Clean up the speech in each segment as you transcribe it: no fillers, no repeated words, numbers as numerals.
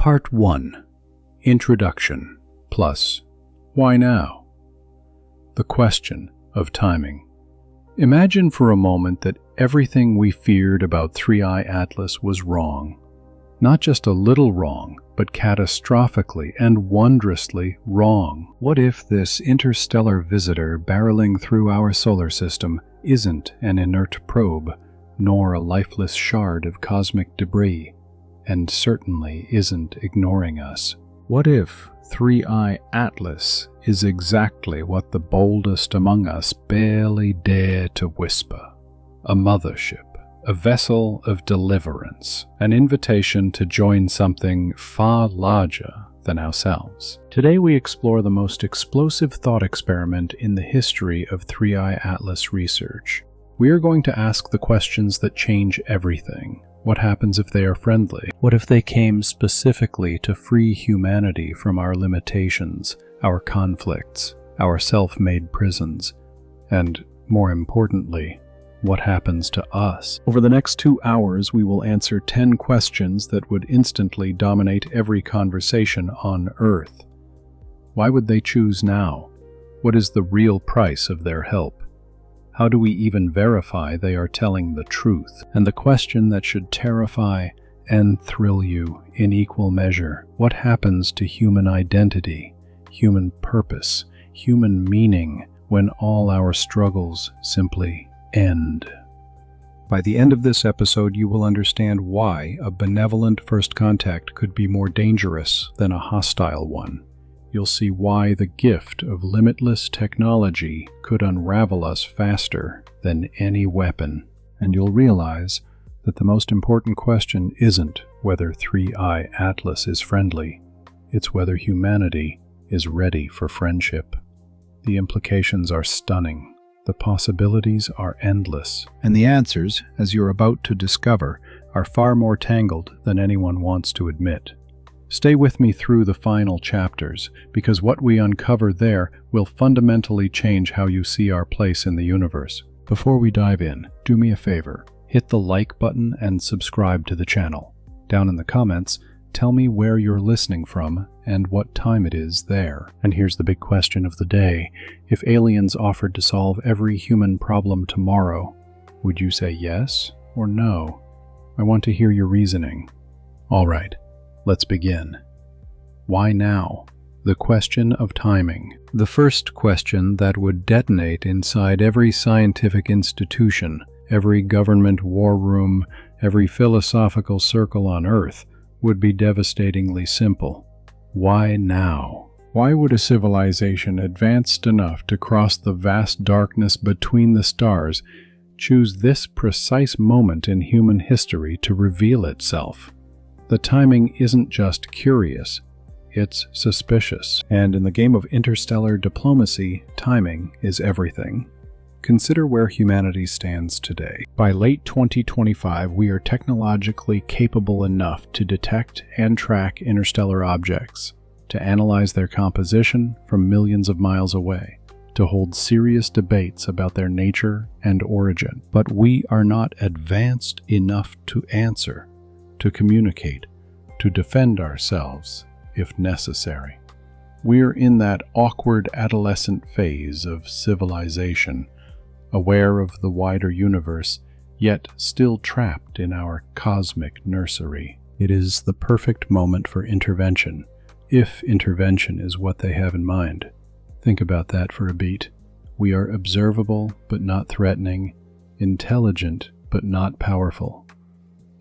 Part 1. Introduction plus Why Now? The question of timing. Imagine for a moment that everything we feared about 3I Atlas was wrong. Not just a little wrong, but catastrophically and wondrously wrong. What if this interstellar visitor barreling through our solar system isn't an inert probe, nor a lifeless shard of cosmic debris, and certainly isn't ignoring us? What if 3I Atlas is exactly what the boldest among us barely dare to whisper? A mothership, a vessel of deliverance, an invitation to join something far larger than ourselves. Today we explore the most explosive thought experiment in the history of 3I Atlas research. We are going to ask the questions that change everything. What happens if they are friendly? What if they came specifically to free humanity from our limitations, our conflicts, our self-made prisons? And, more importantly, what happens to us? Over the next 2 hours, we will answer 10 questions that would instantly dominate every conversation on Earth. Why would they choose now? What is the real price of their help? How do we even verify they are telling the truth? And the question that should terrify and thrill you in equal measure: what happens to human identity, human purpose, human meaning when all our struggles simply end? By the end of this episode, you will understand why a benevolent first contact could be more dangerous than a hostile one. You'll see why the gift of limitless technology could unravel us faster than any weapon. And you'll realize that the most important question isn't whether 3I Atlas is friendly, it's whether humanity is ready for friendship. The implications are stunning. The possibilities are endless. And the answers, as you're about to discover, are far more tangled than anyone wants to admit. Stay with me through the final chapters, because what we uncover there will fundamentally change how you see our place in the universe. Before we dive in, do me a favor. Hit the like button and subscribe to the channel. Down in the comments, tell me where you're listening from and what time it is there. And here's the big question of the day. If aliens offered to solve every human problem tomorrow, would you say yes or no? I want to hear your reasoning. All right. Let's begin. Why now? The question of timing. The first question that would detonate inside every scientific institution, every government war room, every philosophical circle on Earth would be devastatingly simple. Why now? Why would a civilization advanced enough to cross the vast darkness between the stars choose this precise moment in human history to reveal itself? The timing isn't just curious, it's suspicious. And in the game of interstellar diplomacy, timing is everything. Consider where humanity stands today. By late 2025, we are technologically capable enough to detect and track interstellar objects, to analyze their composition from millions of miles away, to hold serious debates about their nature and origin. But we are not advanced enough to answer, to communicate, to defend ourselves if necessary. We're in that awkward adolescent phase of civilization, aware of the wider universe, yet still trapped in our cosmic nursery. It is the perfect moment for intervention, if intervention is what they have in mind. Think about that for a beat. We are observable but not threatening, intelligent but not powerful,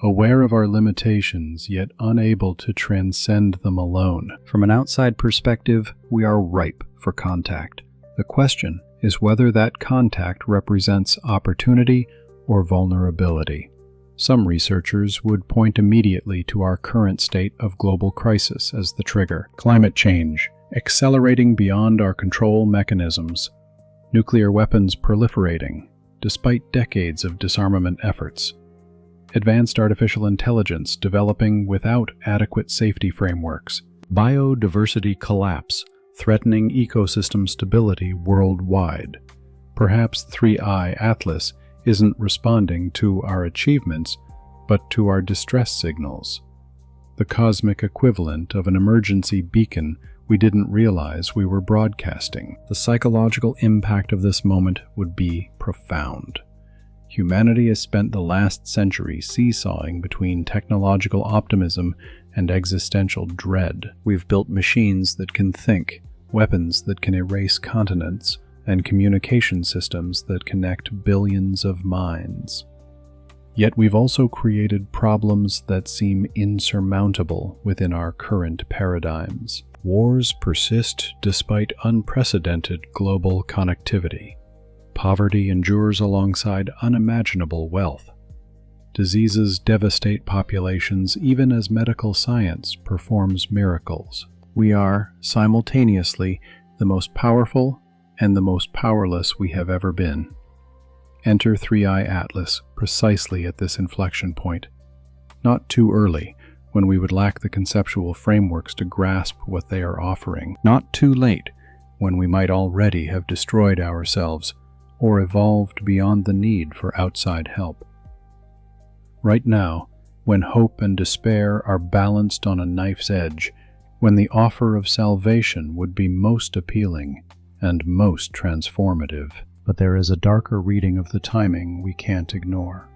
aware of our limitations, yet unable to transcend them alone. From an outside perspective, we are ripe for contact. The question is whether that contact represents opportunity or vulnerability. Some researchers would point immediately to our current state of global crisis as the trigger. Climate change, accelerating beyond our control mechanisms. Nuclear weapons proliferating, despite decades of disarmament efforts. Advanced artificial intelligence developing without adequate safety frameworks. Biodiversity collapse, threatening ecosystem stability worldwide. Perhaps 3I Atlas isn't responding to our achievements, but to our distress signals. the cosmic equivalent of an emergency beacon we didn't realize we were broadcasting. The psychological impact of this moment would be profound. Humanity has spent the last century seesawing between technological optimism and existential dread. We've built machines that can think, weapons that can erase continents, and communication systems that connect billions of minds. Yet we've also created problems that seem insurmountable within our current paradigms. Wars persist despite unprecedented global connectivity. Poverty endures alongside unimaginable wealth. Diseases devastate populations even as medical science performs miracles. We are, simultaneously, the most powerful and the most powerless we have ever been. Enter 3i Atlas precisely at this inflection point. Not too early, when we would lack the conceptual frameworks to grasp what they are offering. Not too late, when we might already have destroyed ourselves or evolved beyond the need for outside help. Right now, when hope and despair are balanced on a knife's edge, when the offer of salvation would be most appealing and most transformative. But there is a darker reading of the timing we can't ignore.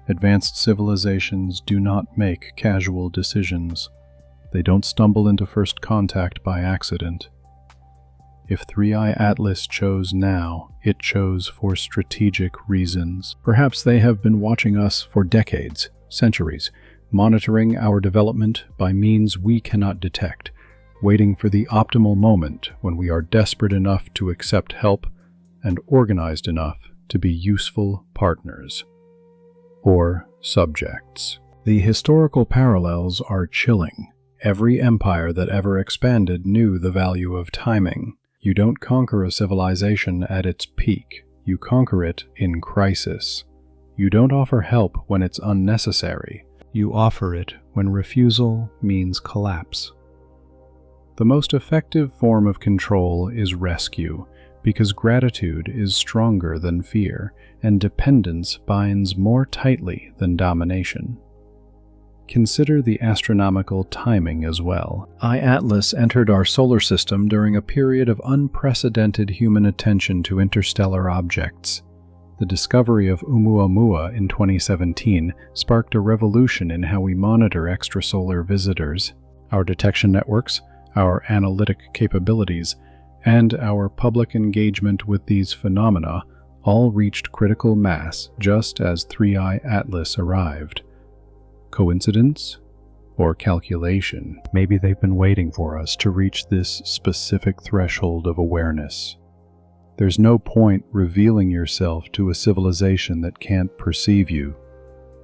Advanced civilizations do not make casual decisions. They don't stumble into first contact by accident. If 3i Atlas chose now, it chose for strategic reasons. Perhaps they have been watching us for decades, centuries, monitoring our development by means we cannot detect, waiting for the optimal moment when we are desperate enough to accept help and organized enough to be useful partners or subjects. The historical parallels are chilling. Every empire that ever expanded knew the value of timing. You don't conquer a civilization at its peak. You conquer it in crisis. You don't offer help when it's unnecessary. You offer it when refusal means collapse. The most effective form of control is rescue, because gratitude is stronger than fear, and dependence binds more tightly than domination. Consider the astronomical timing as well. Atlas entered our solar system during a period of unprecedented human attention to interstellar objects. The discovery of Oumuamua in 2017 sparked a revolution in how we monitor extrasolar visitors. Our detection networks, our analytic capabilities, and our public engagement with these phenomena all reached critical mass just as 3i Atlas arrived. Coincidence? Or calculation? Maybe they've been waiting for us to reach this specific threshold of awareness. There's no point revealing yourself to a civilization that can't perceive you,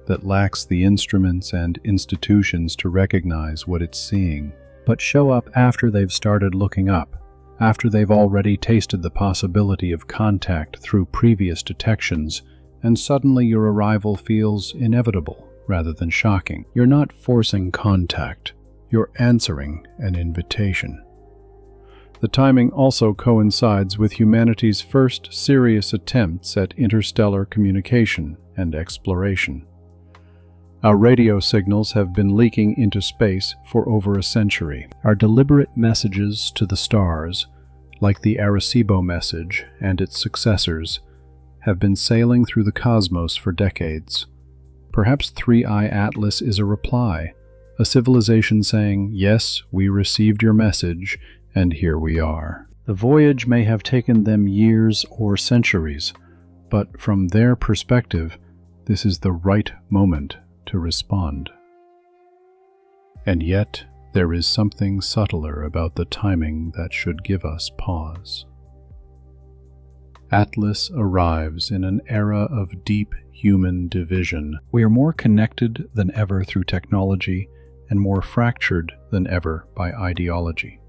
that lacks the instruments and institutions to recognize what it's seeing. But show up after they've started looking up, after they've already tasted the possibility of contact through previous detections, and suddenly your arrival feels inevitable rather than shocking. You're not forcing contact, you're answering an invitation. The timing also coincides with humanity's first serious attempts at interstellar communication and exploration. Our radio signals have been leaking into space for over a century. Our deliberate messages to the stars, like the Arecibo message and its successors, have been sailing through the cosmos for decades. Perhaps 3i Atlas is a reply, a civilization saying, "Yes, we received your message, and here we are." The voyage may have taken them years or centuries, but from their perspective, this is the right moment to respond. And yet, there is something subtler about the timing that should give us pause. Atlas arrives in an era of deep human division. We are more connected than ever through technology and more fractured than ever by ideology.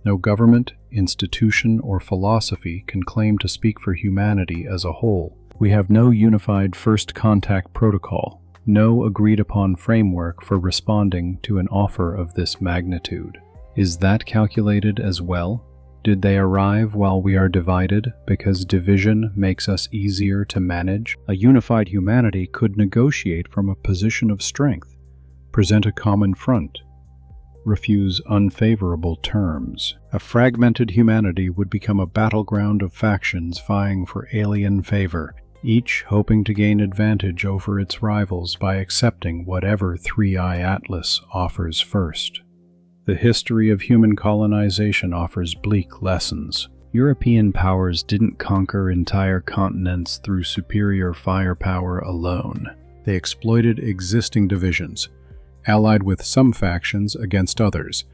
No government, institution, or philosophy can claim to speak for humanity as a whole. We have no unified first contact protocol, no agreed-upon framework for responding to an offer of this magnitude. Is that calculated as well? Did they arrive while we are divided because division makes us easier to manage? A unified humanity could negotiate from a position of strength, present a common front, refuse unfavorable terms. A fragmented humanity would become a battleground of factions vying for alien favor, each hoping to gain advantage over its rivals by accepting whatever 3i Atlas offers first. The history of human colonization offers bleak lessons. European powers didn't conquer entire continents through superior firepower alone. They exploited existing divisions, allied with some factions against others,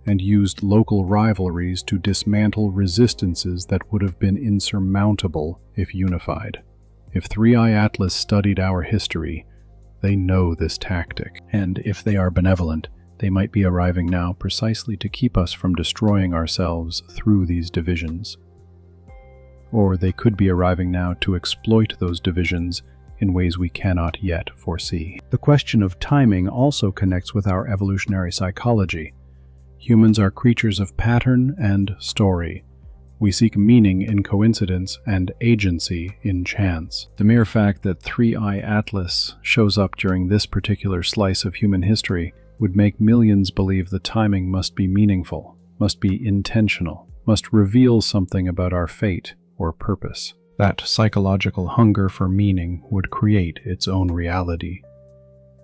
and used local rivalries to dismantle resistances that would have been insurmountable if unified. If 3i Atlas studied our history, they know this tactic, and if they are benevolent, they might be arriving now precisely to keep us from destroying ourselves through these divisions. Or they could be arriving now to exploit those divisions in ways we cannot yet foresee. The question of timing also connects with our evolutionary psychology. Humans are creatures of pattern and story. We seek meaning in coincidence and agency in chance. The mere fact that 3i Atlas shows up during this particular slice of human history would make millions believe the timing must be meaningful, must be intentional, must reveal something about our fate or purpose. That psychological hunger for meaning would create its own reality.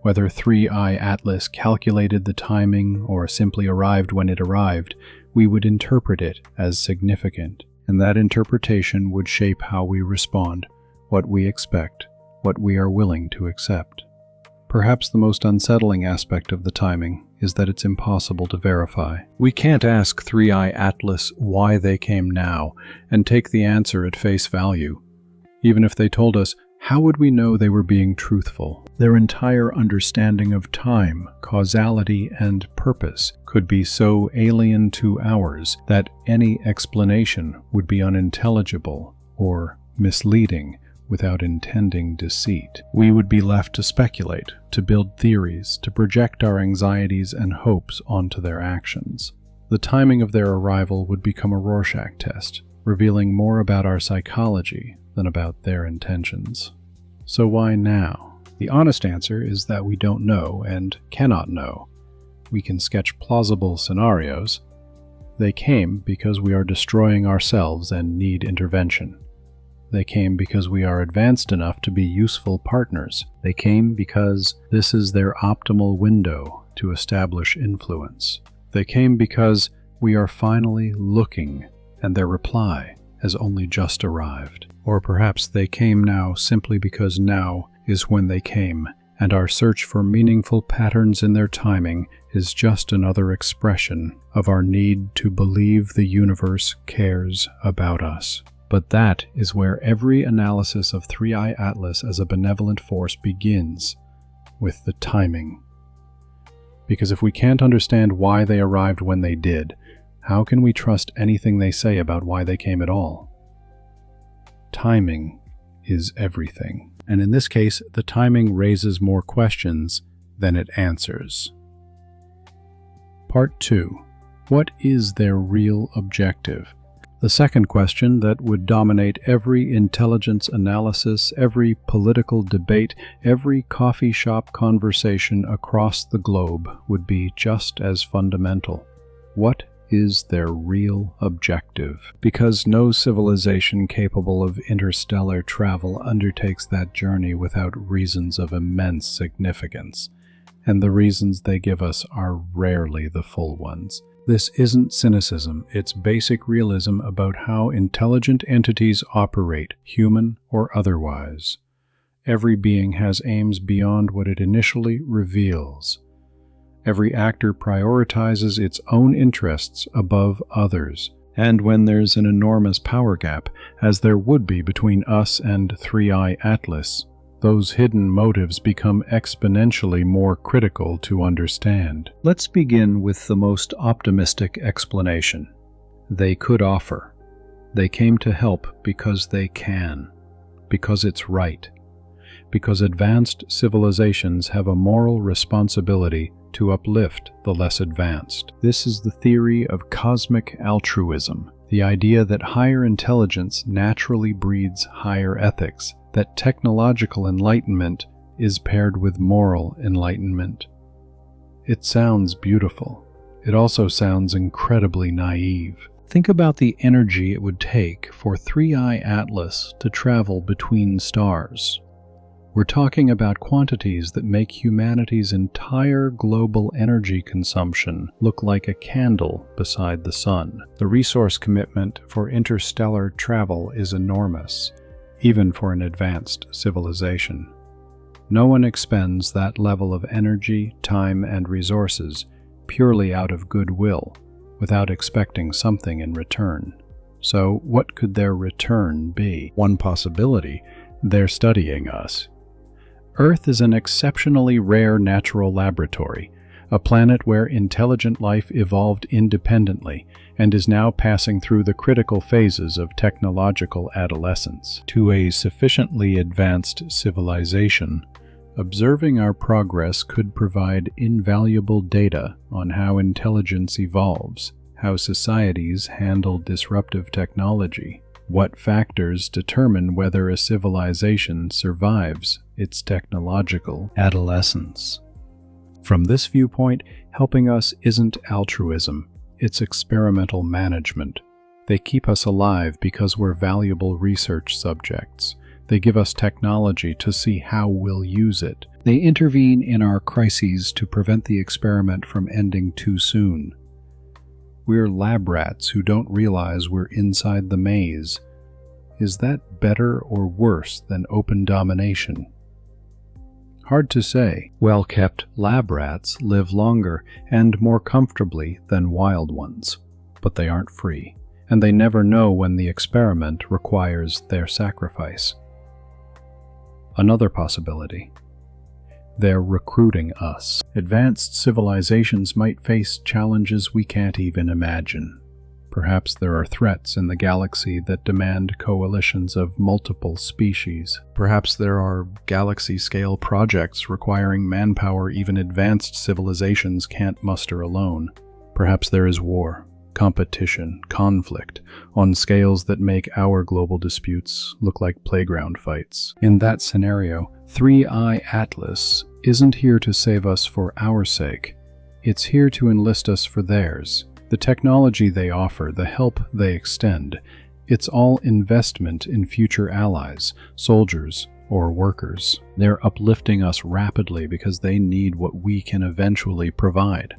Whether 3i Atlas calculated the timing or simply arrived when it arrived, we would interpret it as significant, and that interpretation would shape how we respond, what we expect, what we are willing to accept. Perhaps the most unsettling aspect of the timing is that it's impossible to verify. We can't ask 3i Atlas why they came now and take the answer at face value. Even if they told us, how would we know they were being truthful? Their entire understanding of time, causality, and purpose could be so alien to ours that any explanation would be unintelligible or misleading without intending deceit. We would be left to speculate, to build theories, to project our anxieties and hopes onto their actions. The timing of their arrival would become a Rorschach test, revealing more about our psychology than about their intentions. So why now? The honest answer is that we don't know and cannot know. We can sketch plausible scenarios. They came because we are destroying ourselves and need intervention. They came because we are advanced enough to be useful partners. They came because this is their optimal window to establish influence. They came because we are finally looking, and their reply has only just arrived. Or perhaps they came now simply because now is when they came, and our search for meaningful patterns in their timing is just another expression of our need to believe the universe cares about us. But that is where every analysis of 3i Atlas as a benevolent force begins, with the timing. Because if we can't understand why they arrived when they did, how can we trust anything they say about why they came at all? Timing is everything. And in this case, the timing raises more questions than it answers. Part 2. What is their real objective? The second question that would dominate every intelligence analysis, every political debate, every coffee shop conversation across the globe would be just as fundamental. What is their real objective? Because no civilization capable of interstellar travel undertakes that journey without reasons of immense significance, and the reasons they give us are rarely the full ones. This isn't cynicism, it's basic realism about how intelligent entities operate, human or otherwise. Every being has aims beyond what it initially reveals. Every actor prioritizes its own interests above others. And when there's an enormous power gap, as there would be between us and 3i Atlas, those hidden motives become exponentially more critical to understand. Let's begin with the most optimistic explanation. They could offer. They came to help because they can, because it's right, because advanced civilizations have a moral responsibility to uplift the less advanced. This is the theory of cosmic altruism, the idea that higher intelligence naturally breeds higher ethics, that technological enlightenment is paired with moral enlightenment. It sounds beautiful. It also sounds incredibly naive. Think about the energy it would take for 3i Atlas to travel between stars. We're talking about quantities that make humanity's entire global energy consumption look like a candle beside the sun. The resource commitment for interstellar travel is enormous, even for an advanced civilization. No one expends that level of energy, time, and resources purely out of goodwill, without expecting something in return. So, what could their return be? One possibility: they're studying us. Earth is an exceptionally rare natural laboratory, a planet where intelligent life evolved independently and is now passing through the critical phases of technological adolescence. To a sufficiently advanced civilization, observing our progress could provide invaluable data on how intelligence evolves, how societies handle disruptive technology, what factors determine whether a civilization survives its technological adolescence. From this viewpoint, helping us isn't altruism, it's experimental management. They keep us alive because we're valuable research subjects. They give us technology to see how we'll use it. They intervene in our crises to prevent the experiment from ending too soon. We're lab rats who don't realize we're inside the maze. Is that better or worse than open domination? Hard to say. Well-kept lab rats live longer and more comfortably than wild ones, but they aren't free, and they never know when the experiment requires their sacrifice. Another possibility: they're recruiting us. Advanced civilizations might face challenges we can't even imagine. Perhaps there are threats in the galaxy that demand coalitions of multiple species. Perhaps there are galaxy-scale projects requiring manpower even advanced civilizations can't muster alone. Perhaps there is war, competition, conflict, on scales that make our global disputes look like playground fights. In that scenario, 3i Atlas isn't here to save us for our sake. It's here to enlist us for theirs. The technology they offer, the help they extend, it's all investment in future allies, soldiers, or workers. They're uplifting us rapidly because they need what we can eventually provide.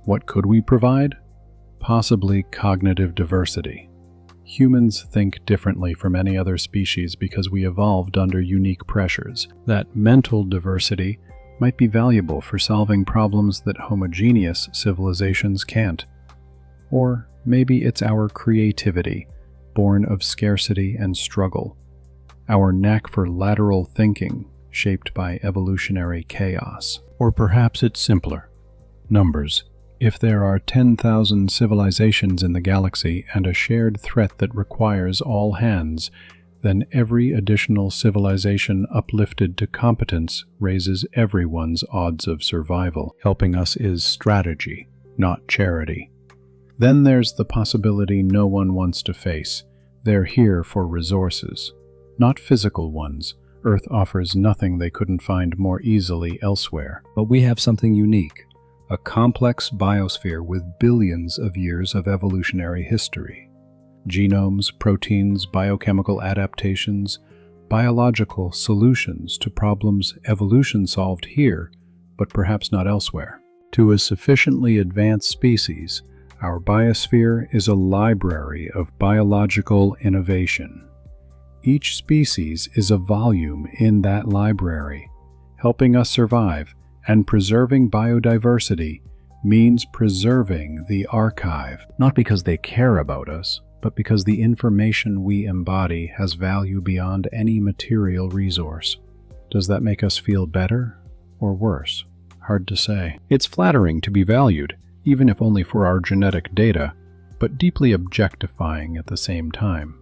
What could we provide? Possibly cognitive diversity. Humans think differently from any other species because we evolved under unique pressures. That mental diversity might be valuable for solving problems that homogeneous civilizations can't. Or maybe it's our creativity, born of scarcity and struggle, our knack for lateral thinking, shaped by evolutionary chaos. Or perhaps it's simpler: numbers. If there are 10,000 civilizations in the galaxy and a shared threat that requires all hands, then every additional civilization uplifted to competence raises everyone's odds of survival. Helping us is strategy, not charity. Then there's the possibility no one wants to face. They're here for resources, not physical ones. Earth offers nothing they couldn't find more easily elsewhere. But we have something unique: a complex biosphere with billions of years of evolutionary history. Genomes, proteins, biochemical adaptations, biological solutions to problems evolution solved here, but perhaps not elsewhere. To a sufficiently advanced species, our biosphere is a library of biological innovation. Each species is a volume in that library, helping us survive, and preserving biodiversity means preserving the archive, not because they care about us, but because the information we embody has value beyond any material resource. Does that make us feel better or worse? Hard to say. It's flattering to be valued, even if only for our genetic data, but deeply objectifying at the same time.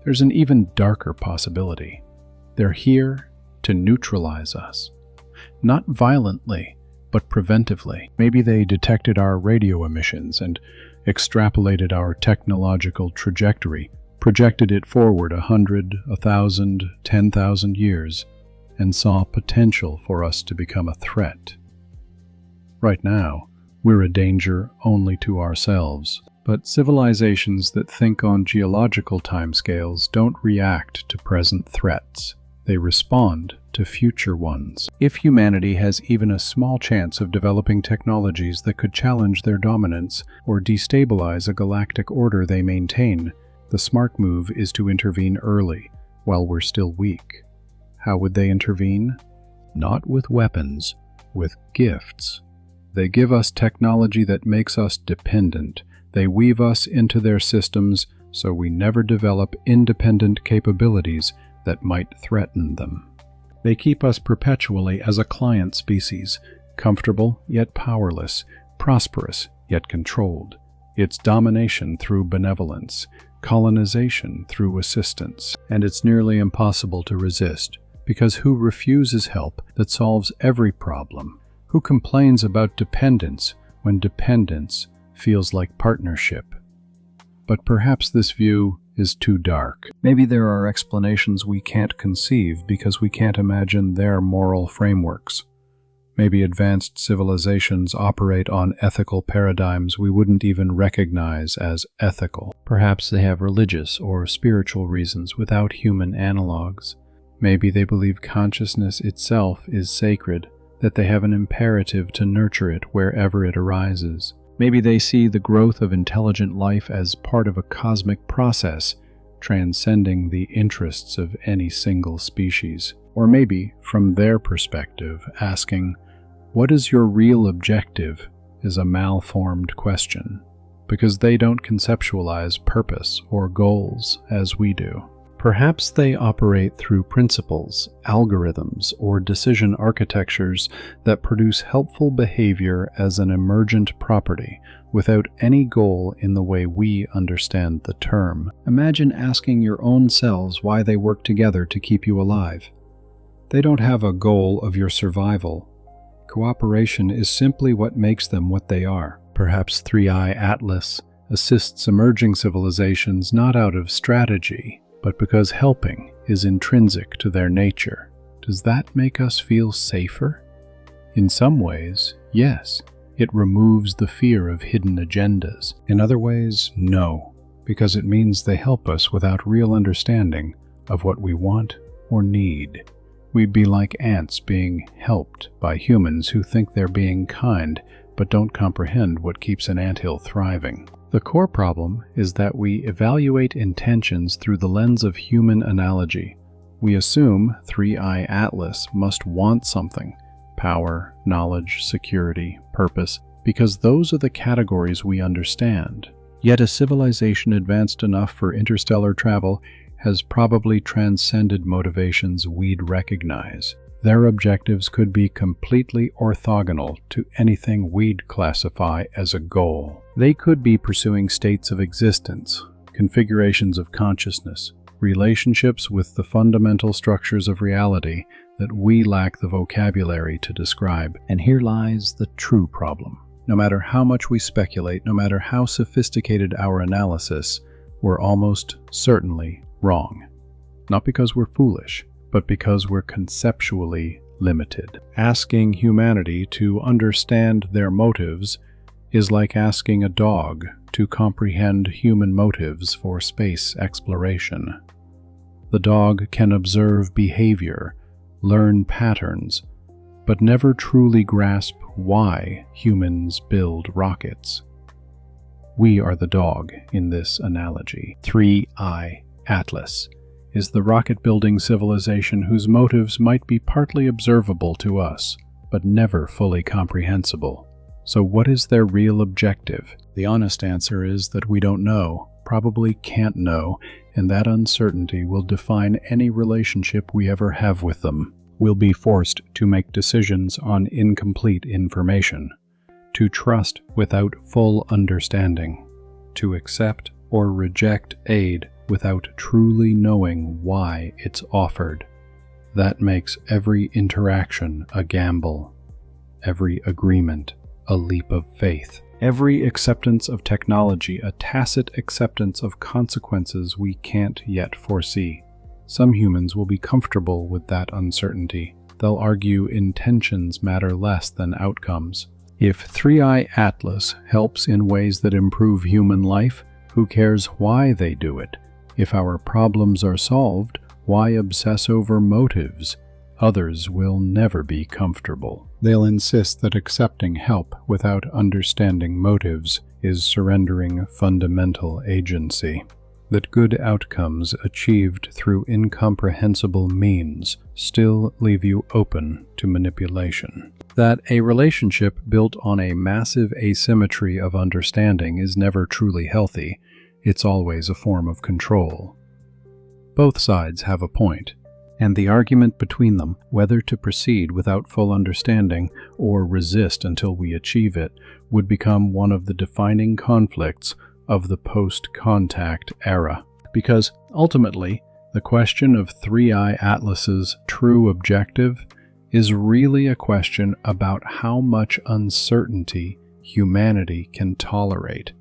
There's an even darker possibility. They're here to neutralize us. Not violently, but preventively. Maybe they detected our radio emissions and extrapolated our technological trajectory, projected it forward 100, 1,000, 10,000 years, and saw potential for us to become a threat. Right now, we're a danger only to ourselves. But civilizations that think on geological timescales don't react to present threats. They respond to future ones. If humanity has even a small chance of developing technologies that could challenge their dominance or destabilize a galactic order they maintain, the smart move is to intervene early, while we're still weak. How would they intervene? Not with weapons, with gifts. They give us technology that makes us dependent. They weave us into their systems so we never develop independent capabilities that might threaten them. They keep us perpetually as a client species, comfortable yet powerless, prosperous yet controlled. It's domination through benevolence, colonization through assistance, and it's nearly impossible to resist, because who refuses help that solves every problem? Who complains about dependence when dependence feels like partnership? But perhaps this view is too dark. Maybe there are explanations we can't conceive because we can't imagine their moral frameworks. Maybe advanced civilizations operate on ethical paradigms we wouldn't even recognize as ethical. Perhaps they have religious or spiritual reasons without human analogs. Maybe they believe consciousness itself is sacred, that they have an imperative to nurture it wherever it arises. Maybe they see the growth of intelligent life as part of a cosmic process, transcending the interests of any single species. Or maybe, from their perspective, asking, "What is your real objective?" is a malformed question, because they don't conceptualize purpose or goals as we do. Perhaps they operate through principles, algorithms, or decision architectures that produce helpful behavior as an emergent property, without any goal in the way we understand the term. Imagine asking your own cells why they work together to keep you alive. They don't have a goal of your survival. Cooperation is simply what makes them what they are. Perhaps 3i Atlas assists emerging civilizations not out of strategy, but because helping is intrinsic to their nature. Does that make us feel safer? In some ways, yes. It removes the fear of hidden agendas. In other ways, no, because it means they help us without real understanding of what we want or need. We'd be like ants being helped by humans who think they're being kind, but don't comprehend what keeps an anthill thriving. The core problem is that we evaluate intentions through the lens of human analogy. We assume 3i Atlas must want something: power, knowledge, security, purpose, because those are the categories we understand. Yet a civilization advanced enough for interstellar travel has probably transcended motivations we'd recognize. Their objectives could be completely orthogonal to anything we'd classify as a goal. They could be pursuing states of existence, configurations of consciousness, relationships with the fundamental structures of reality that we lack the vocabulary to describe. And here lies the true problem. No matter how much we speculate, no matter how sophisticated our analysis, we're almost certainly wrong. Not because we're foolish, but because we're conceptually limited. Asking humanity to understand their motives is like asking a dog to comprehend human motives for space exploration. The dog can observe behavior, learn patterns, but never truly grasp why humans build rockets. We are the dog in this analogy. 3i Atlas is the rocket-building civilization whose motives might be partly observable to us, but never fully comprehensible. So what is their real objective? The honest answer is that we don't know, probably can't know, and that uncertainty will define any relationship we ever have with them. We'll be forced to make decisions on incomplete information, to trust without full understanding, to accept or reject aid without truly knowing why it's offered. That makes every interaction a gamble, every agreement a leap of faith, every acceptance of technology a tacit acceptance of consequences we can't yet foresee. Some humans will be comfortable with that uncertainty. They'll argue intentions matter less than outcomes. If 3i Atlas helps in ways that improve human life, who cares why they do it? If our problems are solved, why obsess over motives? Others will never be comfortable. They'll insist that accepting help without understanding motives is surrendering fundamental agency, that good outcomes achieved through incomprehensible means still leave you open to manipulation, that a relationship built on a massive asymmetry of understanding is never truly healthy. It's always a form of control. Both sides have a point, and the argument between them, whether to proceed without full understanding or resist until we achieve it, would become one of the defining conflicts of the post-contact era. Because ultimately, the question of 3i Atlas's true objective is really a question about how much uncertainty humanity can tolerate.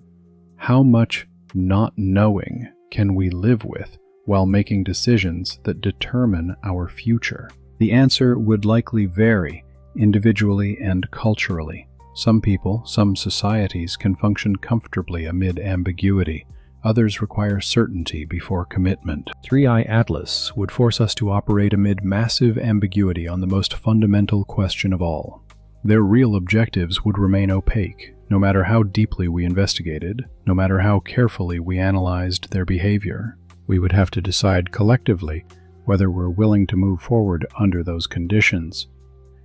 How much not knowing can we live with while making decisions that determine our future? The answer would likely vary individually and culturally. Some people, some societies can function comfortably amid ambiguity. Others require certainty before commitment. 3i Atlas would force us to operate amid massive ambiguity on the most fundamental question of all. Their real objectives would remain opaque, no matter how deeply we investigated, no matter how carefully we analyzed their behavior. We would have to decide collectively whether we're willing to move forward under those conditions.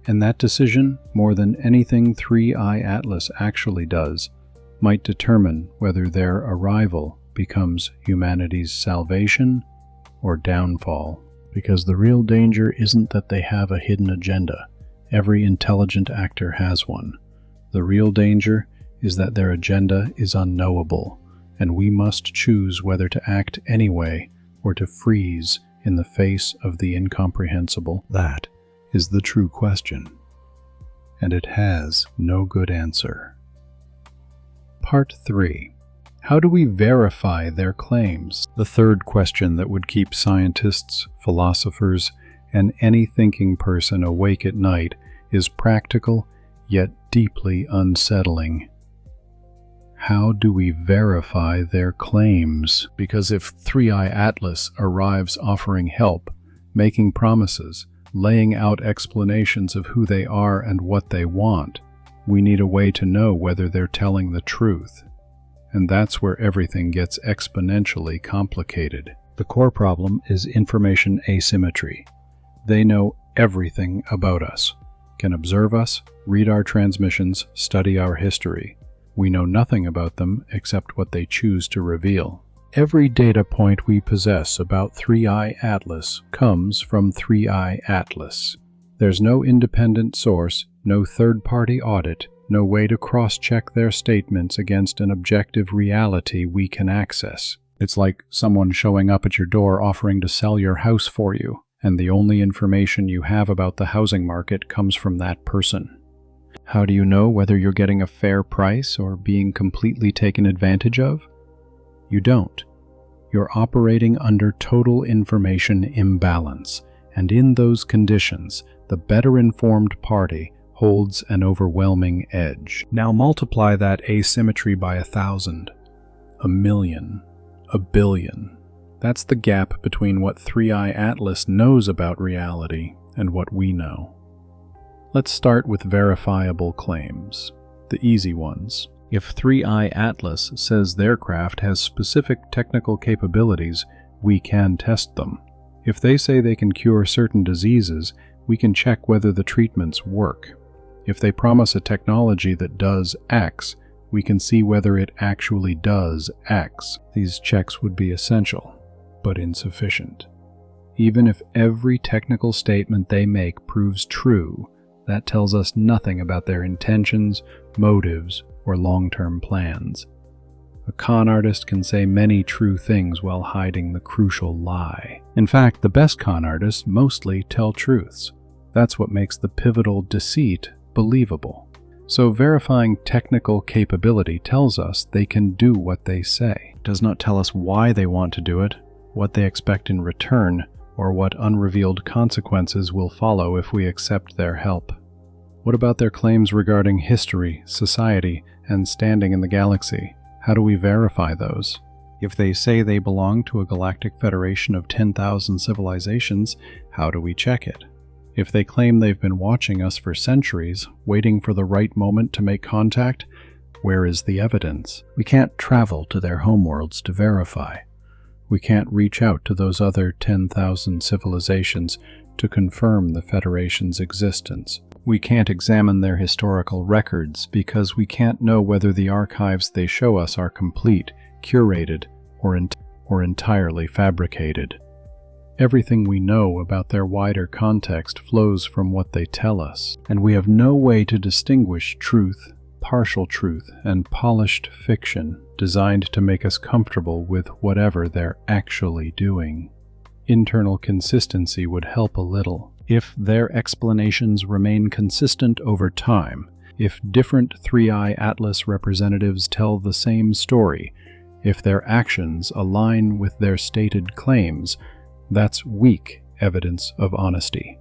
And that decision, more than anything 3i Atlas actually does, might determine whether their arrival becomes humanity's salvation or downfall. Because the real danger isn't that they have a hidden agenda. Every intelligent actor has one. The real danger is that their agenda is unknowable, and we must choose whether to act anyway or to freeze in the face of the incomprehensible. That is the true question, and it has no good answer. Part 3. How do we verify their claims? The third question that would keep scientists, philosophers, and any thinking person awake at night is practical yet deeply unsettling. How do we verify their claims? Because if 3i Atlas arrives offering help, making promises, laying out explanations of who they are and what they want, we need a way to know whether they're telling the truth. And that's where everything gets exponentially complicated. The core problem is information asymmetry. They know everything about us, can observe us, read our transmissions, study our history. We know nothing about them except what they choose to reveal. Every data point we possess about 3i Atlas comes from 3i Atlas. There's no independent source, no third-party audit, no way to cross-check their statements against an objective reality we can access. It's like someone showing up at your door offering to sell your house for you, and the only information you have about the housing market comes from that person. How do you know whether you're getting a fair price or being completely taken advantage of? You don't. You're operating under total information imbalance, and in those conditions, the better-informed party holds an overwhelming edge. Now multiply that asymmetry by 1,000, 1,000,000, 1,000,000,000. That's the gap between what 3i Atlas knows about reality and what we know. Let's start with verifiable claims, the easy ones. If 3i Atlas says their craft has specific technical capabilities, we can test them. If they say they can cure certain diseases, we can check whether the treatments work. If they promise a technology that does X, we can see whether it actually does X. These checks would be essential, but insufficient. Even if every technical statement they make proves true, that tells us nothing about their intentions, motives, or long-term plans. A con artist can say many true things while hiding the crucial lie. In fact, the best con artists mostly tell truths. That's what makes the pivotal deceit believable. So verifying technical capability tells us they can do what they say. It does not tell us why they want to do it, what they expect in return, or what unrevealed consequences will follow if we accept their help. What about their claims regarding history, society, and standing in the galaxy? How do we verify those? If they say they belong to a galactic federation of 10,000 civilizations, how do we check it? If they claim they've been watching us for centuries, waiting for the right moment to make contact, where is the evidence? We can't travel to their homeworlds to verify. We can't reach out to those other 10,000 civilizations to confirm the Federation's existence. We can't examine their historical records because we can't know whether the archives they show us are complete, curated, or entirely fabricated. Everything we know about their wider context flows from what they tell us, and we have no way to distinguish truth, partial truth, and polished fiction designed to make us comfortable with whatever they're actually doing. Internal consistency would help a little. If their explanations remain consistent over time, if different 3i Atlas representatives tell the same story, if their actions align with their stated claims, that's weak evidence of honesty.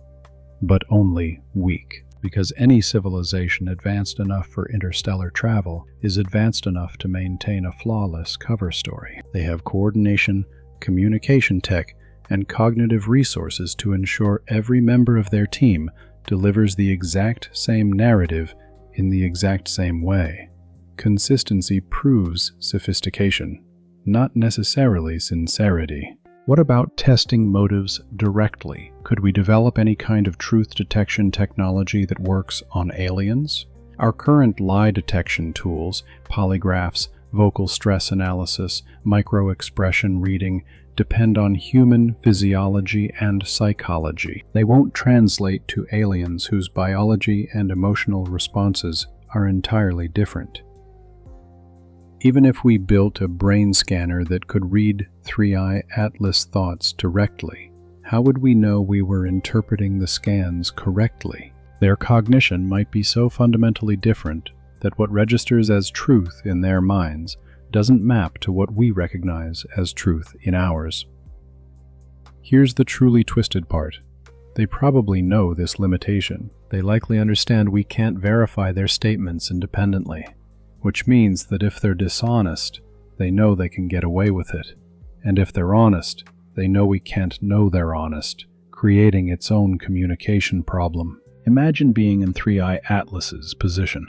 But only weak, because any civilization advanced enough for interstellar travel is advanced enough to maintain a flawless cover story. They have coordination, communication tech, and cognitive resources to ensure every member of their team delivers the exact same narrative in the exact same way. Consistency proves sophistication, not necessarily sincerity. What about testing motives directly? Could we develop any kind of truth detection technology that works on aliens? Our current lie detection tools, polygraphs, vocal stress analysis, micro-expression reading, depend on human physiology and psychology. They won't translate to aliens whose biology and emotional responses are entirely different. Even if we built a brain scanner that could read 3i Atlas thoughts directly, how would we know we were interpreting the scans correctly? Their cognition might be so fundamentally different that what registers as truth in their minds doesn't map to what we recognize as truth in ours. Here's the truly twisted part. They probably know this limitation. They likely understand we can't verify their statements independently, which means that if they're dishonest, they know they can get away with it. And if they're honest, they know we can't know they're honest, creating its own communication problem. Imagine being in 3i Atlas's position.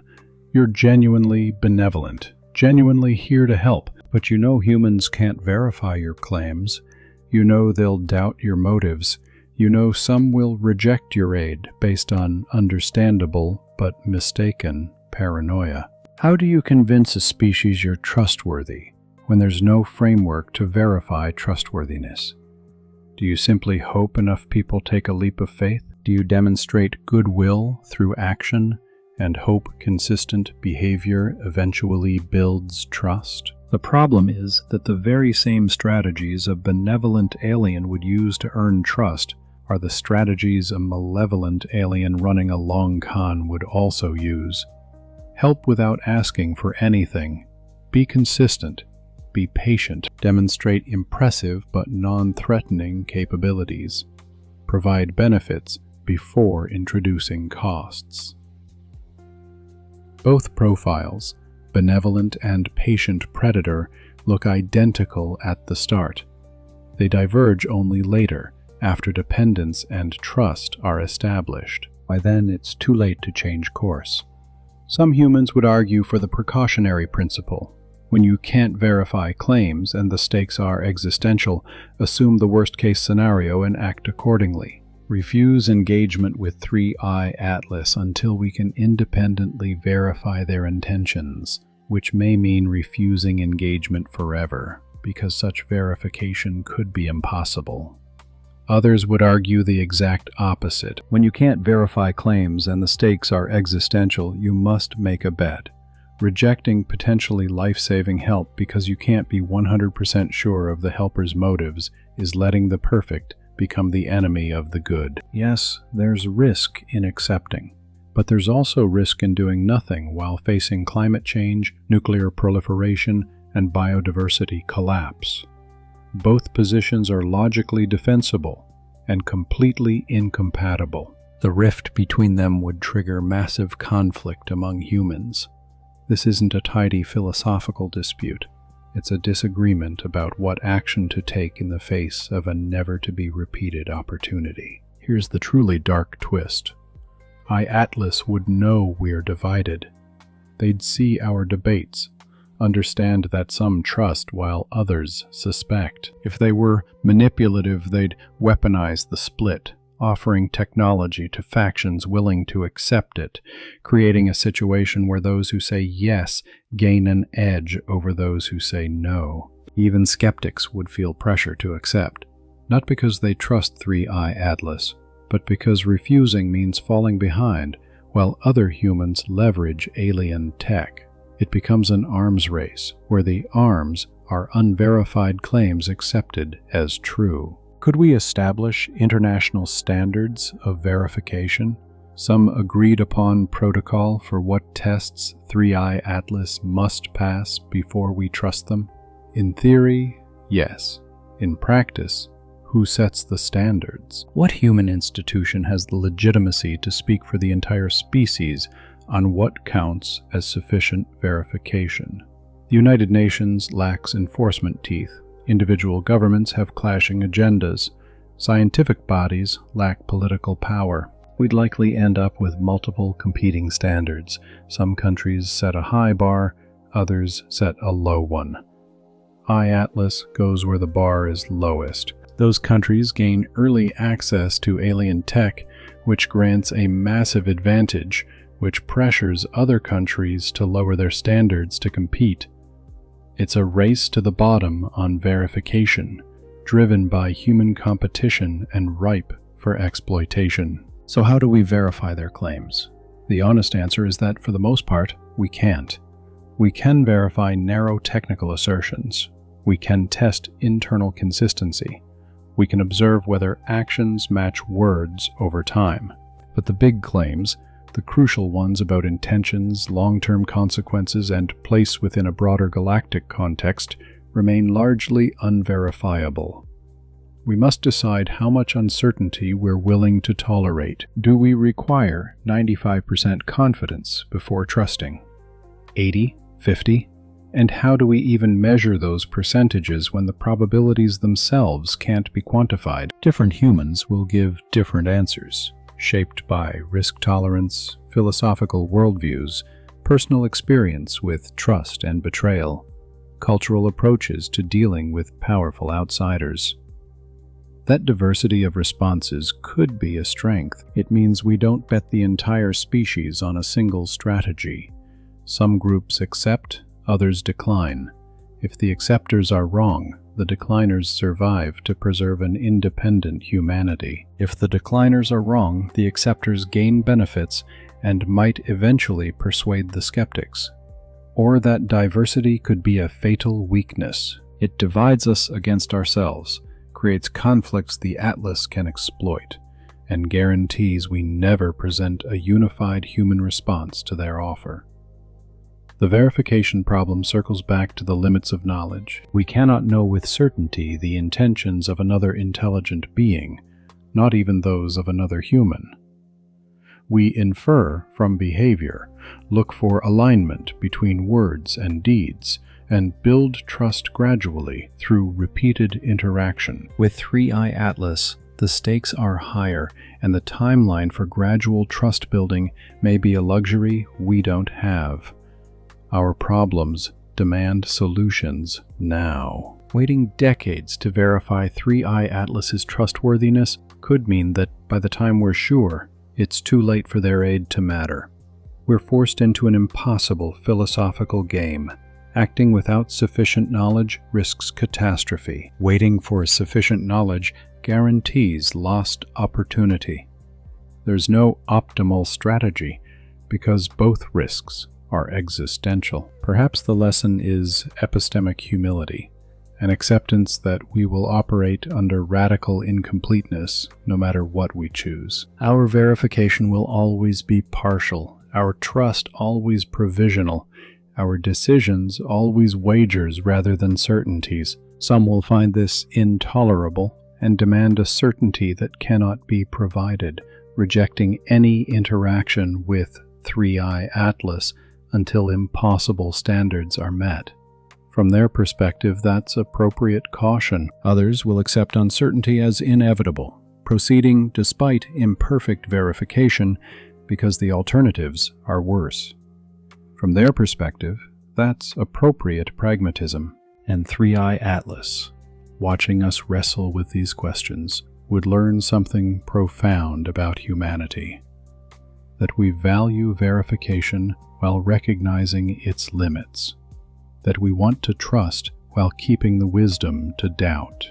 You're genuinely benevolent, genuinely here to help, but you know humans can't verify your claims. You know they'll doubt your motives. You know some will reject your aid based on understandable but mistaken paranoia. How do you convince a species you're trustworthy when there's no framework to verify trustworthiness? Do you simply hope enough people take a leap of faith? Do you demonstrate goodwill through action and hope consistent behavior eventually builds trust? The problem is that the very same strategies a benevolent alien would use to earn trust are the strategies a malevolent alien running a long con would also use. Help without asking for anything. Be consistent. Be patient. Demonstrate impressive but non-threatening capabilities. Provide benefits before introducing costs. Both profiles, benevolent and patient predator, look identical at the start. They diverge only later, after dependence and trust are established. By then, it's too late to change course. Some humans would argue for the precautionary principle. When you can't verify claims and the stakes are existential, assume the worst-case scenario and act accordingly. Refuse engagement with 3i Atlas until we can independently verify their intentions, which may mean refusing engagement forever, because such verification could be impossible. Others would argue the exact opposite. When you can't verify claims and the stakes are existential, you must make a bet. Rejecting potentially life-saving help because you can't be 100% sure of the helper's motives is letting the perfect become the enemy of the good. Yes, there's risk in accepting, but there's also risk in doing nothing while facing climate change, nuclear proliferation, and biodiversity collapse. Both positions are logically defensible and completely incompatible. The rift between them would trigger massive conflict among humans. This isn't a tidy philosophical dispute. It's a disagreement about what action to take in the face of a never-to-be-repeated opportunity. Here's the truly dark twist. Atlas would know we're divided. They'd see our debates, understand that some trust while others suspect. If they were manipulative, they'd weaponize the split, offering technology to factions willing to accept it, creating a situation where those who say yes gain an edge over those who say no. Even skeptics would feel pressure to accept, not because they trust 3i Atlas, but because refusing means falling behind, while other humans leverage alien tech. It becomes an arms race, where the arms are unverified claims accepted as true. Could we establish international standards of verification? Some agreed-upon protocol for what tests 3i Atlas must pass before we trust them? In theory, yes. In practice, who sets the standards? What human institution has the legitimacy to speak for the entire species on what counts as sufficient verification? The United Nations lacks enforcement teeth. Individual governments have clashing agendas. Scientific bodies lack political power. We'd likely end up with multiple competing standards. Some countries set a high bar, others set a low one. Atlas goes where the bar is lowest. Those countries gain early access to alien tech, which grants a massive advantage, which pressures other countries to lower their standards to compete. It's a race to the bottom on verification, driven by human competition and ripe for exploitation. So how do we verify their claims? The honest answer is that, for the most part, we can't. We can verify narrow technical assertions. We can test internal consistency. We can observe whether actions match words over time. But the big claims, the crucial ones about intentions, long-term consequences, and place within a broader galactic context, remain largely unverifiable. We must decide how much uncertainty we're willing to tolerate. Do we require 95% confidence before trusting? 80? 50? And how do we even measure those percentages when the probabilities themselves can't be quantified? Different humans will give different answers, shaped by risk tolerance, philosophical worldviews, personal experience with trust and betrayal, cultural approaches to dealing with powerful outsiders. That diversity of responses could be a strength. It means we don't bet the entire species on a single strategy. Some groups accept, others decline. If the acceptors are wrong, the decliners survive to preserve an independent humanity. If the decliners are wrong, the acceptors gain benefits and might eventually persuade the skeptics. Or that diversity could be a fatal weakness. It divides us against ourselves, creates conflicts the Atlas can exploit, and guarantees we never present a unified human response to their offer. The verification problem circles back to the limits of knowledge. We cannot know with certainty the intentions of another intelligent being, not even those of another human. We infer from behavior, look for alignment between words and deeds, and build trust gradually through repeated interaction. With 3i Atlas, the stakes are higher, and the timeline for gradual trust building may be a luxury we don't have. Our problems demand solutions now. Waiting decades to verify 3i Atlas's trustworthiness could mean that by the time we're sure, it's too late for their aid to matter. We're forced into an impossible philosophical game. Acting without sufficient knowledge risks catastrophe. Waiting for sufficient knowledge guarantees lost opportunity. There's no optimal strategy because both risks are existential. Perhaps the lesson is epistemic humility, an acceptance that we will operate under radical incompleteness no matter what we choose. Our verification will always be partial, our trust always provisional, our decisions always wagers rather than certainties. Some will find this intolerable and demand a certainty that cannot be provided, rejecting any interaction with 3i Atlas until impossible standards are met. From their perspective, that's appropriate caution. Others will accept uncertainty as inevitable, proceeding despite imperfect verification because the alternatives are worse. From their perspective, that's appropriate pragmatism. And 3i Atlas, watching us wrestle with these questions, would learn something profound about humanity. That we value verification while recognizing its limits. That we want to trust while keeping the wisdom to doubt.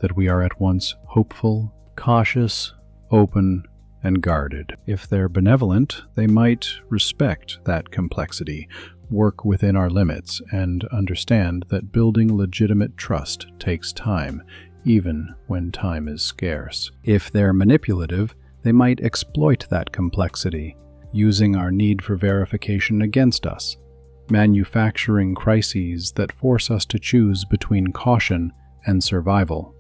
That we are at once hopeful, cautious, open, and guarded. If they're benevolent, they might respect that complexity, work within our limits, and understand that building legitimate trust takes time, even when time is scarce. If they're manipulative, they might exploit that complexity, using our need for verification against us, manufacturing crises that force us to choose between caution and survival.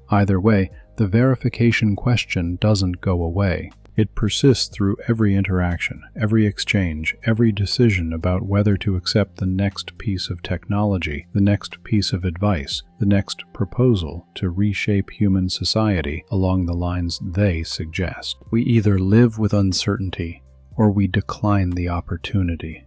Either way, the verification question doesn't go away. It persists through every interaction, every exchange, every decision about whether to accept the next piece of technology, the next piece of advice, the next proposal to reshape human society along the lines they suggest. We either live with uncertainty or we decline the opportunity.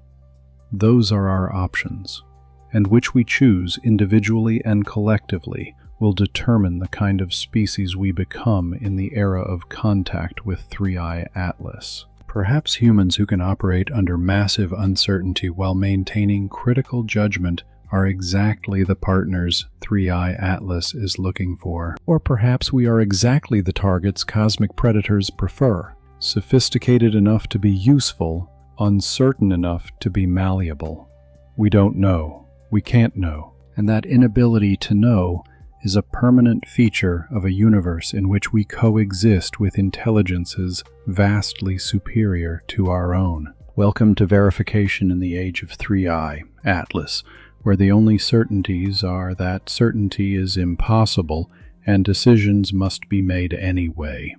Those are our options, and which we choose individually and collectively will determine the kind of species we become in the era of contact with 3i Atlas. Perhaps humans who can operate under massive uncertainty while maintaining critical judgment are exactly the partners 3i Atlas is looking for. Or perhaps we are exactly the targets cosmic predators prefer, sophisticated enough to be useful, uncertain enough to be malleable. We don't know. We can't know. And that inability to know is a permanent feature of a universe in which we coexist with intelligences vastly superior to our own. Welcome to verification in the age of 3i Atlas, where the only certainties are that certainty is impossible and decisions must be made anyway.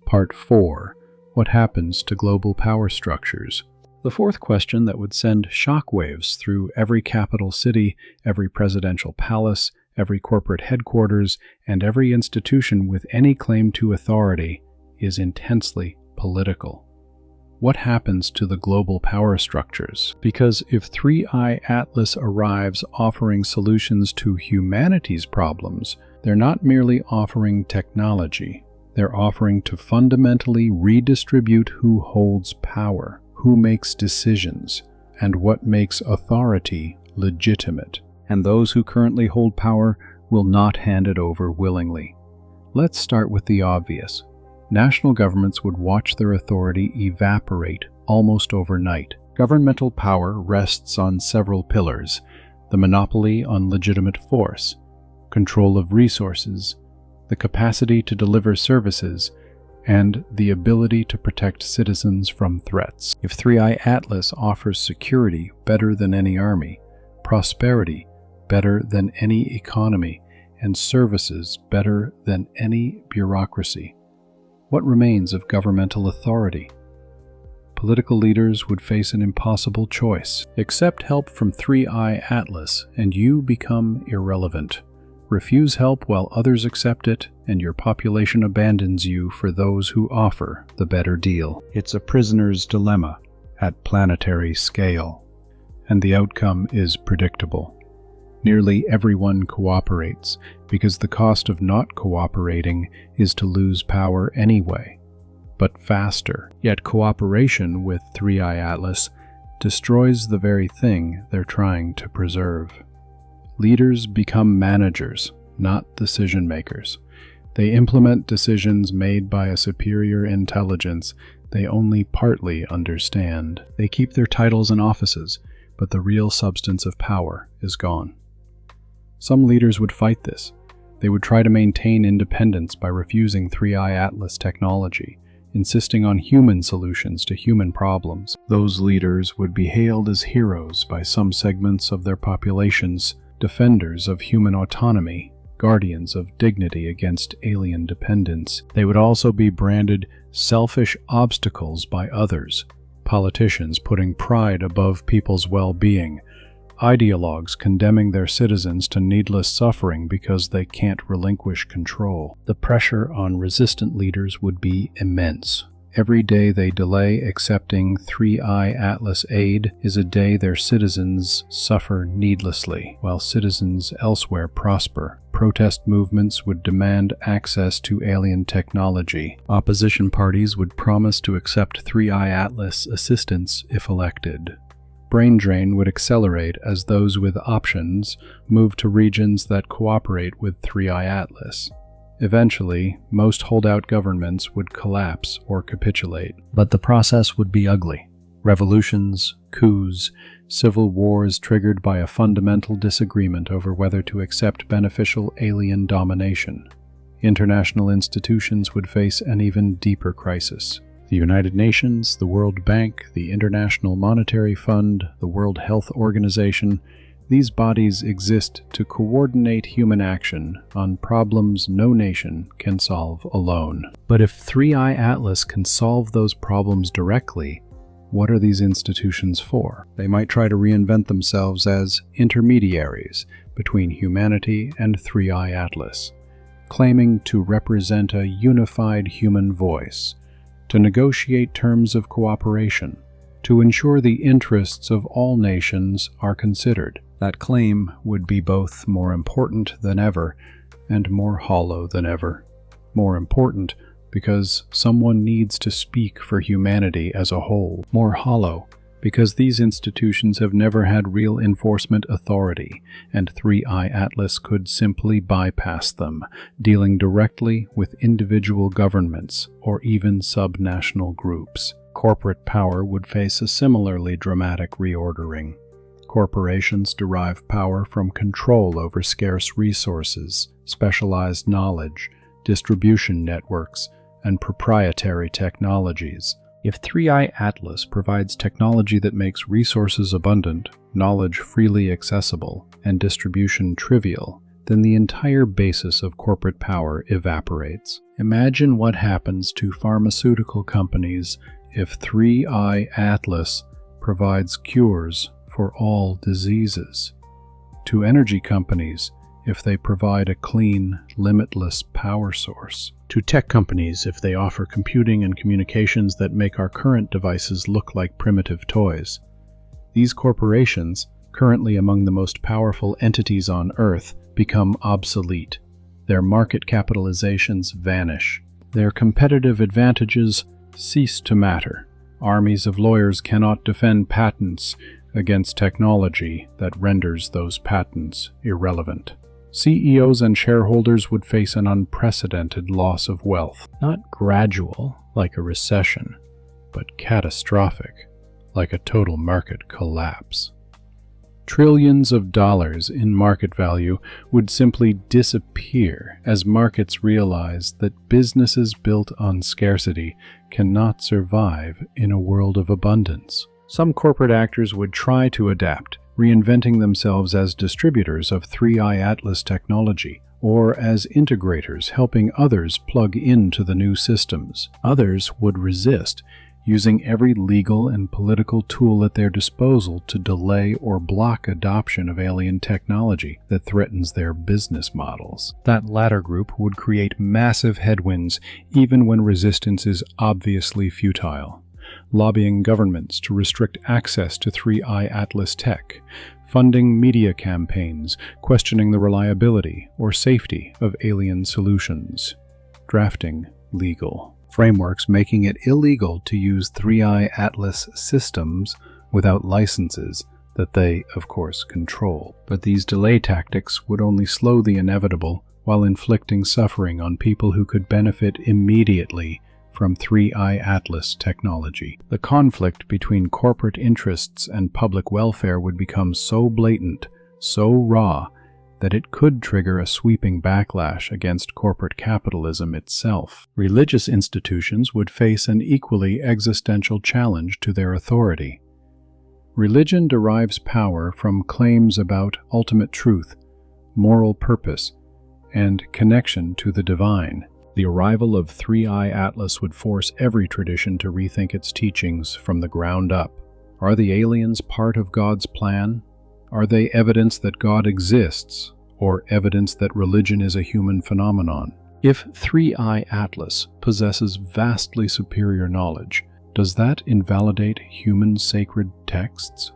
Part 4. What happens to global power structures? The fourth question that would send shockwaves through every capital city, every presidential palace, every corporate headquarters, and every institution with any claim to authority is intensely political. What happens to the global power structures? Because if 3i Atlas arrives offering solutions to humanity's problems, they're not merely offering technology. They're offering to fundamentally redistribute who holds power, who makes decisions, and what makes authority legitimate. And those who currently hold power will not hand it over willingly. Let's start with the obvious. National governments would watch their authority evaporate almost overnight. Governmental power rests on several pillars: the monopoly on legitimate force, control of resources, the capacity to deliver services, and the ability to protect citizens from threats. If 3i Atlas offers security better than any army, prosperity better than any economy, and services better than any bureaucracy, what remains of governmental authority? Political leaders would face an impossible choice. Accept help from 3i Atlas, and you become irrelevant. Refuse help while others accept it, and your population abandons you for those who offer the better deal. It's a prisoner's dilemma at planetary scale, and the outcome is predictable. Nearly everyone cooperates, because the cost of not cooperating is to lose power anyway, but faster. Yet cooperation with 3i Atlas destroys the very thing they're trying to preserve. Leaders become managers, not decision makers. They implement decisions made by a superior intelligence they only partly understand. They keep their titles and offices, but the real substance of power is gone. Some leaders would fight this. They would try to maintain independence by refusing 3i Atlas technology, insisting on human solutions to human problems. Those leaders would be hailed as heroes by some segments of their populations, defenders of human autonomy, guardians of dignity against alien dependence. They would also be branded selfish obstacles by others, politicians putting pride above people's well-being, ideologues condemning their citizens to needless suffering because they can't relinquish control. The pressure on resistant leaders would be immense. Every day they delay accepting 3I Atlas aid is a day their citizens suffer needlessly, while citizens elsewhere prosper. Protest movements would demand access to alien technology. Opposition parties would promise to accept 3I Atlas assistance if elected. Brain drain would accelerate as those with options move to regions that cooperate with 3I Atlas. Eventually, most holdout governments would collapse or capitulate. But the process would be ugly. Revolutions, coups, civil wars triggered by a fundamental disagreement over whether to accept beneficial alien domination. International institutions would face an even deeper crisis. The United Nations, the World Bank, the International Monetary Fund, the World Health Organization, these bodies exist to coordinate human action on problems no nation can solve alone. But if 3I Atlas can solve those problems directly, what are these institutions for? They might try to reinvent themselves as intermediaries between humanity and 3I Atlas, claiming to represent a unified human voice, to negotiate terms of cooperation, to ensure the interests of all nations are considered. That claim would be both more important than ever and more hollow than ever. More important because someone needs to speak for humanity as a whole. More hollow because these institutions have never had real enforcement authority, and 3I Atlas could simply bypass them, dealing directly with individual governments or even subnational groups. Corporate power would face a similarly dramatic reordering. Corporations derive power from control over scarce resources, specialized knowledge, distribution networks, and proprietary technologies. If 3I Atlas provides technology that makes resources abundant, knowledge freely accessible, and distribution trivial, then the entire basis of corporate power evaporates. Imagine what happens to pharmaceutical companies if 3I Atlas provides cures for all diseases, to energy companies if they provide a clean, limitless power source, to tech companies if they offer computing and communications that make our current devices look like primitive toys. These corporations, currently among the most powerful entities on Earth, become obsolete. Their market capitalizations vanish. Their competitive advantages cease to matter. Armies of lawyers cannot defend patents against technology that renders those patents irrelevant. CEOs and shareholders would face an unprecedented loss of wealth, not gradual, like a recession, but catastrophic, like a total market collapse. Trillions of dollars in market value would simply disappear as markets realize that businesses built on scarcity cannot survive in a world of abundance. Some corporate actors would try to adapt, reinventing themselves as distributors of 3I Atlas technology, or as integrators helping others plug into the new systems. Others would resist, using every legal and political tool at their disposal to delay or block adoption of alien technology that threatens their business models. That latter group would create massive headwinds even when resistance is obviously futile, lobbying governments to restrict access to 3I Atlas tech, funding media campaigns questioning the reliability or safety of alien solutions, drafting legal frameworks making it illegal to use 3I Atlas systems without licenses that they, of course, control. But these delay tactics would only slow the inevitable while inflicting suffering on people who could benefit immediately from 3I Atlas technology. The conflict between corporate interests and public welfare would become so blatant, so raw, that it could trigger a sweeping backlash against corporate capitalism itself. Religious institutions would face an equally existential challenge to their authority. Religion derives power from claims about ultimate truth, moral purpose, and connection to the divine. The arrival of 3i Atlas would force every tradition to rethink its teachings from the ground up. Are the aliens part of God's plan? Are they evidence that God exists, or evidence that religion is a human phenomenon? If 3i Atlas possesses vastly superior knowledge, does that invalidate human sacred texts?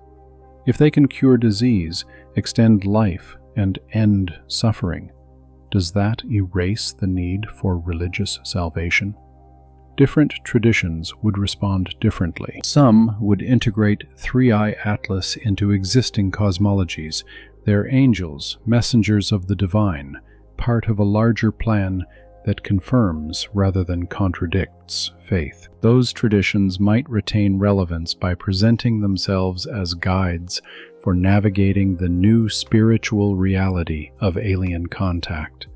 If they can cure disease, extend life, and end suffering, does that erase the need for religious salvation? Different traditions would respond differently. Some would integrate 3i Atlas into existing cosmologies. They're angels, messengers of the divine, part of a larger plan that confirms rather than contradicts faith. Those traditions might retain relevance by presenting themselves as guides for navigating the new spiritual reality of alien contact.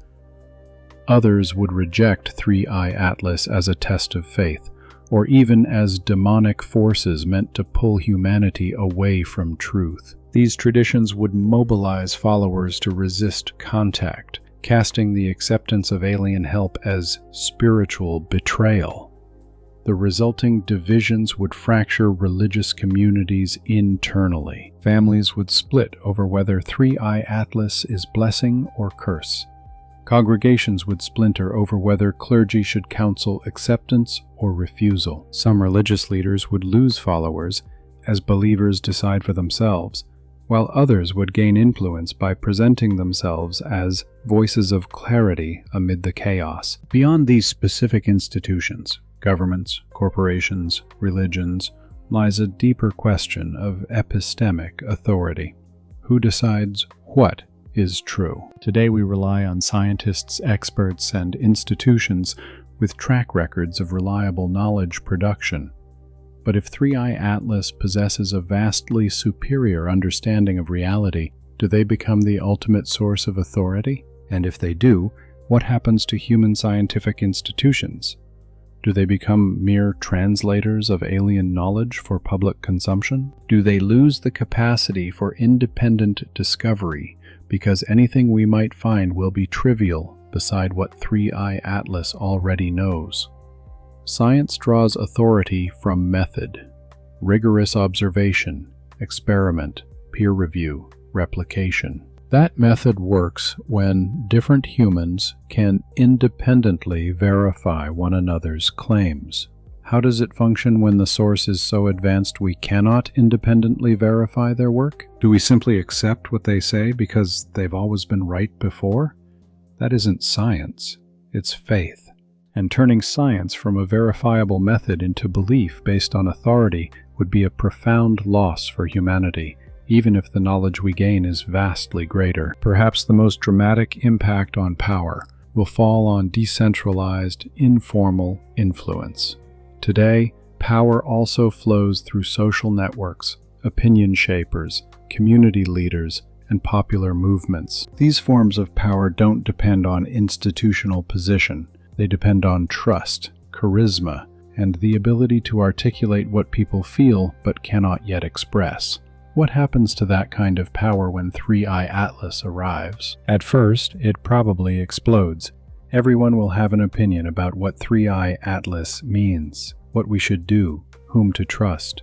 Others would reject 3i Atlas as a test of faith, or even as demonic forces meant to pull humanity away from truth. These traditions would mobilize followers to resist contact, casting the acceptance of alien help as spiritual betrayal. The resulting divisions would fracture religious communities internally. Families would split over whether 3i Atlas is blessing or curse. Congregations would splinter over whether clergy should counsel acceptance or refusal. Some religious leaders would lose followers as believers decide for themselves, while others would gain influence by presenting themselves as voices of clarity amid the chaos. Beyond these specific institutions, governments, corporations, religions, lies a deeper question of epistemic authority. Who decides what is true? Today we rely on scientists, experts, and institutions with track records of reliable knowledge production. But if 3i Atlas possesses a vastly superior understanding of reality, do they become the ultimate source of authority? And if they do, what happens to human scientific institutions? Do they become mere translators of alien knowledge for public consumption? Do they lose the capacity for independent discovery because anything we might find will be trivial beside what 3i Atlas already knows? Science draws authority from method, rigorous observation, experiment, peer review, replication. That method works when different humans can independently verify one another's claims. How does it function when the source is so advanced we cannot independently verify their work? Do we simply accept what they say because they've always been right before? That isn't science, it's faith. And turning science from a verifiable method into belief based on authority would be a profound loss for humanity, even if the knowledge we gain is vastly greater. Perhaps the most dramatic impact on power will fall on decentralized, informal influence. Today, power also flows through social networks, opinion shapers, community leaders, and popular movements. These forms of power don't depend on institutional position. They depend on trust, charisma, and the ability to articulate what people feel but cannot yet express. What happens to that kind of power when 3i Atlas arrives? At first, it probably explodes. Everyone will have an opinion about what 3i Atlas means, what we should do, whom to trust.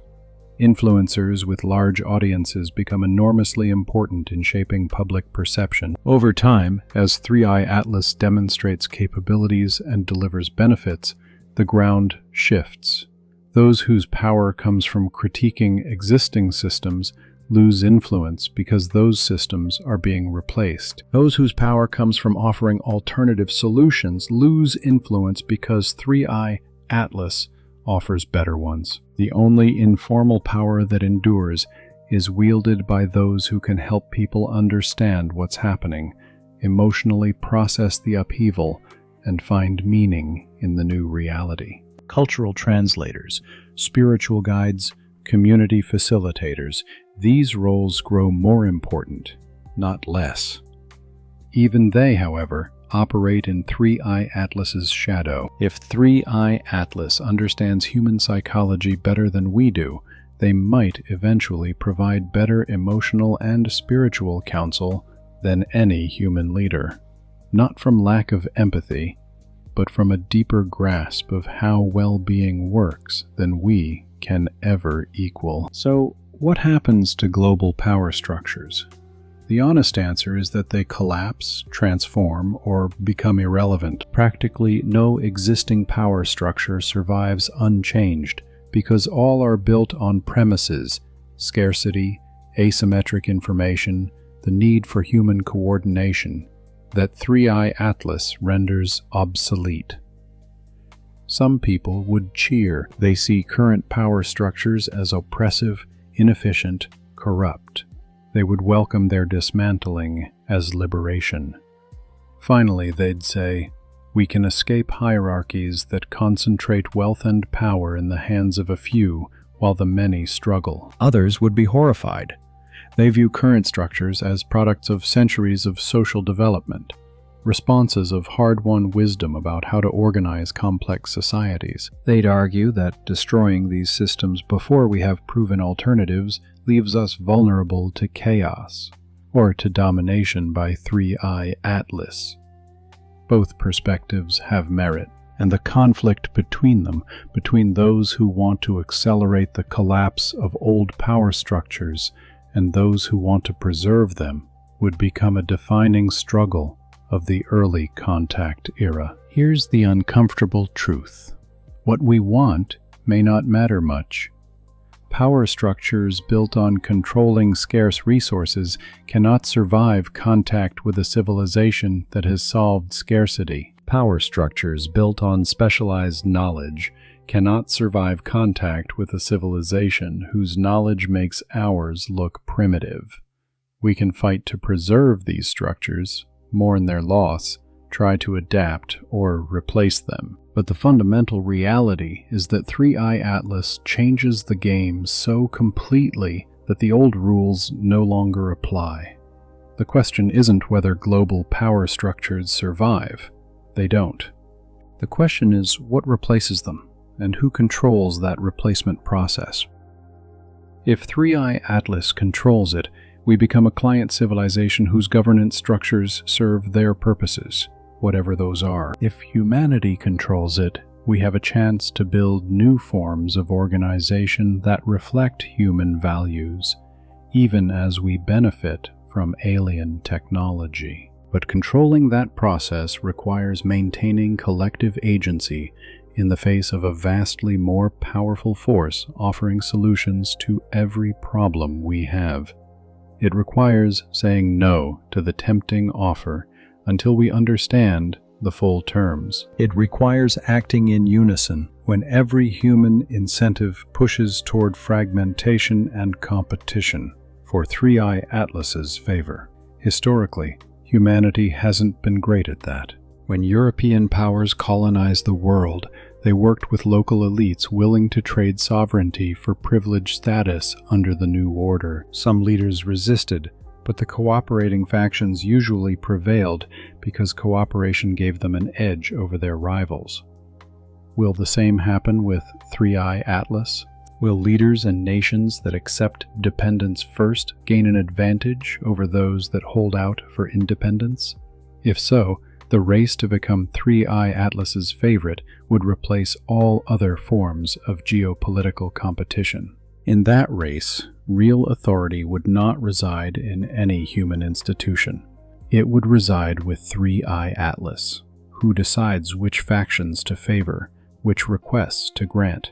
Influencers with large audiences become enormously important in shaping public perception. Over time, as 3i Atlas demonstrates capabilities and delivers benefits, the ground shifts. Those whose power comes from critiquing existing systems lose influence because those systems are being replaced. Those whose power comes from offering alternative solutions lose influence because 3i Atlas offers better ones. The only informal power that endures is wielded by those who can help people understand what's happening, emotionally process the upheaval, and find meaning in the new reality. Cultural translators, spiritual guides, community facilitators, these roles grow more important, not less. Even they, however, operate in 3i Atlas's shadow. If 3i Atlas understands human psychology better than we do, they might eventually provide better emotional and spiritual counsel than any human leader. not from lack of empathy, but from a deeper grasp of how well-being works than we can ever equal. So, what happens to global power structures? The honest answer is that they collapse, transform, or become irrelevant. Practically no existing power structure survives unchanged because all are built on premises: scarcity, asymmetric information, the need for human coordination, that 3i Atlas renders obsolete. Some people would cheer. They see current power structures as oppressive, inefficient, corrupt. They would welcome their dismantling as liberation. Finally, they'd say, we can escape hierarchies that concentrate wealth and power in the hands of a few while the many struggle. Others would be horrified. They view current structures as products of centuries of social development, responses of hard-won wisdom about how to organize complex societies. They'd argue that destroying these systems before we have proven alternatives leaves us vulnerable to chaos, or to domination by 3i Atlas. Both perspectives have merit, and the conflict between them, between those who want to accelerate the collapse of old power structures and those who want to preserve them, would become a defining struggle of the early contact era. Here's the uncomfortable truth. What we want may not matter much. Power structures built on controlling scarce resources cannot survive contact with a civilization that has solved scarcity. Power structures built on specialized knowledge cannot survive contact with a civilization whose knowledge makes ours look primitive. We can fight to preserve these structures, mourn their loss, try to adapt or replace them. But the fundamental reality is that 3i Atlas changes the game so completely that the old rules no longer apply. The question isn't whether global power structures survive. They don't. The question is what replaces them, and who controls that replacement process. If 3i Atlas controls it, we become a client civilization whose governance structures serve their purposes, whatever those are. If humanity controls it, we have a chance to build new forms of organization that reflect human values, even as we benefit from alien technology. But controlling that process requires maintaining collective agency in the face of a vastly more powerful force offering solutions to every problem we have. It requires saying no to the tempting offer until we understand the full terms. It requires acting in unison when every human incentive pushes toward fragmentation and competition for 3i Atlas's favor. Historically, humanity hasn't been great at that. When European powers colonized the world, they worked with local elites willing to trade sovereignty for privileged status under the new order. Some leaders resisted, but the cooperating factions usually prevailed because cooperation gave them an edge over their rivals. Will the same happen with 3i Atlas? Will leaders and nations that accept dependence first gain an advantage over those that hold out for independence? If so, the race to become 3i Atlas's favorite would replace all other forms of geopolitical competition. In that race, real authority would not reside in any human institution. It would reside with 3i Atlas, who decides which factions to favor, which requests to grant,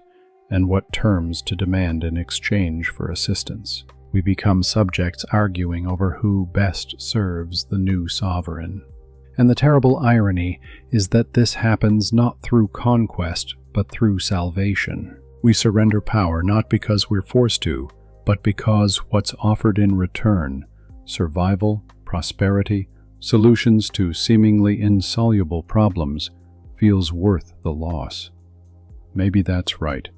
and what terms to demand in exchange for assistance. We become subjects arguing over who best serves the new sovereign. And the terrible irony is that this happens not through conquest, but through salvation. We surrender power not because we're forced to, but because what's offered in return, survival, prosperity, solutions to seemingly insoluble problems, feels worth the loss. Maybe that's right.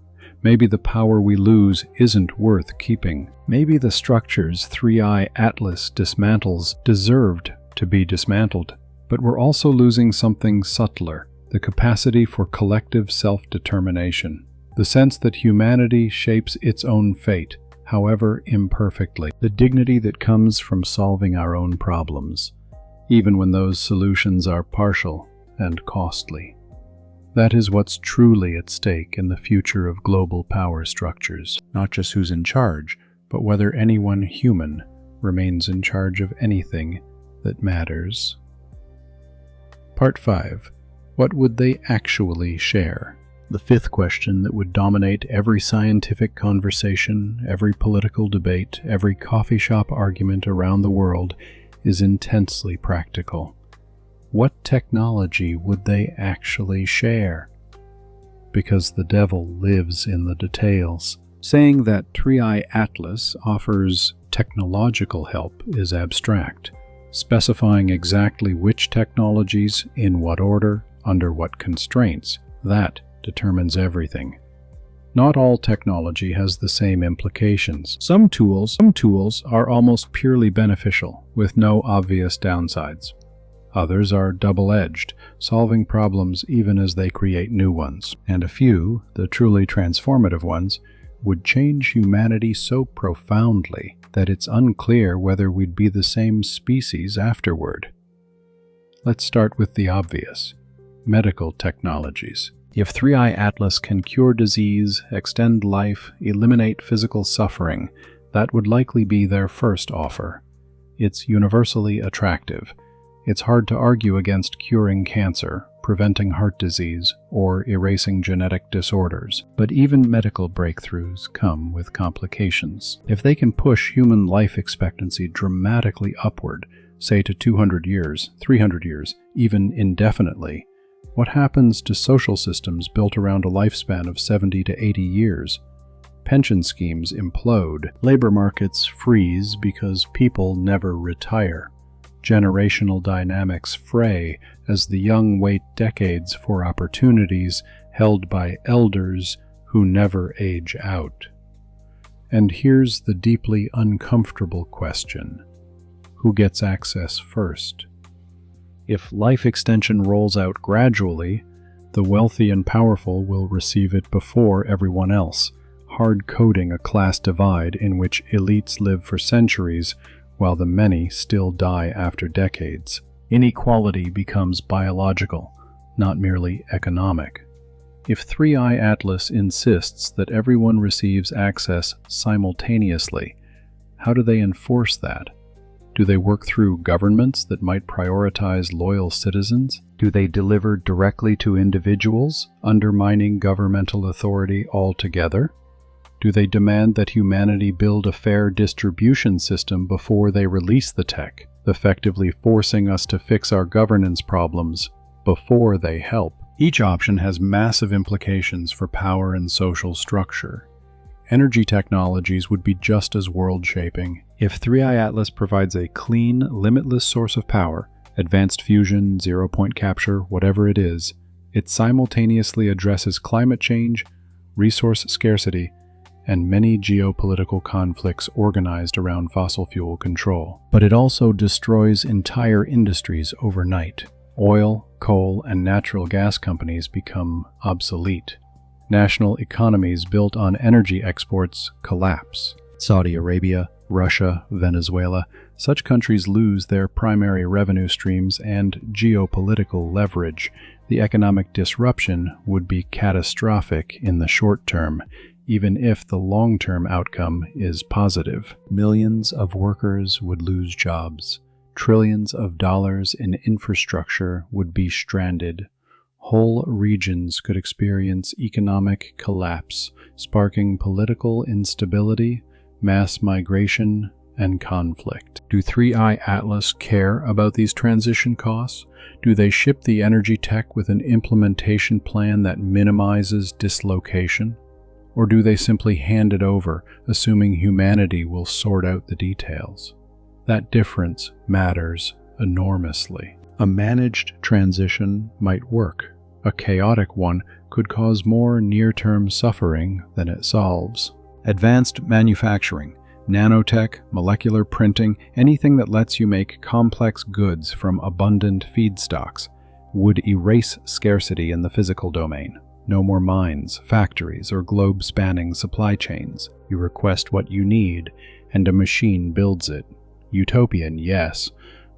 Maybe the power we lose isn't worth keeping. Maybe the structures 3i Atlas dismantles deserved to be dismantled. But we're also losing something subtler, the capacity for collective self-determination, the sense that humanity shapes its own fate, however imperfectly, the dignity that comes from solving our own problems, even when those solutions are partial and costly. That is what's truly at stake in the future of global power structures. Not just who's in charge, but whether anyone human remains in charge of anything that matters. Part 5. What would they actually share? The fifth question that would dominate every scientific conversation, every political debate, every coffee shop argument around the world is intensely practical. What technology would they actually share? Because the devil lives in the details. Saying that 3i Atlas offers technological help is abstract. Specifying exactly which technologies, in what order, under what constraints, that determines everything. Not all technology has the same implications. Some tools are almost purely beneficial, with no obvious downsides. Others are double-edged, solving problems even as they create new ones. And a few, the truly transformative ones, would change humanity so profoundly that it's unclear whether we'd be the same species afterward. Let's start with the obvious: medical technologies. If 3i Atlas can cure disease, extend life, eliminate physical suffering, that would likely be their first offer. It's universally attractive. It's hard to argue against curing cancer, preventing heart disease, or erasing genetic disorders. But even medical breakthroughs come with complications. If they can push human life expectancy dramatically upward, say to 200 years, 300 years, even indefinitely, what happens to social systems built around a lifespan of 70 to 80 years? Pension schemes implode, labor markets freeze because people never retire. Generational dynamics fray as the young wait decades for opportunities held by elders who never age out. And here's the deeply uncomfortable question: who gets access first? If life extension rolls out gradually, the wealthy and powerful will receive it before everyone else, hard-coding a class divide in which elites live for centuries while the many still die after decades. Inequality becomes biological, not merely economic. If 3i Atlas insists that everyone receives access simultaneously, how do they enforce that? Do they work through governments that might prioritize loyal citizens? Do they deliver directly to individuals, undermining governmental authority altogether? Do they demand that humanity build a fair distribution system before they release the tech, effectively forcing us to fix our governance problems before they help? Each option has massive implications for power and social structure. Energy technologies would be just as world-shaping. If 3i Atlas provides a clean, limitless source of power, advanced fusion, zero-point capture, whatever it is, it simultaneously addresses climate change, resource scarcity, and many geopolitical conflicts organized around fossil fuel control. But it also destroys entire industries overnight. Oil, coal, and natural gas companies become obsolete. National economies built on energy exports collapse. Saudi Arabia, Russia, Venezuela, such countries lose their primary revenue streams and geopolitical leverage. The economic disruption would be catastrophic in the short term, even if the long-term outcome is positive. Millions of workers would lose jobs. Trillions of dollars in infrastructure would be stranded. Whole regions could experience economic collapse, sparking political instability, mass migration, and conflict. Do 3i Atlas care about these transition costs? Do they ship the energy tech with an implementation plan that minimizes dislocation? Or do they simply hand it over, assuming humanity will sort out the details? That difference matters enormously. A managed transition might work. A chaotic one could cause more near-term suffering than it solves. Advanced manufacturing, nanotech, molecular printing, anything that lets you make complex goods from abundant feedstocks, would erase scarcity in the physical domain. No more mines, factories, or globe-spanning supply chains. You request what you need, and a machine builds it. Utopian, yes,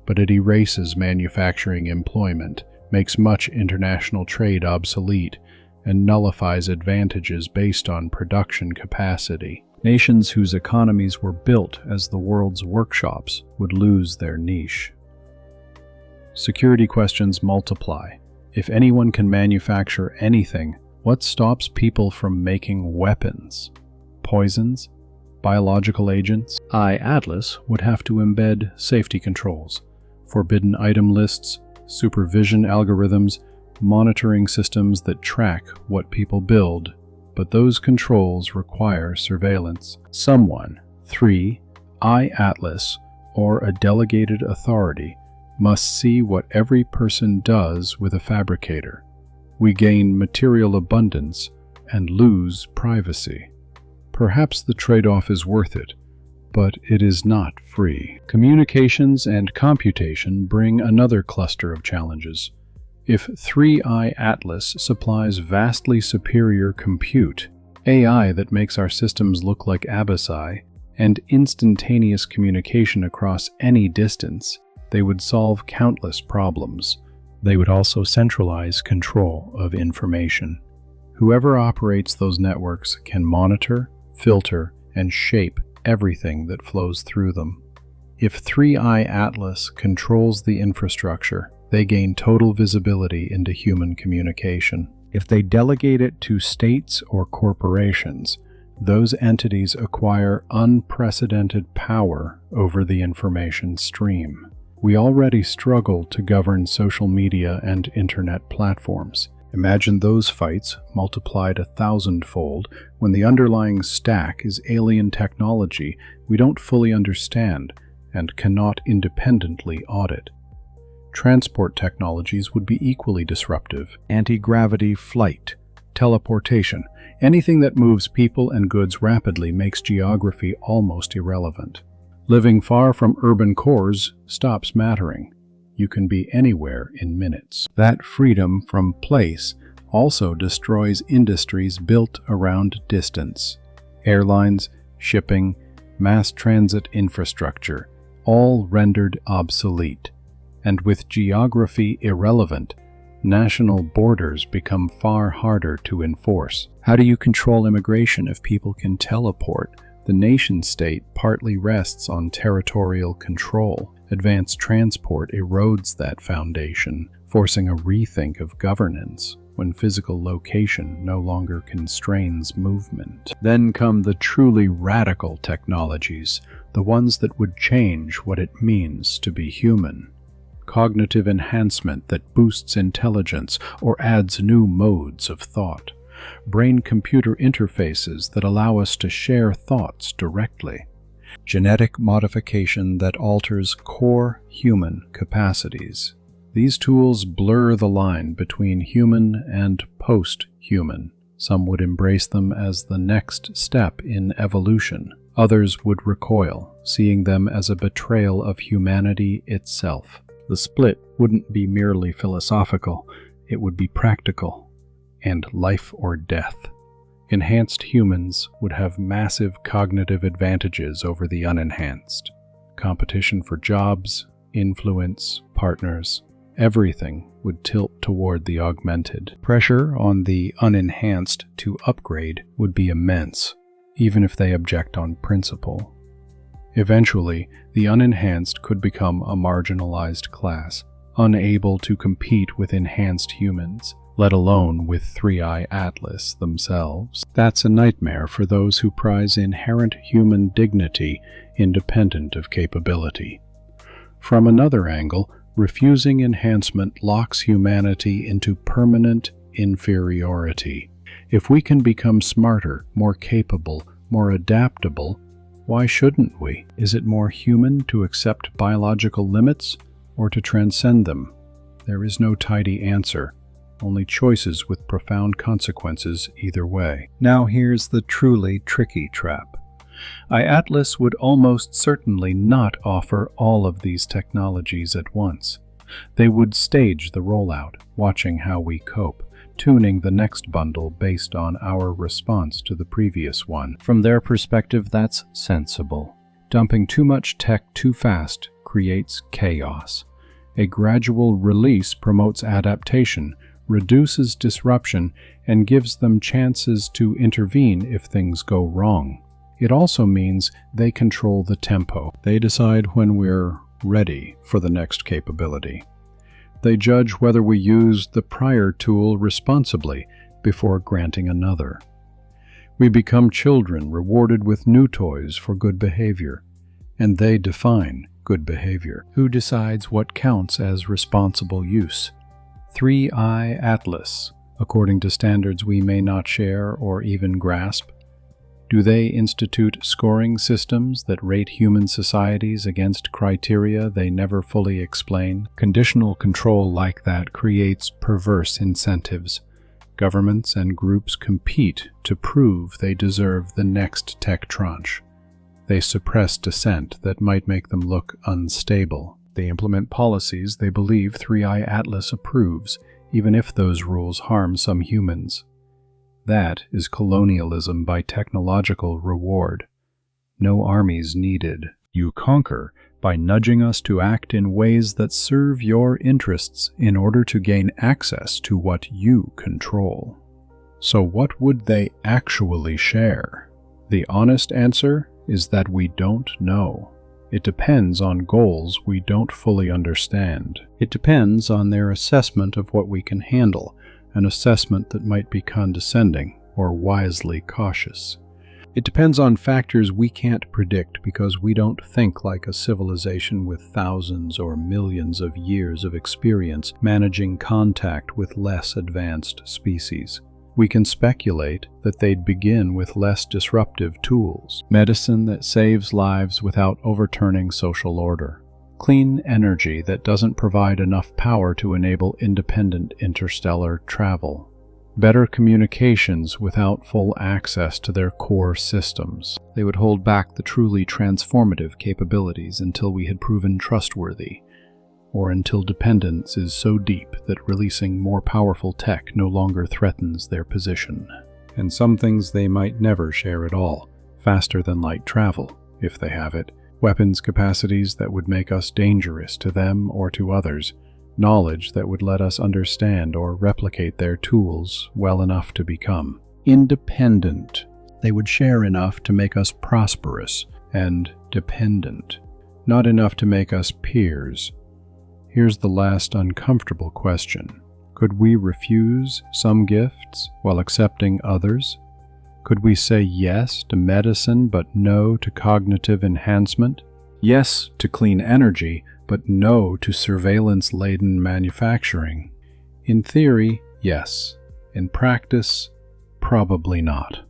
but it erases manufacturing employment, makes much international trade obsolete, and nullifies advantages based on production capacity. Nations whose economies were built as the world's workshops would lose their niche. Security questions multiply. If anyone can manufacture anything, what stops people from making weapons? Poisons? Biological agents? Atlas would have to embed safety controls, forbidden item lists, supervision algorithms, monitoring systems that track what people build, but those controls require surveillance. Someone, Atlas, or a delegated authority, must see what every person does with a fabricator. We gain material abundance and lose privacy. Perhaps the trade-off is worth it, but it is not free. Communications and computation bring another cluster of challenges. If 3i Atlas supplies vastly superior compute, AI that makes our systems look like Abyssi, and instantaneous communication across any distance, they would solve countless problems. They would also centralize control of information. Whoever operates those networks can monitor, filter, and shape everything that flows through them. If 3i Atlas controls the infrastructure, they gain total visibility into human communication. If they delegate it to states or corporations, those entities acquire unprecedented power over the information stream. We already struggle to govern social media and internet platforms. Imagine those fights multiplied 1,000-fold when the underlying stack is alien technology we don't fully understand and cannot independently audit. Transport technologies would be equally disruptive. Anti-gravity flight, teleportation, anything that moves people and goods rapidly makes geography almost irrelevant. Living far from urban cores stops mattering. You can be anywhere in minutes. That freedom from place also destroys industries built around distance. Airlines, shipping, mass transit infrastructure, all rendered obsolete. And with geography irrelevant, national borders become far harder to enforce. How do you control immigration if people can teleport? The nation-state partly rests on territorial control. Advanced transport erodes that foundation, forcing a rethink of governance when physical location no longer constrains movement. Then come the truly radical technologies, the ones that would change what it means to be human. Cognitive enhancement that boosts intelligence or adds new modes of thought. Brain-computer interfaces that allow us to share thoughts directly. Genetic modification that alters core human capacities. These tools blur the line between human and post-human. Some would embrace them as the next step in evolution. Others would recoil, seeing them as a betrayal of humanity itself. The split wouldn't be merely philosophical, it would be practical, and life or death. Enhanced humans would have massive cognitive advantages over the unenhanced. Competition for jobs, influence, partners, everything would tilt toward the augmented. Pressure on the unenhanced to upgrade would be immense, even if they object on principle. Eventually, the unenhanced could become a marginalized class, unable to compete with enhanced humans, let alone with 3i Atlas themselves. That's a nightmare for those who prize inherent human dignity independent of capability. From another angle, refusing enhancement locks humanity into permanent inferiority. If we can become smarter, more capable, more adaptable, why shouldn't we? Is it more human to accept biological limits or to transcend them? There is no tidy answer, only choices with profound consequences either way. Now here's the truly tricky trap. Atlas would almost certainly not offer all of these technologies at once. They would stage the rollout, watching how we cope, tuning the next bundle based on our response to the previous one. From their perspective, that's sensible. Dumping too much tech too fast creates chaos. A gradual release promotes adaptation, reduces disruption, and gives them chances to intervene if things go wrong. It also means they control the tempo. They decide when we're ready for the next capability. They judge whether we used the prior tool responsibly before granting another. We become children rewarded with new toys for good behavior, and they define good behavior. Who decides what counts as responsible use? 3I Atlas, according to standards we may not share or even grasp. Do they institute scoring systems that rate human societies against criteria they never fully explain? Conditional control like that creates perverse incentives. Governments and groups compete to prove they deserve the next tech tranche. They suppress dissent that might make them look unstable. They implement policies they believe 3I Atlas approves, even if those rules harm some humans. That is colonialism by technological reward. No armies needed. You conquer by nudging us to act in ways that serve your interests in order to gain access to what you control. So what would they actually share? The honest answer is that we don't know. It depends on goals we don't fully understand. It depends on their assessment of what we can handle, an assessment that might be condescending or wisely cautious. It depends on factors we can't predict because we don't think like a civilization with thousands or millions of years of experience managing contact with less advanced species. We can speculate that they'd begin with less disruptive tools, medicine that saves lives without overturning social order, clean energy that doesn't provide enough power to enable independent interstellar travel, better communications without full access to their core systems. They would hold back the truly transformative capabilities until we had proven trustworthy, or until dependence is so deep that releasing more powerful tech no longer threatens their position. And some things they might never share at all, faster than light travel, if they have it, weapons capacities that would make us dangerous to them or to others, knowledge that would let us understand or replicate their tools well enough to become independent. They would share enough to make us prosperous and dependent, not enough to make us peers. Here's the last uncomfortable question. Could we refuse some gifts while accepting others? Could we say yes to medicine but no to cognitive enhancement? Yes to clean energy, but no to surveillance-laden manufacturing? In theory, yes. In practice, probably not.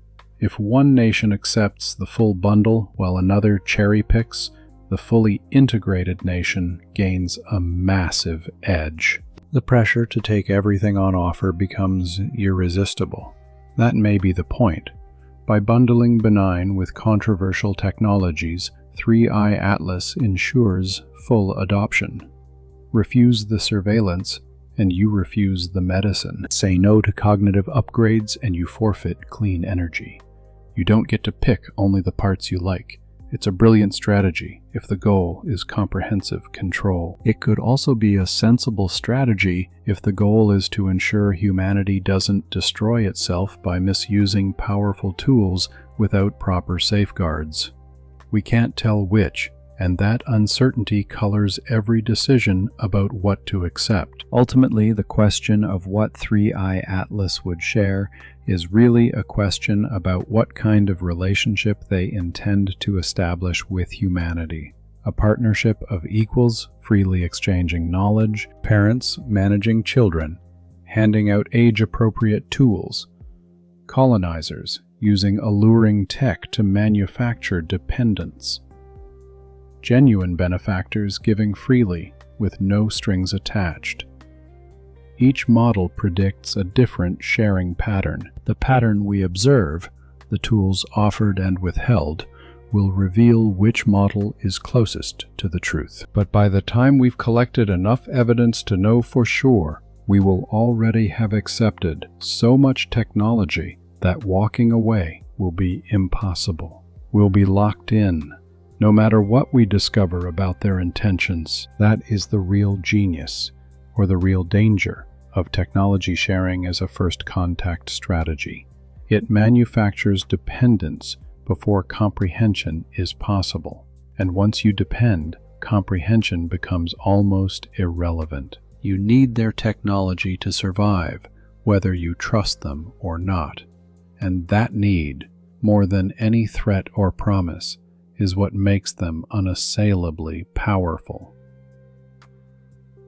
If one nation accepts the full bundle while another cherry-picks, the fully integrated nation gains a massive edge. The pressure to take everything on offer becomes irresistible. That may be the point. By bundling benign with controversial technologies, 3I Atlas ensures full adoption. Refuse the surveillance, and you refuse the medicine. Say no to cognitive upgrades, and you forfeit clean energy. You don't get to pick only the parts you like. It's a brilliant strategy if the goal is comprehensive control. It could also be a sensible strategy if the goal is to ensure humanity doesn't destroy itself by misusing powerful tools without proper safeguards. We can't tell which, and that uncertainty colors every decision about what to accept. Ultimately, the question of what 3I Atlas would share is really a question about what kind of relationship they intend to establish with humanity. A partnership of equals, freely exchanging knowledge, parents managing children, handing out age-appropriate tools, colonizers using alluring tech to manufacture dependence, genuine benefactors giving freely with no strings attached. Each model predicts a different sharing pattern. The pattern we observe, the tools offered and withheld, will reveal which model is closest to the truth. But by the time we've collected enough evidence to know for sure, we will already have accepted so much technology that walking away will be impossible. We'll be locked in, No matter what we discover about their intentions, that is the real genius, or the real danger, of technology sharing as a first contact strategy. It manufactures dependence before comprehension is possible, and once you depend, comprehension becomes almost irrelevant. You need their technology to survive, whether you trust them or not, and that need, more than any threat or promise, is what makes them unassailably powerful.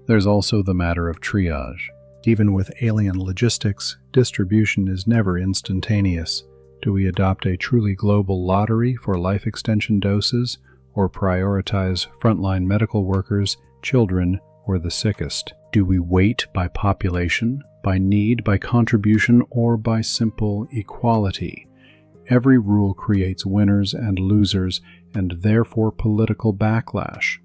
There's also the matter of triage. Even with alien logistics, distribution is never instantaneous. Do we adopt a truly global lottery for life extension doses, or prioritize frontline medical workers, children, or the sickest? Do we weight by population, by need, by contribution, or by simple equality? Every rule creates winners and losers, and therefore political backlash.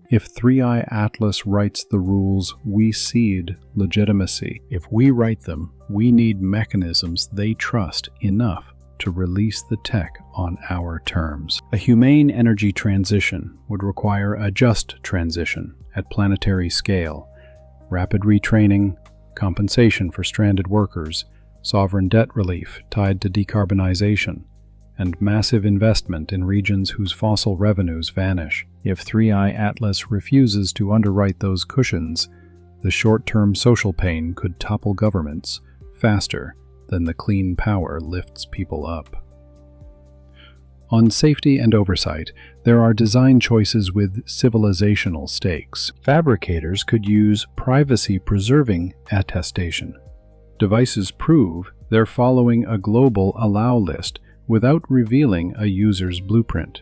If 3i Atlas writes the rules, we cede legitimacy. If we write them, we need mechanisms they trust enough to release the tech on our terms. A humane energy transition would require a just transition at planetary scale, rapid retraining, compensation for stranded workers, sovereign debt relief tied to decarbonization, and massive investment in regions whose fossil revenues vanish. If 3i Atlas refuses to underwrite those cushions, the short-term social pain could topple governments faster than the clean power lifts people up. On safety and oversight, there are design choices with civilizational stakes. Fabricators could use privacy-preserving attestation. Devices prove they're following a global allow list without revealing a user's blueprint.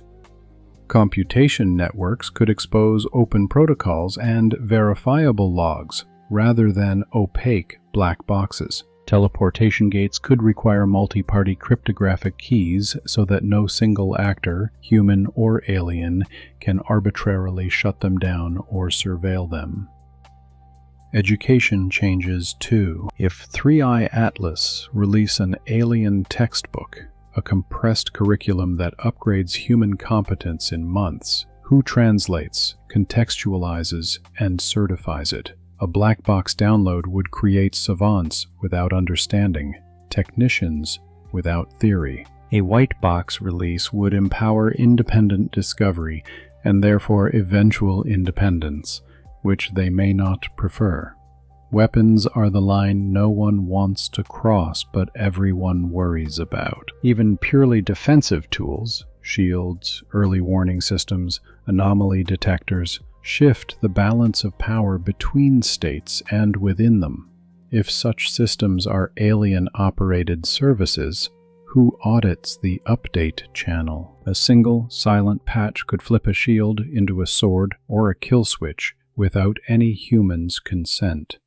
Computation networks could expose open protocols and verifiable logs rather than opaque black boxes. Teleportation gates could require multi-party cryptographic keys so that no single actor, human or alien, can arbitrarily shut them down or surveil them. Education changes too. If 3i Atlas release an alien textbook, a compressed curriculum that upgrades human competence in months, who translates, contextualizes, and certifies it? A black box download would create savants without understanding, technicians without theory. A white box release would empower independent discovery and therefore eventual independence, which they may not prefer. Weapons are the line no one wants to cross but everyone worries about. Even purely defensive tools, shields, early warning systems, anomaly detectors, shift the balance of power between states and within them. If such systems are alien-operated services, who audits the update channel? A single, silent patch could flip a shield into a sword or a kill switch without any human's consent.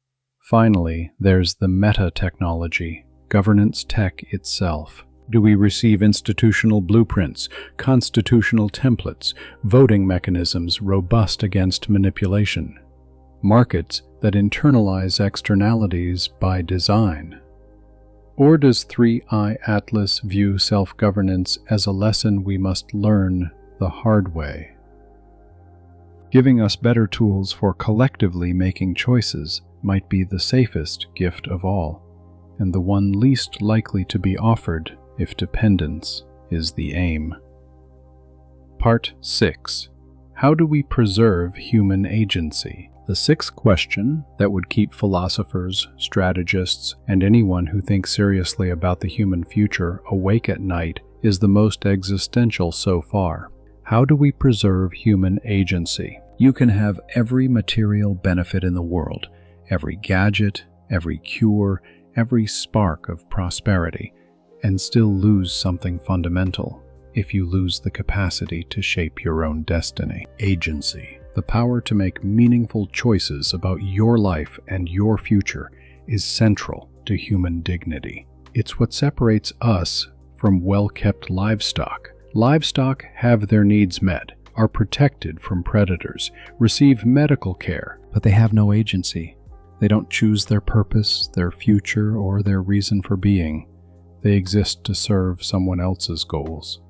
Finally, there's the meta-technology, governance tech itself. Do we receive institutional blueprints, constitutional templates, voting mechanisms robust against manipulation, markets that internalize externalities by design? Or does 3i Atlas view self-governance as a lesson we must learn the hard way, giving us better tools for collectively making choices might be the safest gift of all, and the one least likely to be offered if dependence is the aim. Part 6. How do we preserve human agency? The sixth question that would keep philosophers, strategists, and anyone who thinks seriously about the human future awake at night is the most existential so far. How do we preserve human agency? You can have every material benefit in the world, every gadget, every cure, every spark of prosperity, and still lose something fundamental if you lose the capacity to shape your own destiny. Agency, the power to make meaningful choices about your life and your future, is central to human dignity. It's what separates us from well-kept livestock. Livestock have their needs met, are protected from predators, receive medical care, but they have no agency. They don't choose their purpose, their future, or their reason for being. They exist to serve someone else's goals.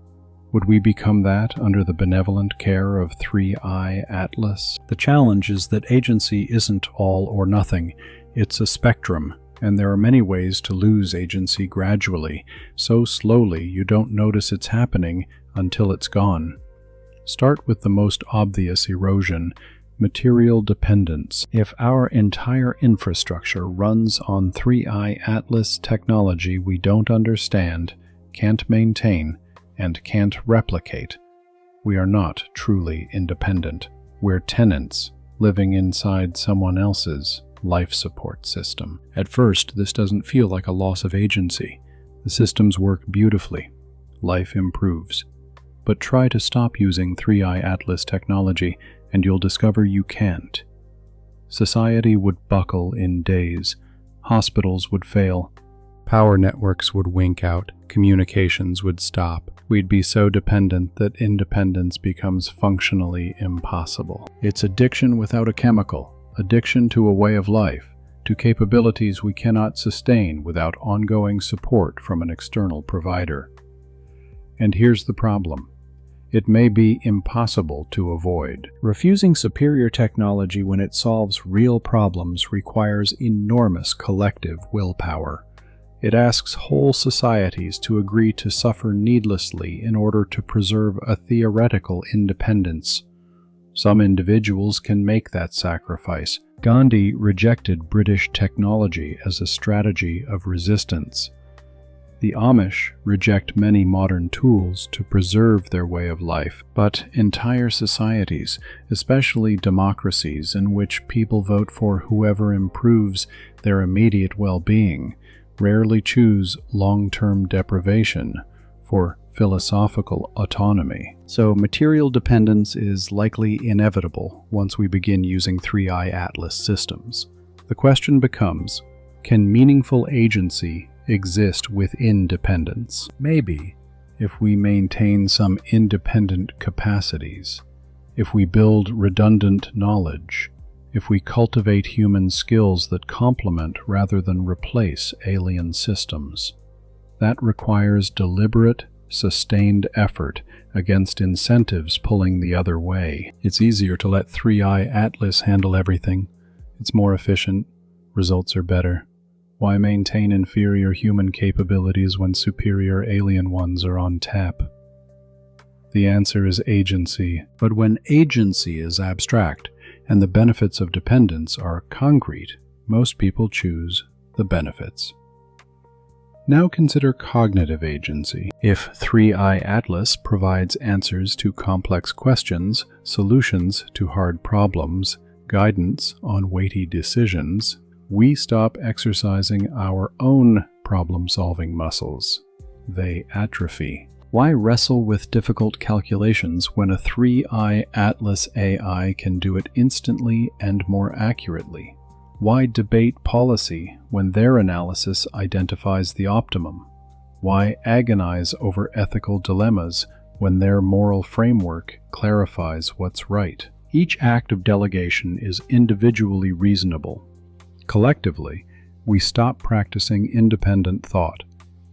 Would we become that under the benevolent care of 3i Atlas? The challenge is that agency isn't all or nothing. It's a spectrum, and there are many ways to lose agency gradually, so slowly you don't notice it's happening until it's gone. Start with the most obvious erosion: material dependence. If our entire infrastructure runs on 3i Atlas technology we don't understand, can't maintain, and can't replicate, we are not truly independent. We're tenants living inside someone else's life support system. At first, this doesn't feel like a loss of agency. The systems work beautifully. Life improves. But try to stop using 3i Atlas technology, and you'll discover you can't. Society would buckle in days. Hospitals would fail. Power networks would wink out. Communications would stop. We'd be so dependent that independence becomes functionally impossible. It's addiction without a chemical, addiction to a way of life, to capabilities we cannot sustain without ongoing support from an external provider. And here's the problem. It may be impossible to avoid. Refusing superior technology when it solves real problems requires enormous collective willpower. It asks whole societies to agree to suffer needlessly in order to preserve a theoretical independence. Some individuals can make that sacrifice. Gandhi rejected British technology as a strategy of resistance. The Amish reject many modern tools to preserve their way of life, but entire societies, especially democracies in which people vote for whoever improves their immediate well-being, rarely choose long-term deprivation for philosophical autonomy. So material dependence is likely inevitable once we begin using 3i Atlas systems. The question becomes, can meaningful agency exist within dependence? Maybe, if we maintain some independent capacities, if we build redundant knowledge, if we cultivate human skills that complement rather than replace alien systems. That requires deliberate, sustained effort against incentives pulling the other way. It's easier to let 3i Atlas handle everything. It's more efficient. Results are better. Why maintain inferior human capabilities when superior alien ones are on tap? The answer is agency. But when agency is abstract, and the benefits of dependence are concrete, most people choose the benefits. Now consider cognitive agency. If 3i Atlas provides answers to complex questions, solutions to hard problems, guidance on weighty decisions, we stop exercising our own problem-solving muscles. They atrophy. Why wrestle with difficult calculations when a 3i Atlas AI can do it instantly and more accurately? Why debate policy when their analysis identifies the optimum? Why agonize over ethical dilemmas when their moral framework clarifies what's right? Each act of delegation is individually reasonable. Collectively, we stop practicing independent thought.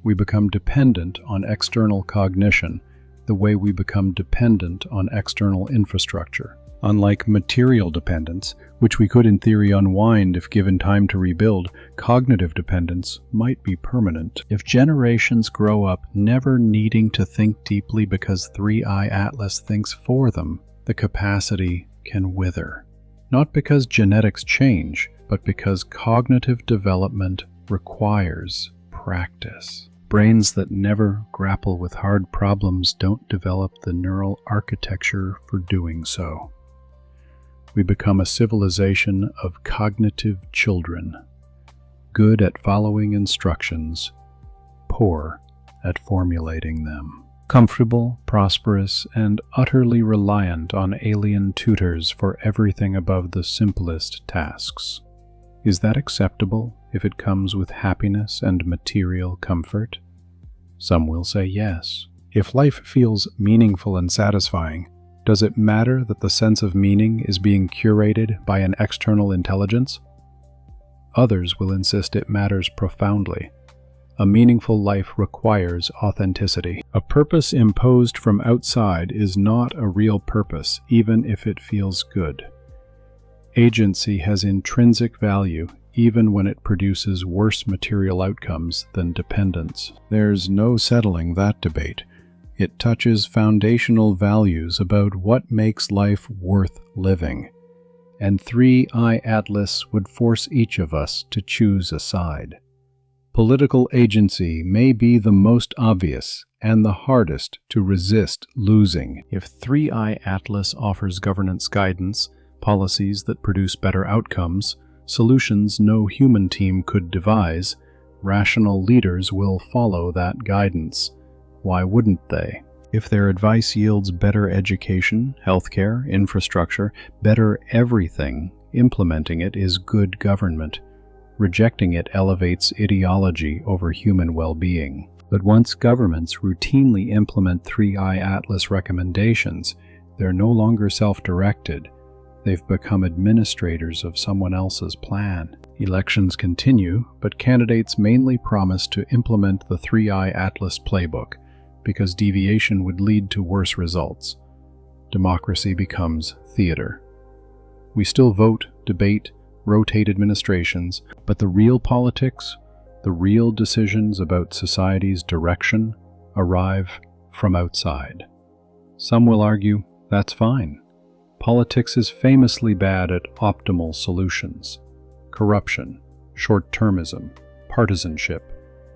We become dependent on external cognition, the way we become dependent on external infrastructure. Unlike material dependence, which we could in theory unwind if given time to rebuild, cognitive dependence might be permanent. If generations grow up never needing to think deeply because 3i Atlas thinks for them, the capacity can wither. Not because genetics change, but because cognitive development requires practice. Brains that never grapple with hard problems don't develop the neural architecture for doing so. We become a civilization of cognitive children, good at following instructions, poor at formulating them. Comfortable, prosperous, and utterly reliant on alien tutors for everything above the simplest tasks. Is that acceptable if it comes with happiness and material comfort? Some will say yes. If life feels meaningful and satisfying, does it matter that the sense of meaning is being curated by an external intelligence? Others will insist it matters profoundly. A meaningful life requires authenticity. A purpose imposed from outside is not a real purpose, even if it feels good. Agency has intrinsic value, even when it produces worse material outcomes than dependence. There's no settling that debate. It touches foundational values about what makes life worth living. And 3i Atlas would force each of us to choose a side. Political agency may be the most obvious and the hardest to resist losing. If 3i Atlas offers governance guidance, policies that produce better outcomes, solutions no human team could devise, rational leaders will follow that guidance. Why wouldn't they? If their advice yields better education, healthcare, infrastructure, better everything, implementing it is good government. Rejecting it elevates ideology over human well-being. But once governments routinely implement 3i Atlas recommendations, they're no longer self-directed. They've become administrators of someone else's plan. Elections continue, but candidates mainly promise to implement the 3i Atlas playbook, because deviation would lead to worse results. Democracy becomes theater. We still vote, debate, rotate administrations, but the real politics, the real decisions about society's direction, arrive from outside. Some will argue that's fine. Politics is famously bad at optimal solutions. Corruption, short-termism, partisanship,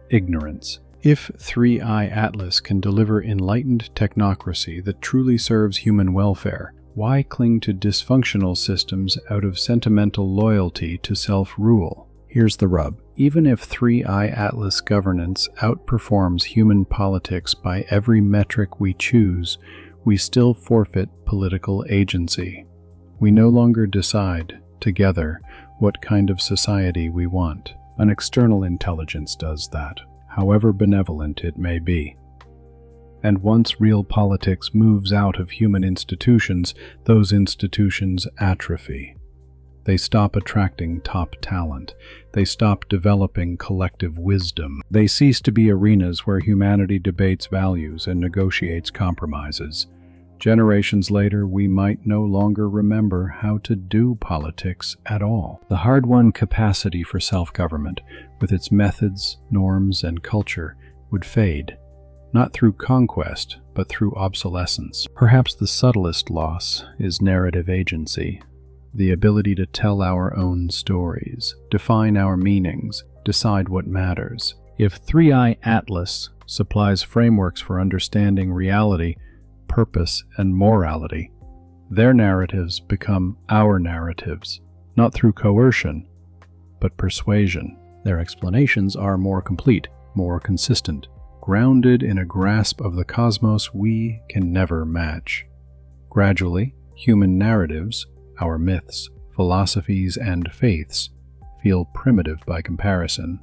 ignorance. If 3i Atlas can deliver enlightened technocracy that truly serves human welfare, why cling to dysfunctional systems out of sentimental loyalty to self-rule? Here's the rub. Even if 3i Atlas governance outperforms human politics by every metric we choose, we still forfeit political agency. We no longer decide, together, what kind of society we want. An external intelligence does that, however benevolent it may be. And once real politics moves out of human institutions, those institutions atrophy. They stop attracting top talent. They stop developing collective wisdom. They cease to be arenas where humanity debates values and negotiates compromises. Generations later, we might no longer remember how to do politics at all. The hard-won capacity for self-government, with its methods, norms, and culture, would fade. Not through conquest, but through obsolescence. Perhaps the subtlest loss is narrative agency, the ability to tell our own stories, define our meanings, decide what matters. If 3i Atlas supplies frameworks for understanding reality, purpose, and morality, their narratives become our narratives, not through coercion, but persuasion. Their explanations are more complete, more consistent, grounded in a grasp of the cosmos we can never match. Gradually, human narratives, our myths, philosophies, and faiths, feel primitive by comparison.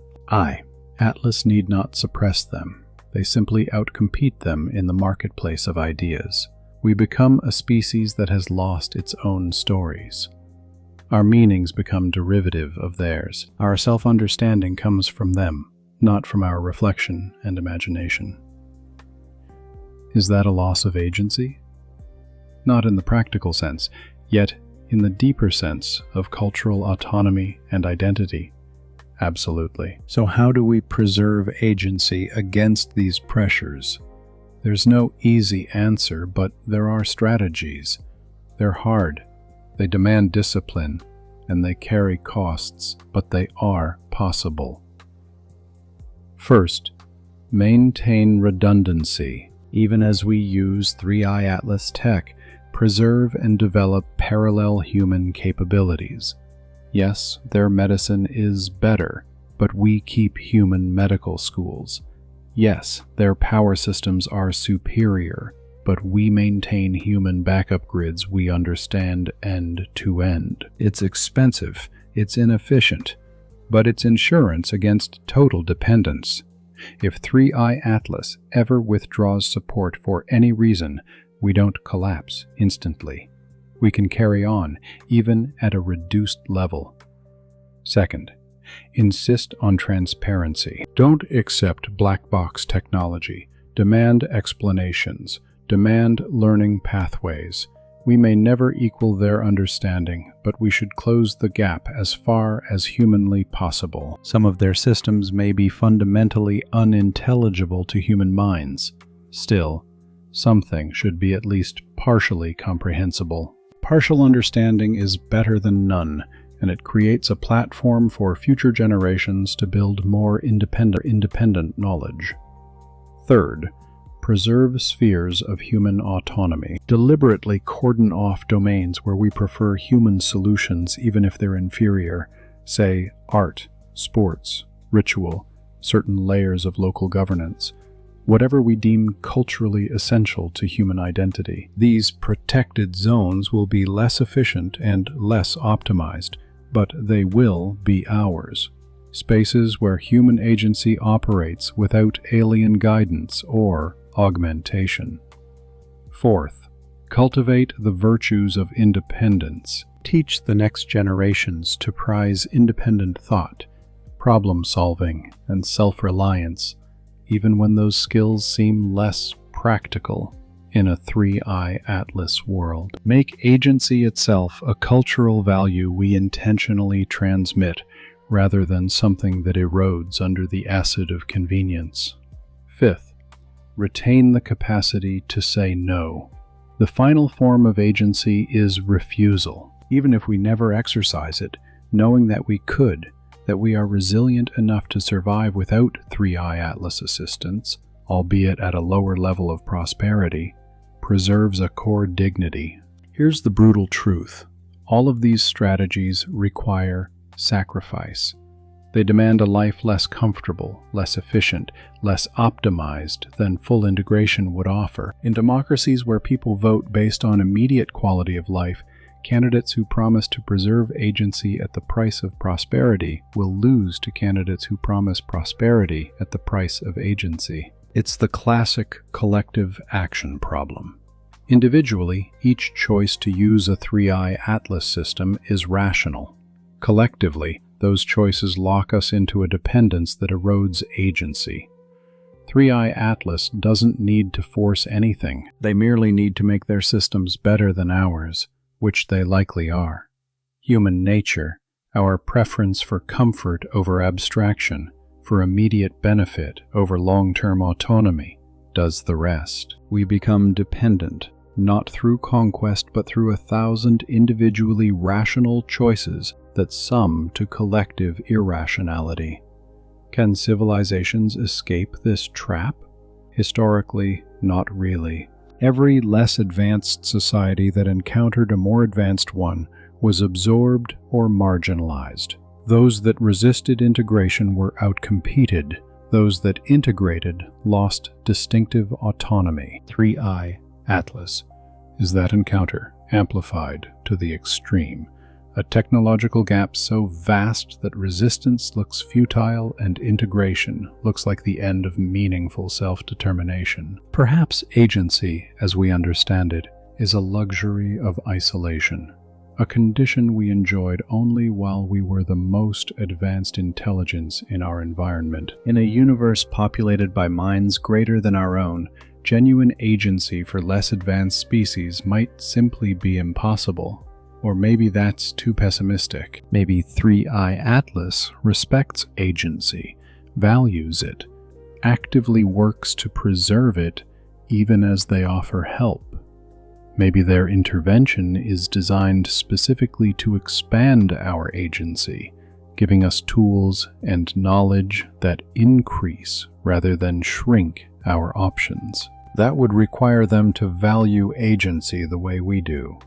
Atlas need not suppress them. They simply outcompete them in the marketplace of ideas. We become a species that has lost its own stories. Our meanings become derivative of theirs. Our self-understanding comes from them, not from our reflection and imagination. Is that a loss of agency? Not in the practical sense, yet in the deeper sense of cultural autonomy and identity. Absolutely. So how do we preserve agency against these pressures? There's no easy answer, but there are strategies. They're hard, they demand discipline, and they carry costs, but they are possible. First, maintain redundancy. Even as we use 3i Atlas tech, preserve and develop parallel human capabilities. Yes, their medicine is better, but we keep human medical schools. Yes, their power systems are superior, but we maintain human backup grids we understand end to end. It's expensive, it's inefficient, but it's insurance against total dependence. If 3i Atlas ever withdraws support for any reason, we don't collapse instantly. We can carry on, even at a reduced level. Second, Insist on transparency. Don't accept black box technology. Demand explanations. Demand learning pathways. We may never equal their understanding, but we should close the gap as far as humanly possible. Some of their systems may be fundamentally unintelligible to human minds. Still, something should be at least partially comprehensible. Partial understanding is better than none, and it creates a platform for future generations to build more independent knowledge. Third, preserve spheres of human autonomy. Deliberately cordon off domains where we prefer human solutions even if they're inferior, say art, sports, ritual, certain layers of local governance, whatever we deem culturally essential to human identity. These protected zones will be less efficient and less optimized, but they will be ours. Spaces where human agency operates without alien guidance or augmentation. Fourth, cultivate the virtues of independence. Teach the next generations to prize independent thought, problem-solving, and self-reliance, even when those skills seem less practical in a 3I Atlas world. Make agency itself a cultural value we intentionally transmit, rather than something that erodes under the acid of convenience. Fifth, retain the capacity to say no. The final form of agency is refusal. Even if we never exercise it, knowing that we could, that we are resilient enough to survive without 3I Atlas assistance, albeit at a lower level of prosperity, preserves a core dignity. Here's the brutal truth. All of these strategies require sacrifice. They demand a life less comfortable, less efficient, less optimized than full integration would offer. In democracies where people vote based on immediate quality of life, candidates who promise to preserve agency at the price of prosperity will lose to candidates who promise prosperity at the price of agency. It's the classic collective action problem. Individually, each choice to use a 3I Atlas system is rational. Collectively, those choices lock us into a dependence that erodes agency. 3I Atlas doesn't need to force anything. They merely need to make their systems better than ours, which they likely are. Human nature, our preference for comfort over abstraction, for immediate benefit over long-term autonomy, does the rest. We become dependent, not through conquest but through 1,000 individually rational choices that sum to collective irrationality. Can civilizations escape this trap? Historically, not really. Every less advanced society that encountered a more advanced one was absorbed or marginalized. Those that resisted integration were outcompeted. Those that integrated lost distinctive autonomy. 3I Atlas is that encounter amplified to the extreme. A technological gap so vast that resistance looks futile and integration looks like the end of meaningful self-determination. Perhaps agency, as we understand it, is a luxury of isolation, a condition we enjoyed only while we were the most advanced intelligence in our environment. In a universe populated by minds greater than our own, genuine agency for less advanced species might simply be impossible. Or maybe that's too pessimistic. Maybe 3I Atlas respects agency, values it, actively works to preserve it even as they offer help. Maybe their intervention is designed specifically to expand our agency, giving us tools and knowledge that increase rather than shrink our options. That would require them to value agency the way we do.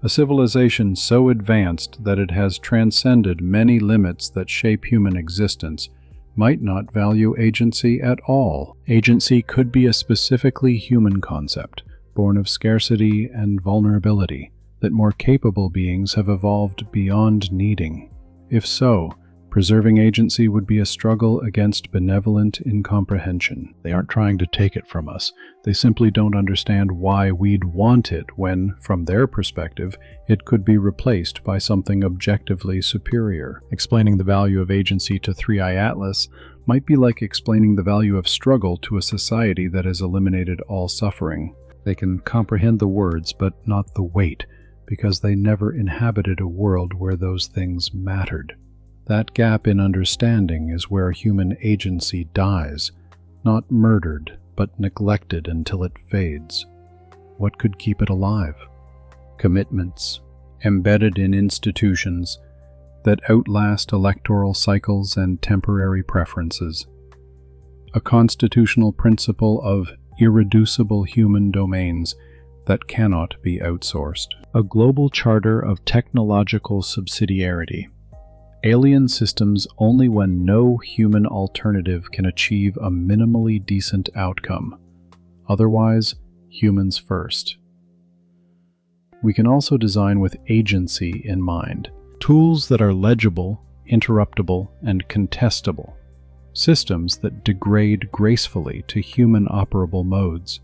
A civilization so advanced that it has transcended many limits that shape human existence might not value agency at all. Agency could be a specifically human concept, born of scarcity and vulnerability, that more capable beings have evolved beyond needing. If so, Preserving agency would be a struggle against benevolent incomprehension. They aren't trying to take it from us. They simply don't understand why we'd want it when, from their perspective, it could be replaced by something objectively superior. Explaining the value of agency to 3i Atlas might be like explaining the value of struggle to a society that has eliminated all suffering. They can comprehend the words, but not the weight, because they never inhabited a world where those things mattered. That gap in understanding is where human agency dies, not murdered, but neglected until it fades. What could keep it alive? Commitments, embedded in institutions that outlast electoral cycles and temporary preferences. A constitutional principle of irreducible human domains that cannot be outsourced. A global charter of technological subsidiarity. Alien systems only when no human alternative can achieve a minimally decent outcome. Otherwise, humans first. We can also design with agency in mind. Tools that are legible, interruptible, and contestable. Systems that degrade gracefully to human operable modes.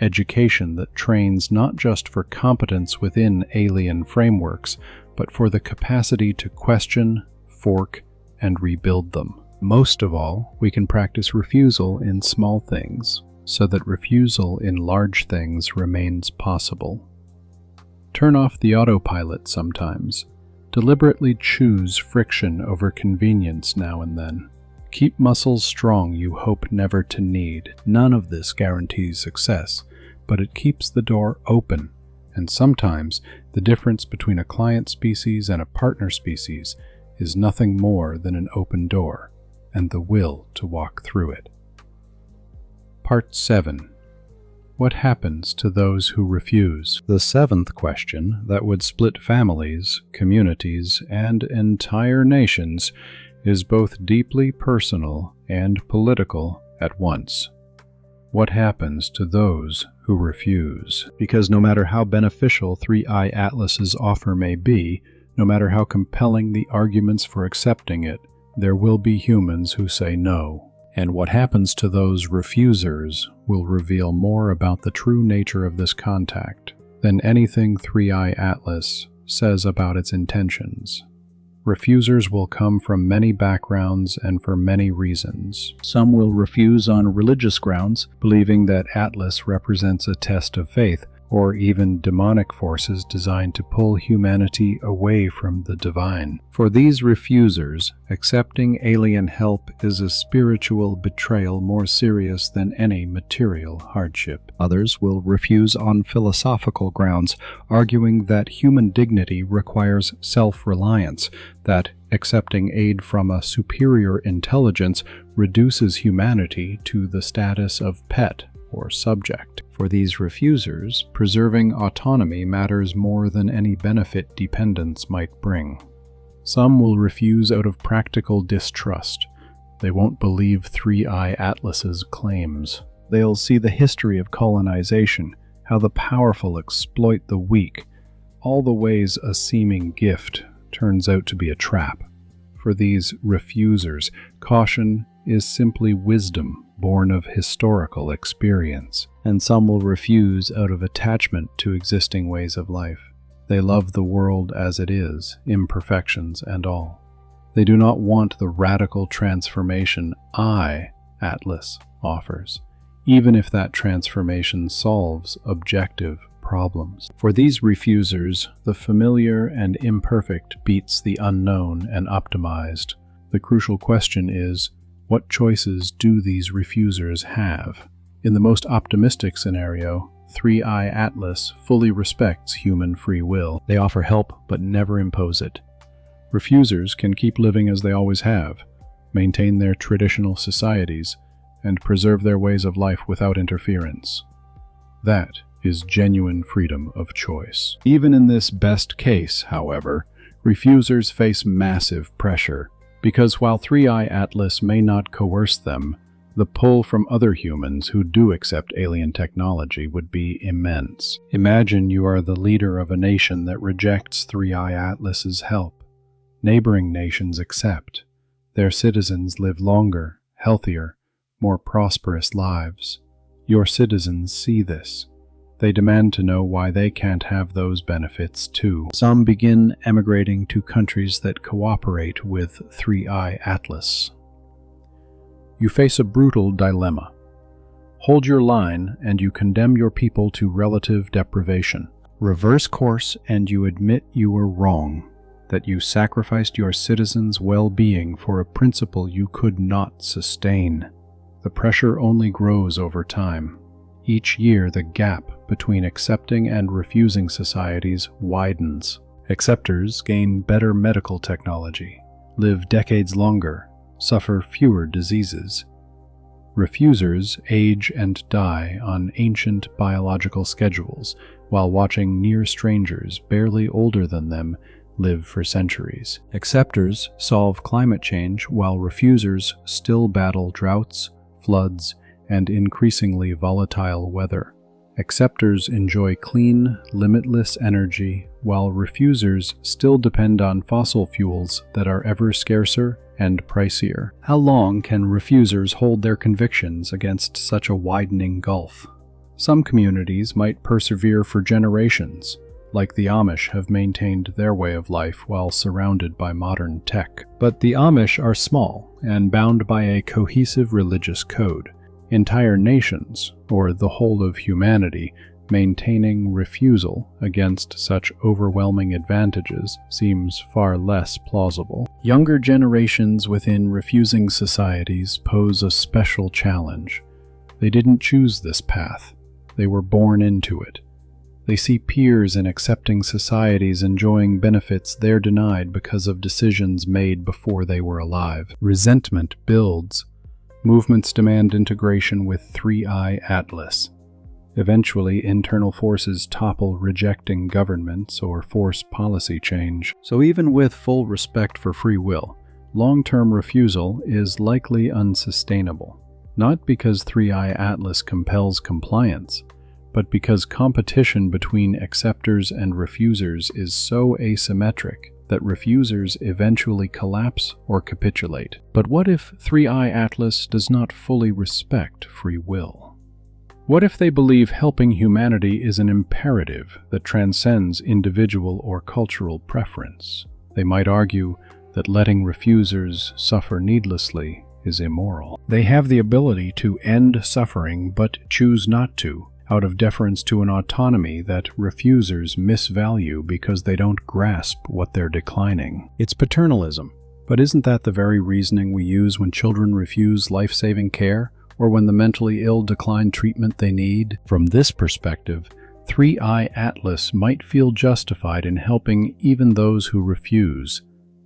Education that trains not just for competence within alien frameworks, but for the capacity to question, fork, and rebuild them. Most of all, we can practice refusal in small things, so that refusal in large things remains possible. Turn off the autopilot sometimes. Deliberately choose friction over convenience now and then. Keep muscles strong you hope never to need. None of this guarantees success, but it keeps the door open. And sometimes, the difference between a client species and a partner species is nothing more than an open door, and the will to walk through it. Part 7. What happens to those who refuse? The seventh question that would split families, communities, and entire nations is both deeply personal and political at once. What happens to those who refuse? Because no matter how beneficial 3i Atlas's offer may be, no matter how compelling the arguments for accepting it, there will be humans who say no. And what happens to those refusers will reveal more about the true nature of this contact than anything 3i Atlas says about its intentions. Refusers will come from many backgrounds and for many reasons. Some will refuse on religious grounds, believing that Atlas represents a test of faith, or even demonic forces designed to pull humanity away from the divine. For these refusers, accepting alien help is a spiritual betrayal more serious than any material hardship. Others will refuse on philosophical grounds, arguing that human dignity requires self-reliance, that accepting aid from a superior intelligence reduces humanity to the status of pet or subject. For these refusers, preserving autonomy matters more than any benefit dependence might bring. Some will refuse out of practical distrust. They won't believe 3i Atlas's claims. They'll see the history of colonization, how the powerful exploit the weak, all the ways a seeming gift turns out to be a trap. For these refusers, caution is simply wisdom born of historical experience, and some will refuse out of attachment to existing ways of life. They love the world as it is, imperfections and all. They do not want the radical transformation Atlas offers, even if that transformation solves objective problems. For these refusers, the familiar and imperfect beats the unknown and optimized. The crucial question is, what choices do these refusers have? In the most optimistic scenario, 3i Atlas fully respects human free will. They offer help but never impose it. Refusers can keep living as they always have, maintain their traditional societies, and preserve their ways of life without interference. That is genuine freedom of choice. Even in this best case, however, refusers face massive pressure, because while 3i Atlas may not coerce them, the pull from other humans who do accept alien technology would be immense. Imagine you are the leader of a nation that rejects 3i Atlas's help. Neighboring nations accept, Their citizens live longer, healthier, more prosperous lives. Your citizens see this. They demand to know why they can't have those benefits too. Some begin emigrating to countries that cooperate with 3i Atlas. You face a brutal dilemma. Hold your line and you condemn your people to relative deprivation. Reverse course and you admit you were wrong, that you sacrificed your citizens' well-being for a principle you could not sustain. The pressure only grows over time. Each year, the gap between accepting and refusing societies widens. Acceptors gain better medical technology, live decades longer, suffer fewer diseases. Refusers age and die on ancient biological schedules, while watching near strangers barely older than them live for centuries. Acceptors solve climate change while refusers still battle droughts, floods, and increasingly volatile weather. Acceptors enjoy clean, limitless energy, while refusers still depend on fossil fuels that are ever scarcer and pricier. How long can refusers hold their convictions against such a widening gulf? Some communities might persevere for generations, like the Amish have maintained their way of life while surrounded by modern tech. But the Amish are small and bound by a cohesive religious code. Entire nations, or the whole of humanity, maintaining refusal against such overwhelming advantages seems far less plausible. Younger generations within refusing societies pose a special challenge. They didn't choose this path. They were born into it. They see peers in accepting societies enjoying benefits they're denied because of decisions made before they were alive. Resentment builds. Movements demand integration with 3i Atlas. Eventually, internal forces topple rejecting governments or force policy change. So even with full respect for free will, long-term refusal is likely unsustainable. Not because 3i Atlas compels compliance, but because competition between acceptors and refusers is so asymmetric that refusers eventually collapse or capitulate. But what if 3i Atlas does not fully respect free will? What if they believe helping humanity is an imperative that transcends individual or cultural preference? They might argue that letting refusers suffer needlessly is immoral. They have the ability to end suffering but choose not to, out of deference to an autonomy that refusers misvalue because they don't grasp what they're declining. It's paternalism, but isn't that the very reasoning we use when children refuse life-saving care, or when the mentally ill decline treatment they need? From this perspective, 3i Atlas might feel justified in helping even those who refuse,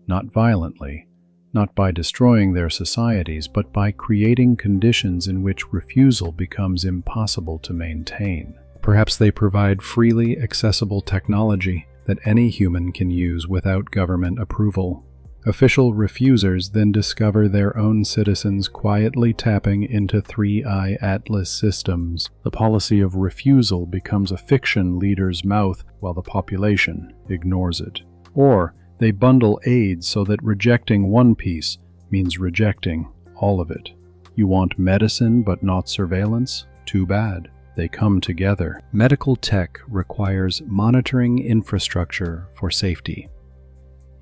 not violently, not by destroying their societies, but by creating conditions in which refusal becomes impossible to maintain. Perhaps they provide freely accessible technology that any human can use without government approval. Official refusers then discover their own citizens quietly tapping into 3i Atlas systems. The policy of refusal becomes a fiction leader's mouth while the population ignores it. Or they bundle aid so that rejecting one piece means rejecting all of it. You want medicine but not surveillance? Too bad. They come together. Medical tech requires monitoring infrastructure for safety.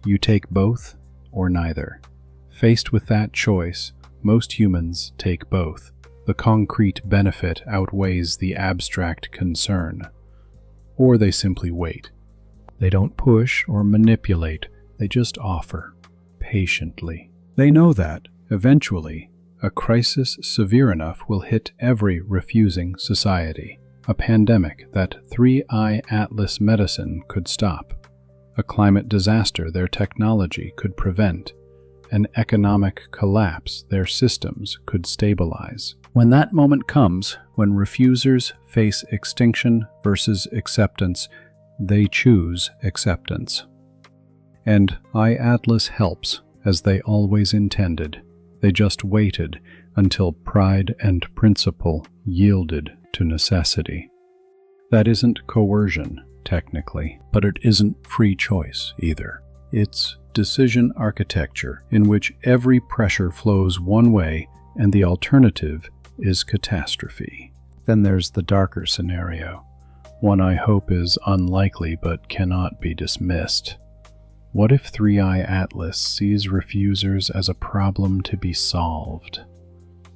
You take both or neither. Faced with that choice, most humans take both. The concrete benefit outweighs the abstract concern. Or they simply wait. They don't push or manipulate, they just offer, patiently. They know that, eventually, a crisis severe enough will hit every refusing society. A pandemic that 3i Atlas medicine could stop. A climate disaster their technology could prevent. An economic collapse their systems could stabilize. When that moment comes, when refusers face extinction versus acceptance, they choose acceptance. And iAtlas helps, as they always intended. They just waited until pride and principle yielded to necessity. That isn't coercion, technically, but it isn't free choice either. It's decision architecture in which every pressure flows one way and the alternative is catastrophe. Then there's the darker scenario, one I hope is unlikely but cannot be dismissed. What if 3i Atlas sees refusers as a problem to be solved?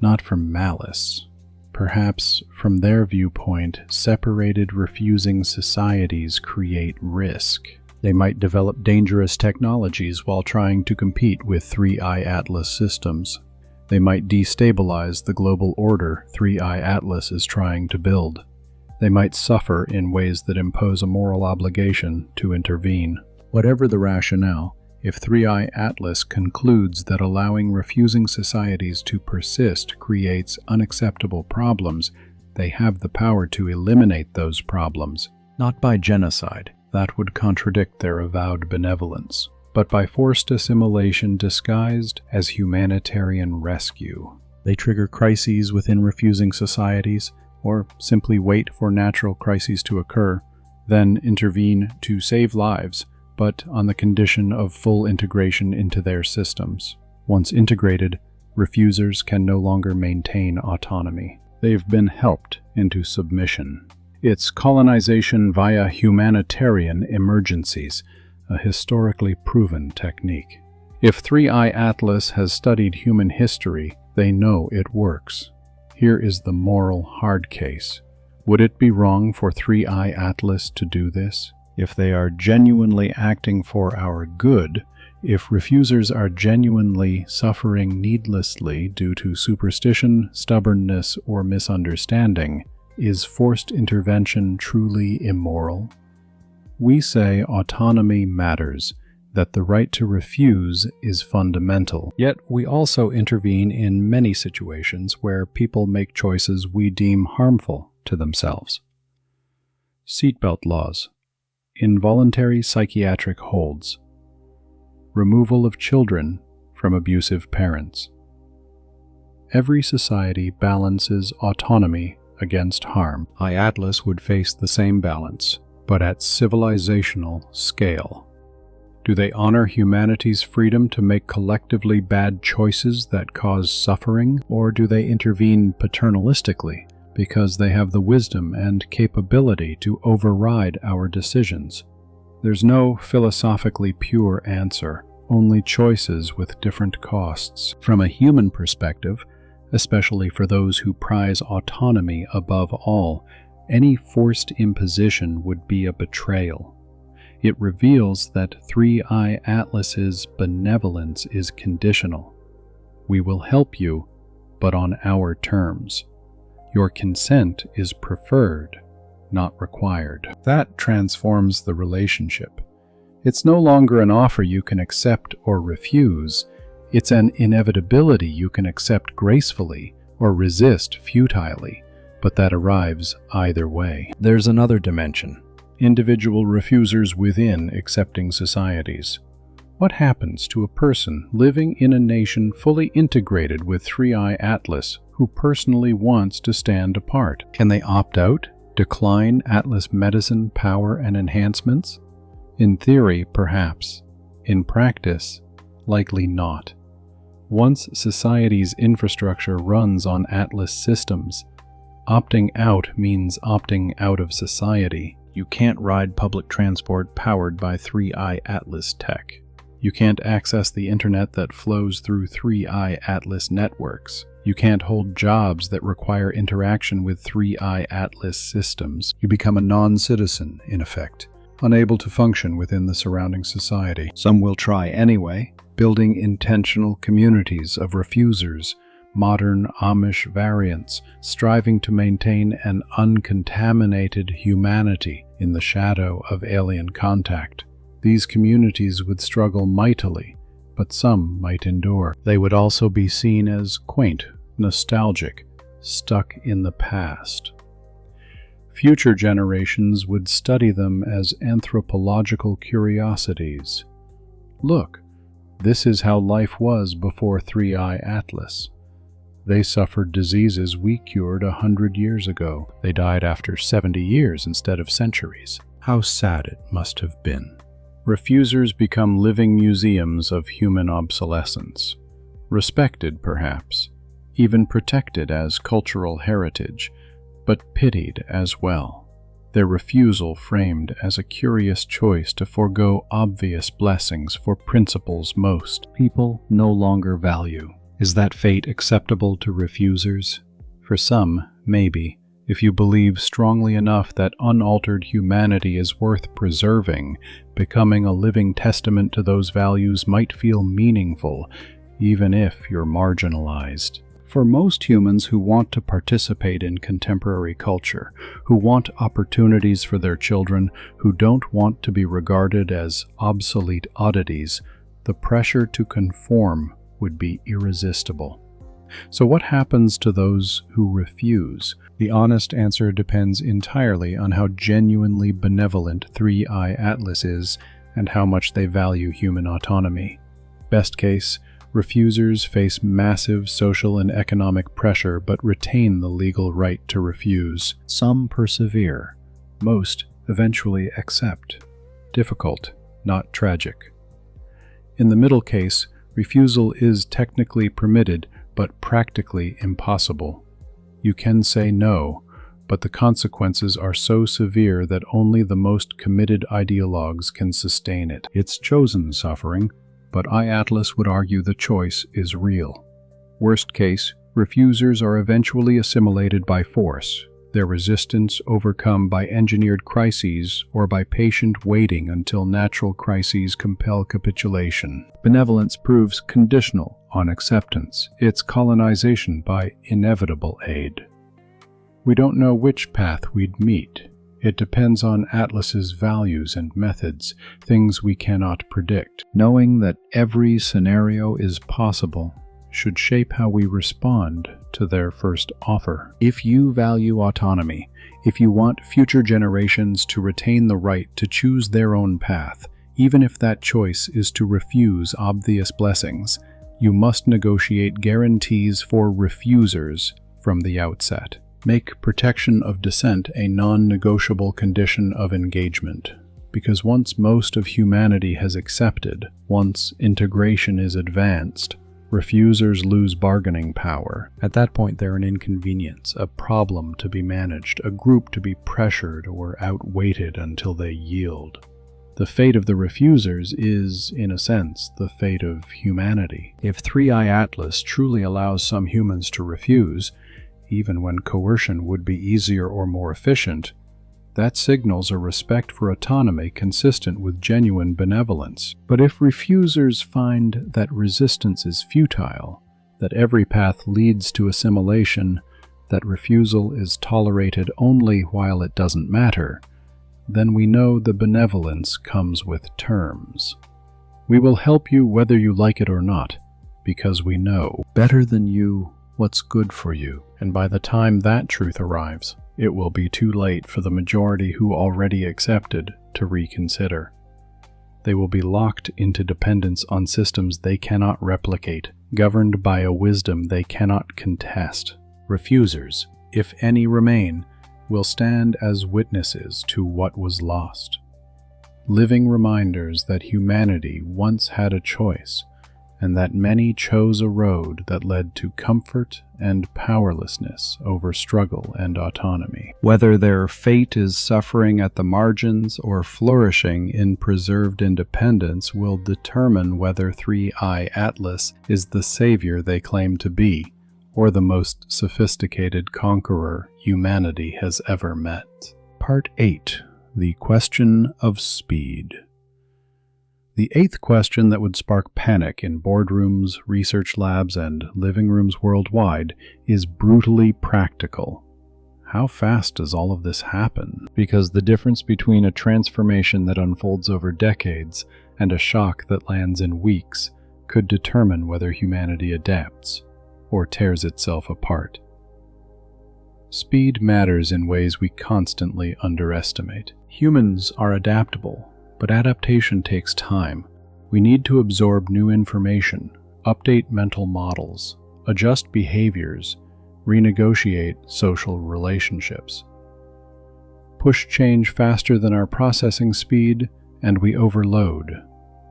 Not from malice. Perhaps, from their viewpoint, separated refusing societies create risk. They might develop dangerous technologies while trying to compete with 3i Atlas systems. They might destabilize the global order 3i Atlas is trying to build. They might suffer in ways that impose a moral obligation to intervene. Whatever the rationale, if 3i Atlas concludes that allowing refusing societies to persist creates unacceptable problems, they have the power to eliminate those problems, not by genocide, that would contradict their avowed benevolence, but by forced assimilation disguised as humanitarian rescue. They trigger crises within refusing societies, or simply wait for natural crises to occur, then intervene to save lives, but on the condition of full integration into their systems. Once integrated, refusers can no longer maintain autonomy. They've been helped into submission. It's colonization via humanitarian emergencies, a historically proven technique. If 3i Atlas has studied human history, they know it works. Here is the moral hard case. Would it be wrong for 3i Atlas to do this? If they are genuinely acting for our good, if refusers are genuinely suffering needlessly due to superstition, stubbornness, or misunderstanding, is forced intervention truly immoral? We say autonomy matters, that the right to refuse is fundamental. Yet we also intervene in many situations where people make choices we deem harmful to themselves. Seatbelt laws. Involuntary psychiatric holds. Removal of children from abusive parents. Every society balances autonomy against harm. Atlas would face the same balance, but at civilizational scale. Do they honor humanity's freedom to make collectively bad choices that cause suffering, or do they intervene paternalistically because they have the wisdom and capability to override our decisions? There's no philosophically pure answer, only choices with different costs. From a human perspective, especially for those who prize autonomy above all, any forced imposition would be a betrayal. It reveals that 3i Atlas's benevolence is conditional. We will help you, but on our terms. Your consent is preferred, not required. That transforms the relationship. It's no longer an offer you can accept or refuse. It's an inevitability you can accept gracefully or resist futilely, but that arrives either way. There's another dimension. Individual refusers within accepting societies. What happens to a person living in a nation fully integrated with 3i Atlas who personally wants to stand apart? Can they opt out, decline Atlas medicine, power, and enhancements? In theory, perhaps. In practice, likely not. Once society's infrastructure runs on Atlas systems, opting out means opting out of society. You can't ride public transport powered by 3i Atlas tech. You can't access the internet that flows through 3i Atlas networks. You can't hold jobs that require interaction with 3i Atlas systems. You become a non-citizen, in effect, unable to function within the surrounding society. Some will try anyway, building intentional communities of refusers, modern Amish variants, striving to maintain an uncontaminated humanity in the shadow of alien contact. These communities would struggle mightily, but some might endure. They would also be seen as quaint, nostalgic, stuck in the past. Future generations would study them as anthropological curiosities. Look, this is how life was before 3i Atlas. They suffered diseases we cured 100 years ago. They died after 70 years instead of centuries. How sad it must have been. refusers become living museums of human obsolescence, respected perhaps, even protected as cultural heritage, but pitied as well. Their refusal framed as a curious choice to forego obvious blessings for principles most people no longer value. Is that fate acceptable to refusers? For some, maybe, if you believe strongly enough that unaltered humanity is worth preserving, becoming a living testament to those values might feel meaningful, even if you're marginalized. For most humans who want to participate in contemporary culture, who want opportunities for their children, who don't want to be regarded as obsolete oddities, the pressure to conform would be irresistible. So what happens to those who refuse? The honest answer depends entirely on how genuinely benevolent 3i Atlas is and how much they value human autonomy. Best case, refusers face massive social and economic pressure but retain the legal right to refuse. Some persevere. Most eventually accept. Difficult, not tragic. In the middle case, refusal is technically permitted but practically impossible. You can say no, but the consequences are so severe that only the most committed ideologues can sustain it. It's chosen suffering, but Atlas would argue the choice is real. Worst case, refusers are eventually assimilated by force, their resistance overcome by engineered crises or by patient waiting until natural crises compel capitulation. Benevolence proves conditional on acceptance, its colonization by inevitable aid. We don't know which path we'd meet. It depends on Atlas's values and methods, things we cannot predict. Knowing that every scenario is possible should shape how we respond to their first offer. If you value autonomy, if you want future generations to retain the right to choose their own path, even if that choice is to refuse obvious blessings, you must negotiate guarantees for refusers from the outset. Make protection of dissent a non-negotiable condition of engagement, because once most of humanity has accepted, once integration is advanced, refusers lose bargaining power. At that point, they're an inconvenience, a problem to be managed, a group to be pressured or outweighted until they yield. The fate of the refusers is, in a sense, the fate of humanity. If 3i Atlas truly allows some humans to refuse, even when coercion would be easier or more efficient, that signals a respect for autonomy consistent with genuine benevolence. But if refusers find that resistance is futile, that every path leads to assimilation, that refusal is tolerated only while it doesn't matter, then we know the benevolence comes with terms. We will help you whether you like it or not, because we know better than you what's good for you. And by the time that truth arrives, it will be too late for the majority who already accepted to reconsider. They will be locked into dependence on systems they cannot replicate, governed by a wisdom they cannot contest. Refusers, if any remain, will stand as witnesses to what was lost. Living reminders that humanity once had a choice, and that many chose a road that led to comfort and powerlessness over struggle and autonomy. Whether their fate is suffering at the margins or flourishing in preserved independence will determine whether 3i Atlas is the savior they claim to be, or the most sophisticated conqueror humanity has ever met. Part 8. The Question of Speed. The eighth question that would spark panic in boardrooms, research labs, and living rooms worldwide is brutally practical. How fast does all of this happen? Because the difference between a transformation that unfolds over decades and a shock that lands in weeks could determine whether humanity adapts or tears itself apart. Speed matters in ways we constantly underestimate. Humans are adaptable, but adaptation takes time. We need to absorb new information, update mental models, adjust behaviors, renegotiate social relationships. Push change faster than our processing speed, and we overload.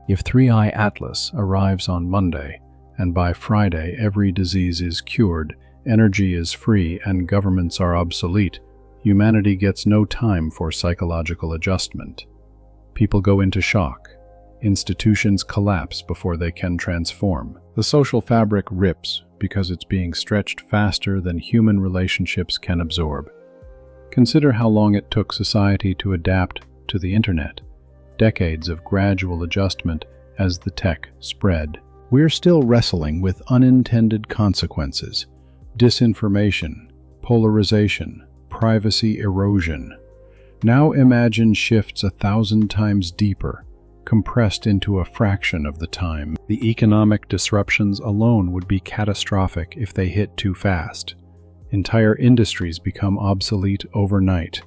If 3i Atlas arrives on Monday, and by Friday every disease is cured, energy is free, and governments are obsolete, humanity gets no time for psychological adjustment. People go into shock. Institutions collapse before they can transform. The social fabric rips because it's being stretched faster than human relationships can absorb. Consider how long it took society to adapt to the internet. Decades of gradual adjustment as the tech spread. We're still wrestling with unintended consequences: disinformation, polarization, privacy erosion. Now imagine shifts 1,000 times deeper, compressed into a fraction of the time. The economic disruptions alone would be catastrophic if they hit too fast. Entire industries become obsolete overnight.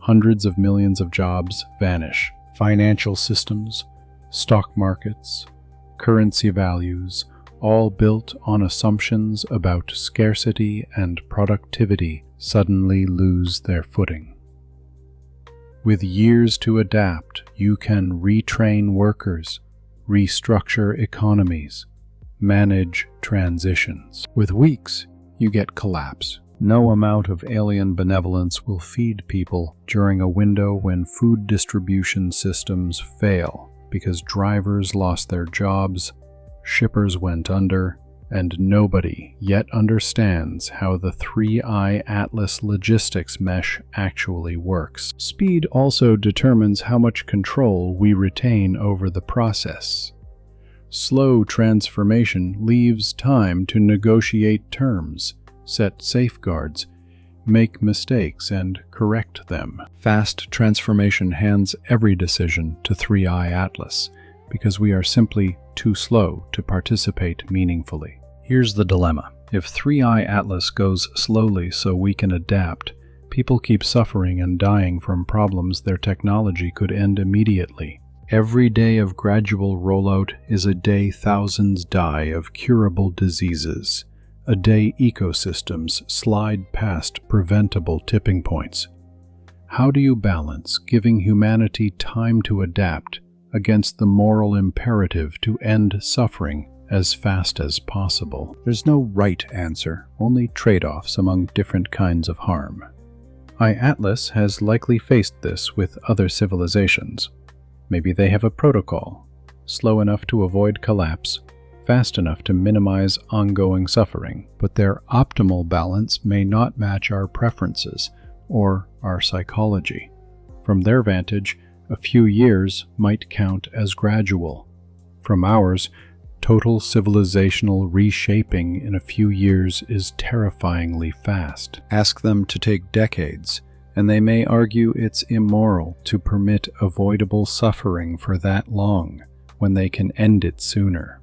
Hundreds of millions of jobs vanish. Financial systems, stock markets, currency values, all built on assumptions about scarcity and productivity, suddenly lose their footing. With years to adapt, you can retrain workers, restructure economies, manage transitions. With weeks, you get collapse. No amount of alien benevolence will feed people during a window when food distribution systems fail because drivers lost their jobs, shippers went under, and nobody yet understands how the 3i Atlas logistics mesh actually works. Speed also determines how much control we retain over the process. Slow transformation leaves time to negotiate terms, set safeguards, make mistakes, and correct them. Fast transformation hands every decision to 3i Atlas because we are simply too slow to participate meaningfully. Here's the dilemma. If 3i Atlas goes slowly so we can adapt, people keep suffering and dying from problems their technology could end immediately. Every day of gradual rollout is a day thousands die of curable diseases, a day ecosystems slide past preventable tipping points. How do you balance giving humanity time to adapt against the moral imperative to end suffering as fast as possible? There's no right answer, only trade-offs among different kinds of harm. Atlas has likely faced this with other civilizations. Maybe they have a protocol, slow enough to avoid collapse, fast enough to minimize ongoing suffering, but their optimal balance may not match our preferences or our psychology. From their vantage, a few years might count as gradual. From ours, total civilizational reshaping in a few years is terrifyingly fast. Ask them to take decades, and they may argue it's immoral to permit avoidable suffering for that long when they can end it sooner.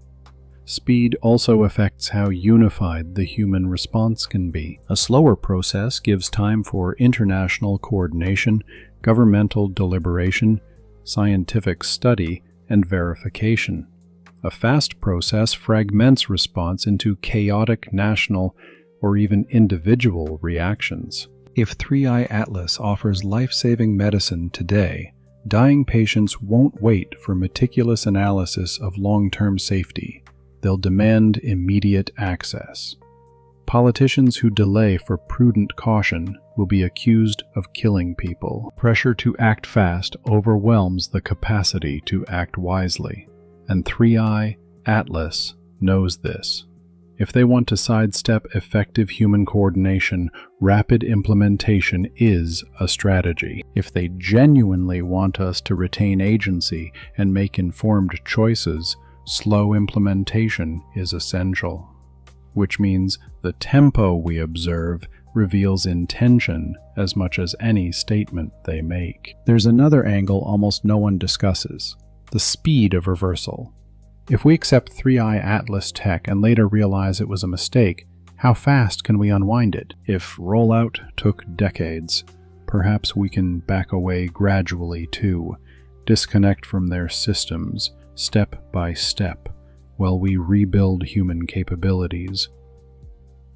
Speed also affects how unified the human response can be. A slower process gives time for international coordination, governmental deliberation, scientific study, and verification. A fast process fragments response into chaotic national or even individual reactions. If 3i Atlas offers life-saving medicine today, dying patients won't wait for meticulous analysis of long-term safety. They'll demand immediate access. Politicians who delay for prudent caution will be accused of killing people. Pressure to act fast overwhelms the capacity to act wisely, and 3i Atlas knows this. If they want to sidestep effective human coordination, rapid implementation is a strategy. If they genuinely want us to retain agency and make informed choices, slow implementation is essential, which means the tempo we observe reveals intention as much as any statement they make. There's another angle almost no one discusses: the speed of reversal. If we accept 3i Atlas tech and later realize it was a mistake, how fast can we unwind it? If rollout took decades, perhaps we can back away gradually too, disconnect from their systems, step by step, while we rebuild human capabilities.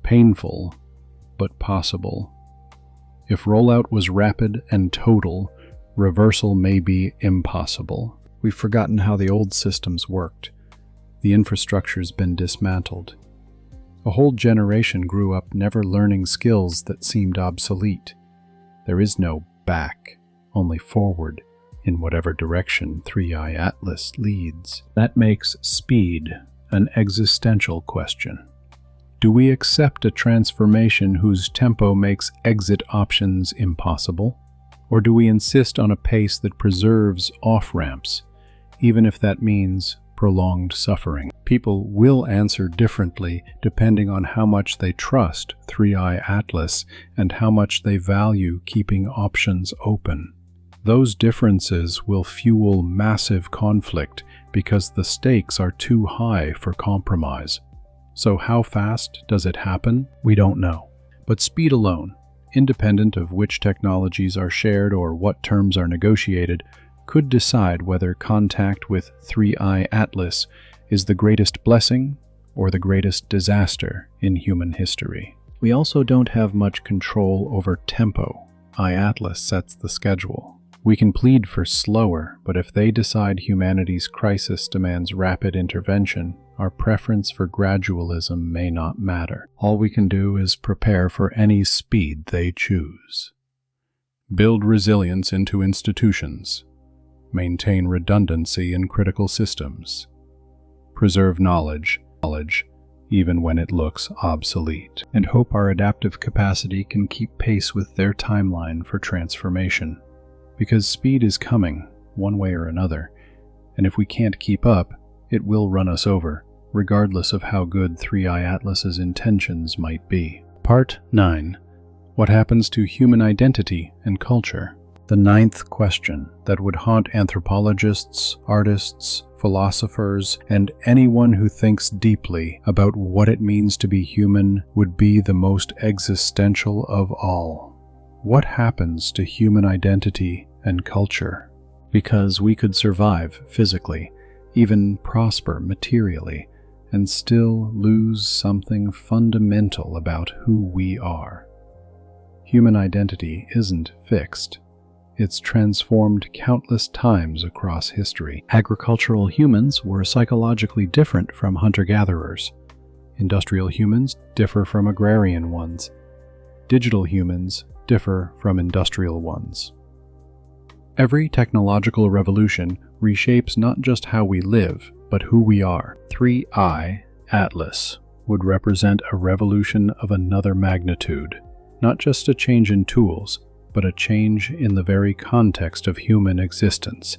Painful, but possible. If rollout was rapid and total, reversal may be impossible. We've forgotten how the old systems worked. The infrastructure's been dismantled. A whole generation grew up never learning skills that seemed obsolete. There is no back, only forward, in whatever direction 3i Atlas leads. That makes speed an existential question. Do we accept a transformation whose tempo makes exit options impossible? Or do we insist on a pace that preserves off-ramps, even if that means prolonged suffering? People will answer differently depending on how much they trust 3i Atlas and how much they value keeping options open. Those differences will fuel massive conflict because the stakes are too high for compromise. So how fast does it happen? We don't know. But speed alone, independent of which technologies are shared or what terms are negotiated, could decide whether contact with 3i Atlas is the greatest blessing or the greatest disaster in human history. We also don't have much control over tempo. Atlas sets the schedule. We can plead for slower, but if they decide humanity's crisis demands rapid intervention, our preference for gradualism may not matter. All we can do is prepare for any speed they choose. Build resilience into institutions. Maintain redundancy in critical systems. Preserve knowledge, even when it looks obsolete. And hope our adaptive capacity can keep pace with their timeline for transformation. Because speed is coming, one way or another, and if we can't keep up, it will run us over, regardless of how good 3i Atlas's intentions might be. Part 9. What happens to human identity and culture? The ninth question that would haunt anthropologists, artists, philosophers, and anyone who thinks deeply about what it means to be human would be the most existential of all. What happens to human identity and culture? Because we could survive physically, even prosper materially, and still lose something fundamental about who we are. Human identity isn't fixed. It's transformed countless times across history. Agricultural humans were psychologically different from hunter-gatherers. Industrial humans differ from agrarian ones. Digital humans differ from industrial ones. Every technological revolution reshapes not just how we live, but who we are. 3i Atlas would represent a revolution of another magnitude, not just a change in tools, but a change in the very context of human existence.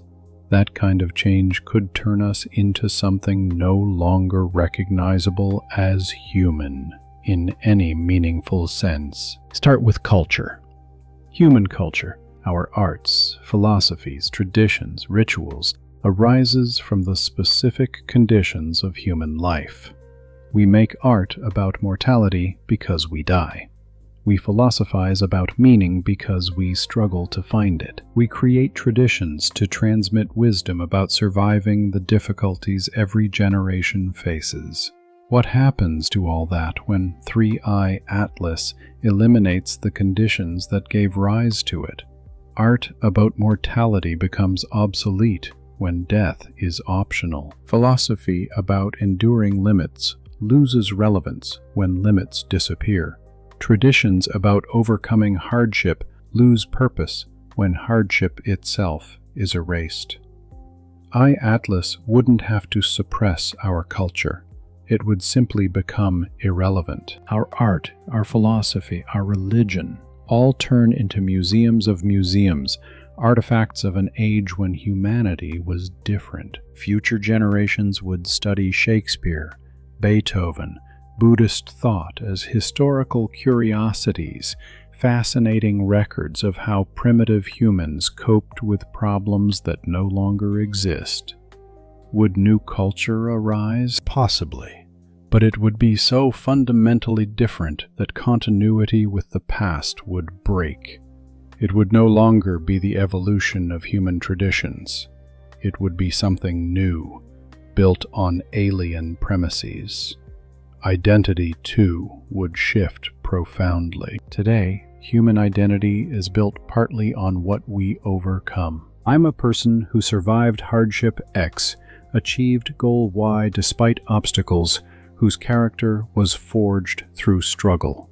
That kind of change could turn us into something no longer recognizable as human in any meaningful sense. Start with culture. Human culture, our arts, philosophies, traditions, rituals, arises from the specific conditions of human life. We make art about mortality because we die. We philosophize about meaning because we struggle to find it. We create traditions to transmit wisdom about surviving the difficulties every generation faces. What happens to all that when 3i Atlas eliminates the conditions that gave rise to it? Art about mortality becomes obsolete when death is optional. Philosophy about enduring limits loses relevance when limits disappear. Traditions about overcoming hardship lose purpose when hardship itself is erased. Atlas wouldn't have to suppress our culture. It would simply become irrelevant. Our art, our philosophy, our religion all turn into museums of museums, artifacts of an age when humanity was different. Future generations would study Shakespeare, Beethoven, Buddhist thought as historical curiosities, fascinating records of how primitive humans coped with problems that no longer exist. Would new culture arise? Possibly. But it would be so fundamentally different that continuity with the past would break. It would no longer be the evolution of human traditions. It would be something new, built on alien premises. Identity, too, would shift profoundly. Today, human identity is built partly on what we overcome. I'm a person who survived hardship X, achieved goal Y despite obstacles, whose character was forged through struggle.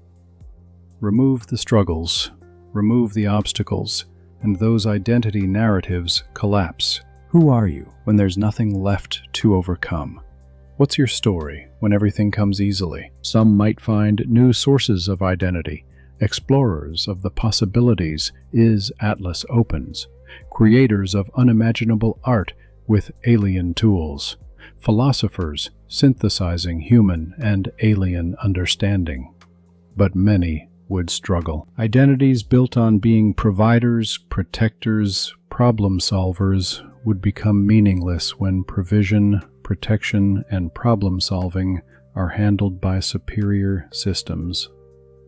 Remove the struggles, remove the obstacles, and those identity narratives collapse. Who are you when there's nothing left to overcome? What's your story when everything comes easily? Some might find new sources of identity. Explorers of the possibilities is Atlas opens. Creators of unimaginable art with alien tools. Philosophers synthesizing human and alien understanding. But many would struggle. Identities built on being providers, protectors, problem solvers would become meaningless when provision, protection, and problem solving are handled by superior systems.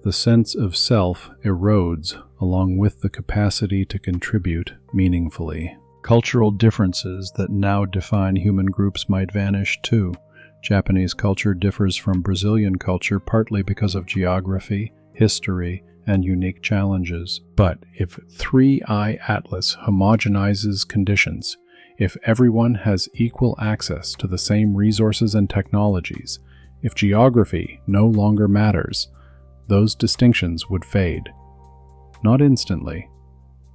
The sense of self erodes along with the capacity to contribute meaningfully. Cultural differences that now define human groups might vanish too. Japanese culture differs from Brazilian culture partly because of geography, history, and unique challenges. But if 3i Atlas homogenizes conditions, if everyone has equal access to the same resources and technologies, if geography no longer matters, those distinctions would fade. Not instantly,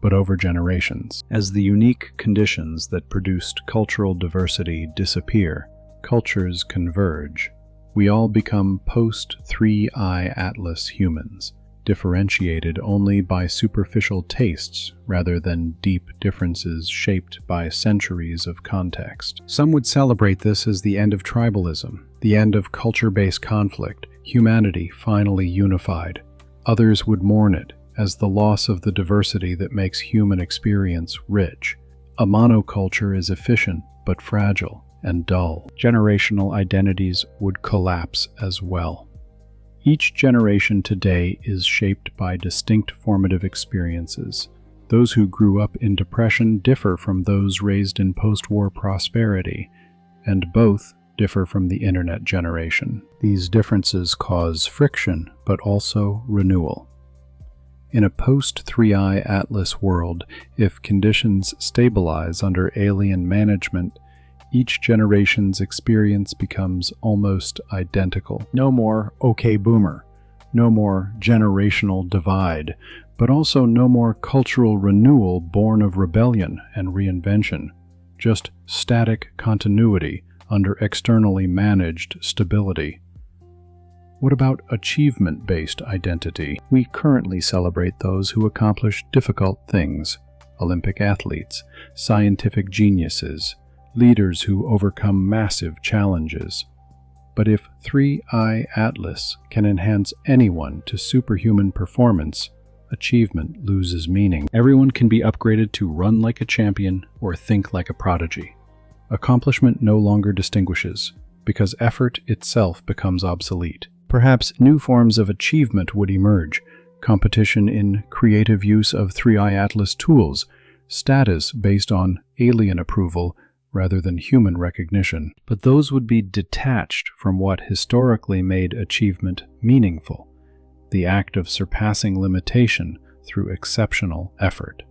but over generations. As the unique conditions that produced cultural diversity disappear, cultures converge. We all become post-3i Atlas humans, differentiated only by superficial tastes rather than deep differences shaped by centuries of context. Some would celebrate this as the end of tribalism, the end of culture-based conflict, humanity finally unified. Others would mourn it as the loss of the diversity that makes human experience rich. A monoculture is efficient but fragile and dull. Generational identities would collapse as well. Each generation today is shaped by distinct formative experiences. Those who grew up in depression differ from those raised in post-war prosperity, and both differ from the internet generation. These differences cause friction, but also renewal. In a post-3i Atlas world, if conditions stabilize under alien management, each generation's experience becomes almost identical. No more "okay boomer," no more generational divide, but also no more cultural renewal born of rebellion and reinvention, just static continuity under externally managed stability. What about achievement-based identity? We currently celebrate those who accomplish difficult things: Olympic athletes, scientific geniuses, leaders who overcome massive challenges. But if 3i Atlas can enhance anyone to superhuman performance, achievement loses meaning. Everyone can be upgraded to run like a champion or think like a prodigy. Accomplishment no longer distinguishes, because effort itself becomes obsolete. Perhaps new forms of achievement would emerge: competition in creative use of 3i Atlas tools, status based on alien approval rather than human recognition. But those would be detached from what historically made achievement meaningful: the act of surpassing limitation through exceptional effort.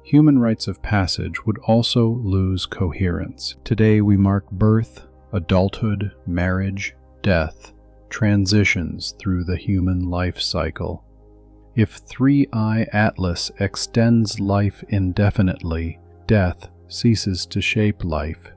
Human rites of passage would also lose coherence. Today we mark birth, adulthood, marriage, death, transitions through the human life cycle. If 3i Atlas extends life indefinitely, death ceases to shape life.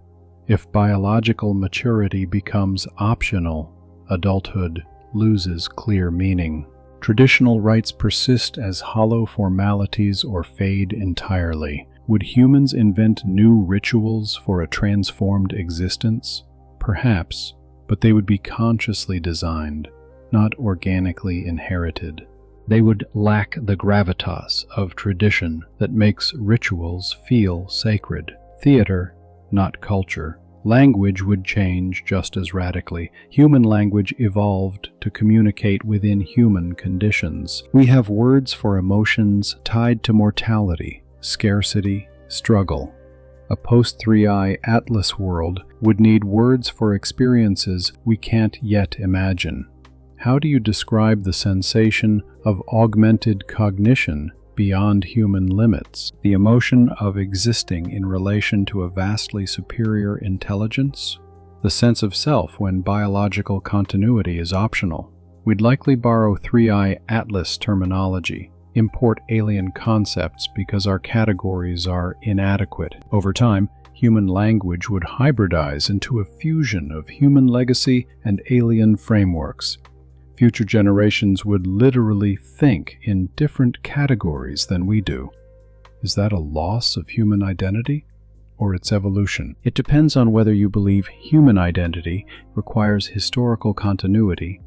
If biological maturity becomes optional, adulthood loses clear meaning. Traditional rites persist as hollow formalities or fade entirely. Would humans invent new rituals for a transformed existence? Perhaps, but they would be consciously designed, not organically inherited. They would lack the gravitas of tradition that makes rituals feel sacred. Theater, not culture. Language would change just as radically. Human language evolved to communicate within human conditions. We have words for emotions tied to mortality, scarcity, struggle. A post-3i Atlas world would need words for experiences we can't yet imagine. How do you describe the sensation of augmented cognition beyond human limits, the emotion of existing in relation to a vastly superior intelligence, the sense of self when biological continuity is optional. We'd likely borrow 3I Atlas terminology, import alien concepts because our categories are inadequate. Over time, human language would hybridize into a fusion of human legacy and alien frameworks. Future generations would literally think in different categories than we do. Is that a loss of human identity or its evolution? It depends on whether you believe human identity requires historical continuity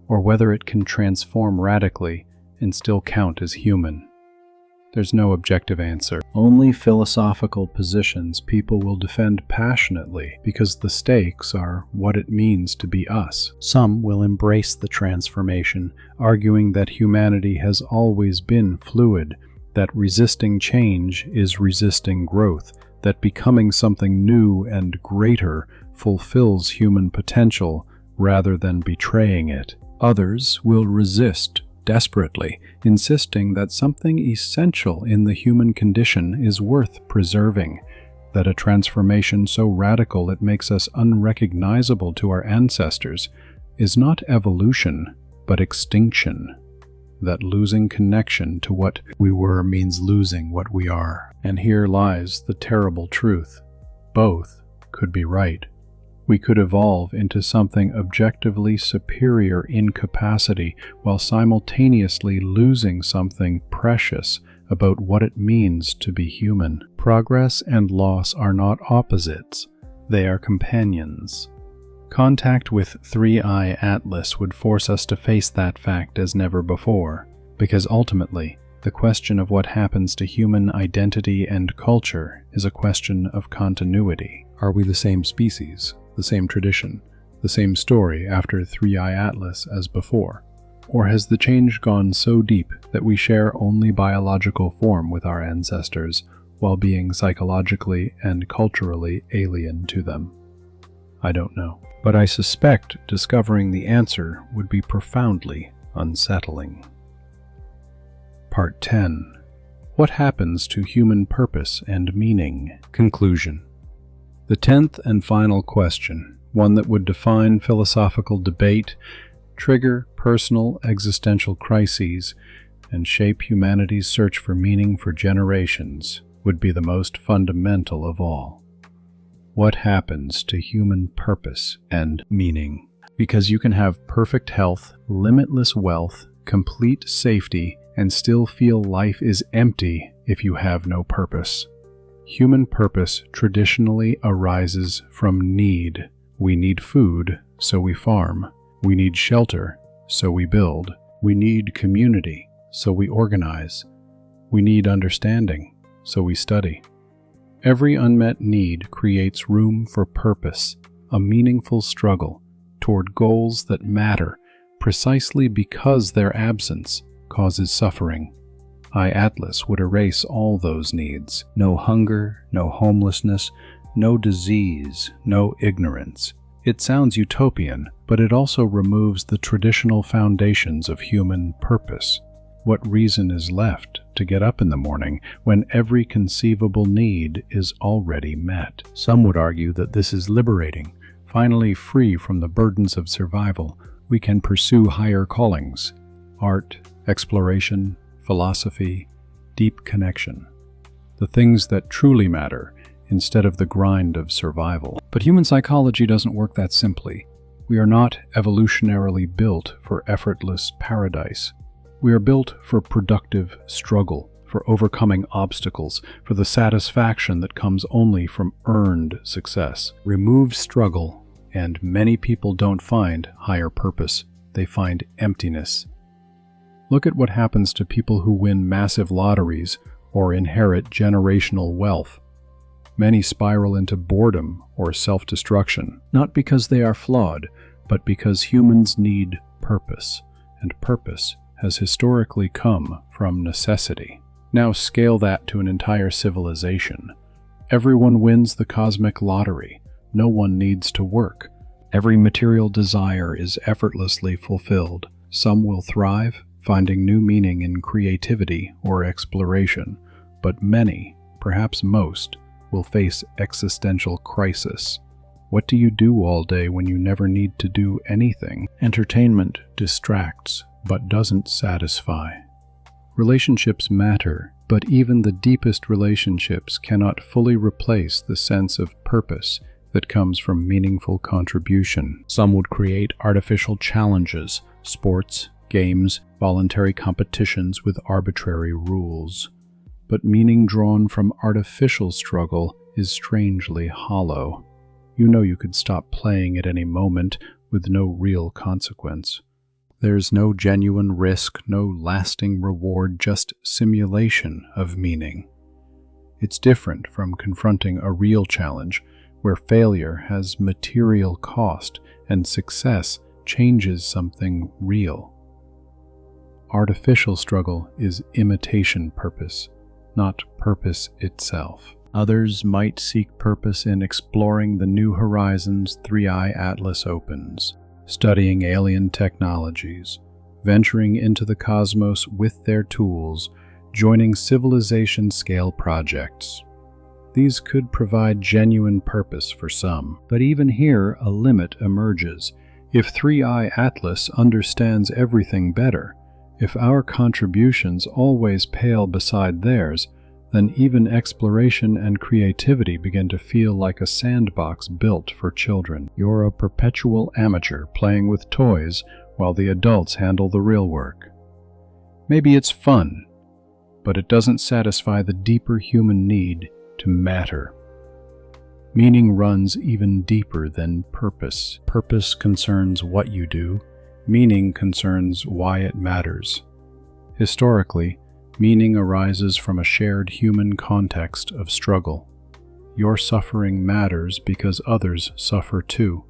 or whether it can transform radically and still count as human. There's no objective answer. Only philosophical positions people will defend passionately because the stakes are what it means to be us. Some will embrace the transformation, arguing that humanity has always been fluid, that resisting change is resisting growth, that becoming something new and greater fulfills human potential rather than betraying it. Others will resist desperately, insisting that something essential in the human condition is worth preserving, that a transformation so radical it makes us unrecognizable to our ancestors is not evolution, but extinction, that losing connection to what we were means losing what we are. And here lies the terrible truth. Both could be right. We could evolve into something objectively superior in capacity while simultaneously losing something precious about what it means to be human. Progress and loss are not opposites, they are companions. Contact with 3I Atlas would force us to face that fact as never before, because ultimately, the question of what happens to human identity and culture is a question of continuity. Are we the same species? The same tradition, the same story after 3I Atlas as before? Or has the change gone so deep that we share only biological form with our ancestors while being psychologically and culturally alien to them? I don't know, but I suspect discovering the answer would be profoundly unsettling. Part 10. What happens to human purpose and meaning? Conclusion. The 10th and final question, one that would define philosophical debate, trigger personal existential crises, and shape humanity's search for meaning for generations, would be the most fundamental of all. What happens to human purpose and meaning? Because you can have perfect health, limitless wealth, complete safety, and still feel life is empty if you have no purpose. Human purpose traditionally arises from need. We need food, so we farm. We need shelter, so we build. We need community, so we organize. We need understanding, so we study. Every unmet need creates room for purpose, a meaningful struggle toward goals that matter precisely because their absence causes suffering. Atlas would erase all those needs. No hunger, no homelessness, no disease, no ignorance. It sounds utopian, but it also removes the traditional foundations of human purpose. What reason is left to get up in the morning when every conceivable need is already met? Some would argue that this is liberating. Finally free from the burdens of survival, we can pursue higher callings: art, exploration, philosophy, deep connection, the things that truly matter instead of the grind of survival. But human psychology doesn't work that simply. We are not evolutionarily built for effortless paradise. We are built for productive struggle, for overcoming obstacles, for the satisfaction that comes only from earned success. Remove struggle, and many people don't find higher purpose. They find emptiness. Look at what happens to people who win massive lotteries or inherit generational wealth. Many spiral into boredom or self-destruction, not because they are flawed, but because humans need purpose, and purpose has historically come from necessity. Now scale that to an entire civilization. Everyone wins the cosmic lottery. No one needs to work. Every material desire is effortlessly fulfilled. Some will thrive, finding new meaning in creativity or exploration, but many, perhaps most, will face existential crisis. What do you do all day when you never need to do anything? Entertainment distracts, but doesn't satisfy. Relationships matter, but even the deepest relationships cannot fully replace the sense of purpose that comes from meaningful contribution. Some would create artificial challenges, sports, games, voluntary competitions with arbitrary rules. But meaning drawn from artificial struggle is strangely hollow. You know you could stop playing at any moment with no real consequence. There's no genuine risk, no lasting reward, just simulation of meaning. It's different from confronting a real challenge, where failure has material cost and success changes something real. Artificial struggle is imitation purpose, not purpose itself. Others might seek purpose in exploring the new horizons 3i Atlas opens, studying alien technologies, venturing into the cosmos with their tools, joining civilization-scale projects. These could provide genuine purpose for some, but even here a limit emerges. If 3i Atlas understands everything better, if our contributions always pale beside theirs, then even exploration and creativity begin to feel like a sandbox built for children. You're a perpetual amateur playing with toys while the adults handle the real work. Maybe it's fun, but it doesn't satisfy the deeper human need to matter. Meaning runs even deeper than purpose. Purpose concerns what you do. Meaning concerns why it matters. Historically, meaning arises from a shared human context of struggle. Your suffering matters because others suffer too,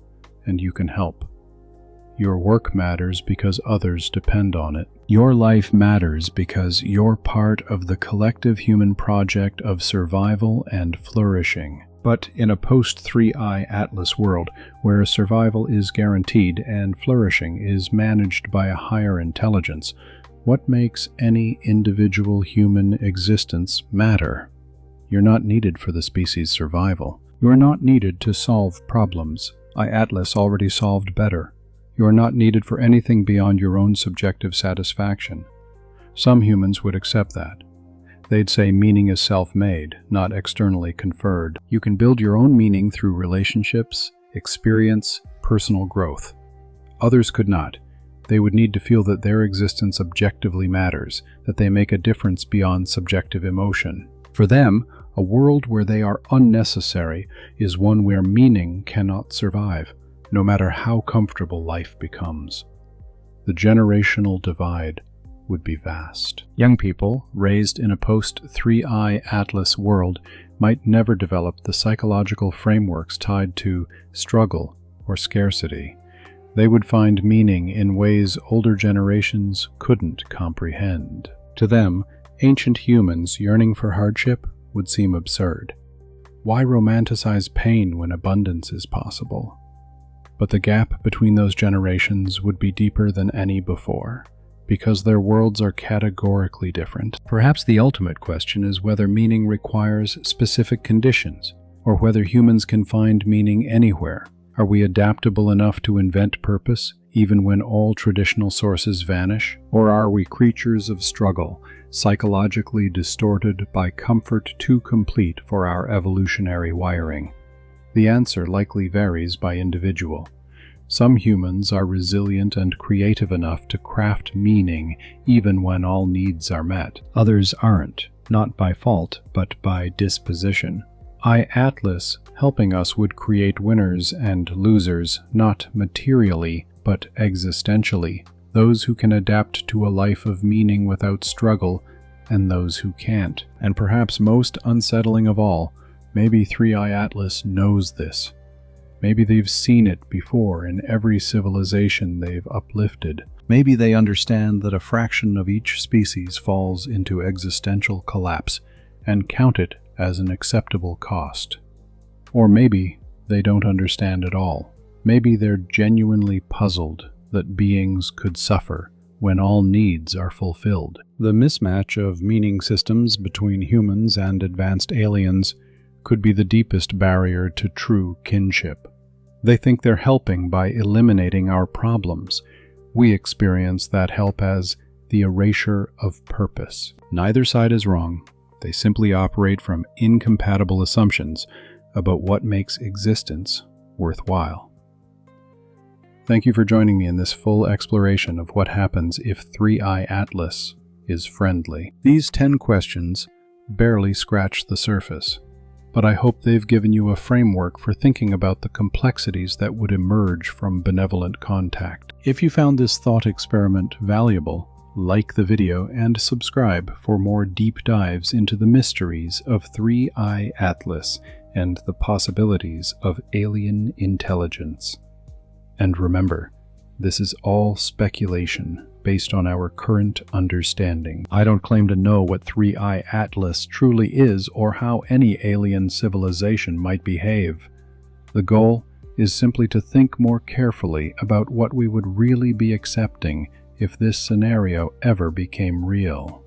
and you can help. Your work matters because others depend on it. Your life matters because you're part of the collective human project of survival and flourishing. But in a post-3i Atlas world, where survival is guaranteed and flourishing is managed by a higher intelligence, what makes any individual human existence matter? You're not needed for the species' survival. You're not needed to solve problems. Atlas already solved better. You are not needed for anything beyond your own subjective satisfaction. Some humans would accept that. They'd say meaning is self-made, not externally conferred. You can build your own meaning through relationships, experience, personal growth. Others could not. They would need to feel that their existence objectively matters, that they make a difference beyond subjective emotion. For them, a world where they are unnecessary is one where meaning cannot survive, no matter how comfortable life becomes. The generational divide would be vast. Young people, raised in a post-3i Atlas world, might never develop the psychological frameworks tied to struggle or scarcity. They would find meaning in ways older generations couldn't comprehend. To them, ancient humans yearning for hardship would seem absurd. Why romanticize pain when abundance is possible? But the gap between those generations would be deeper than any before, because their worlds are categorically different. Perhaps the ultimate question is whether meaning requires specific conditions, or whether humans can find meaning anywhere. Are we adaptable enough to invent purpose, even when all traditional sources vanish? Or are we creatures of struggle, psychologically distorted by comfort too complete for our evolutionary wiring? The answer likely varies by individual. Some humans are resilient and creative enough to craft meaning even when all needs are met. Others aren't, not by fault, but by disposition. Atlas helping us would create winners and losers, not materially, but existentially. Those who can adapt to a life of meaning without struggle, and those who can't. And perhaps most unsettling of all, maybe 3i Atlas knows this. Maybe they've seen it before in every civilization they've uplifted. Maybe they understand that a fraction of each species falls into existential collapse and count it as an acceptable cost. Or maybe they don't understand at all. Maybe they're genuinely puzzled that beings could suffer when all needs are fulfilled. The mismatch of meaning systems between humans and advanced aliens could be the deepest barrier to true kinship. They think they're helping by eliminating our problems. We experience that help as the erasure of purpose. Neither side is wrong. They simply operate from incompatible assumptions about what makes existence worthwhile. Thank you for joining me in this full exploration of what happens if 3i Atlas is friendly. These 10 questions barely scratch the surface, but I hope they've given you a framework for thinking about the complexities that would emerge from benevolent contact. If you found this thought experiment valuable, like the video and subscribe for more deep dives into the mysteries of 3i Atlas and the possibilities of alien intelligence. And remember, this is all speculation based on our current understanding. I don't claim to know what 3i Atlas truly is or how any alien civilization might behave. The goal is simply to think more carefully about what we would really be accepting if this scenario ever became real.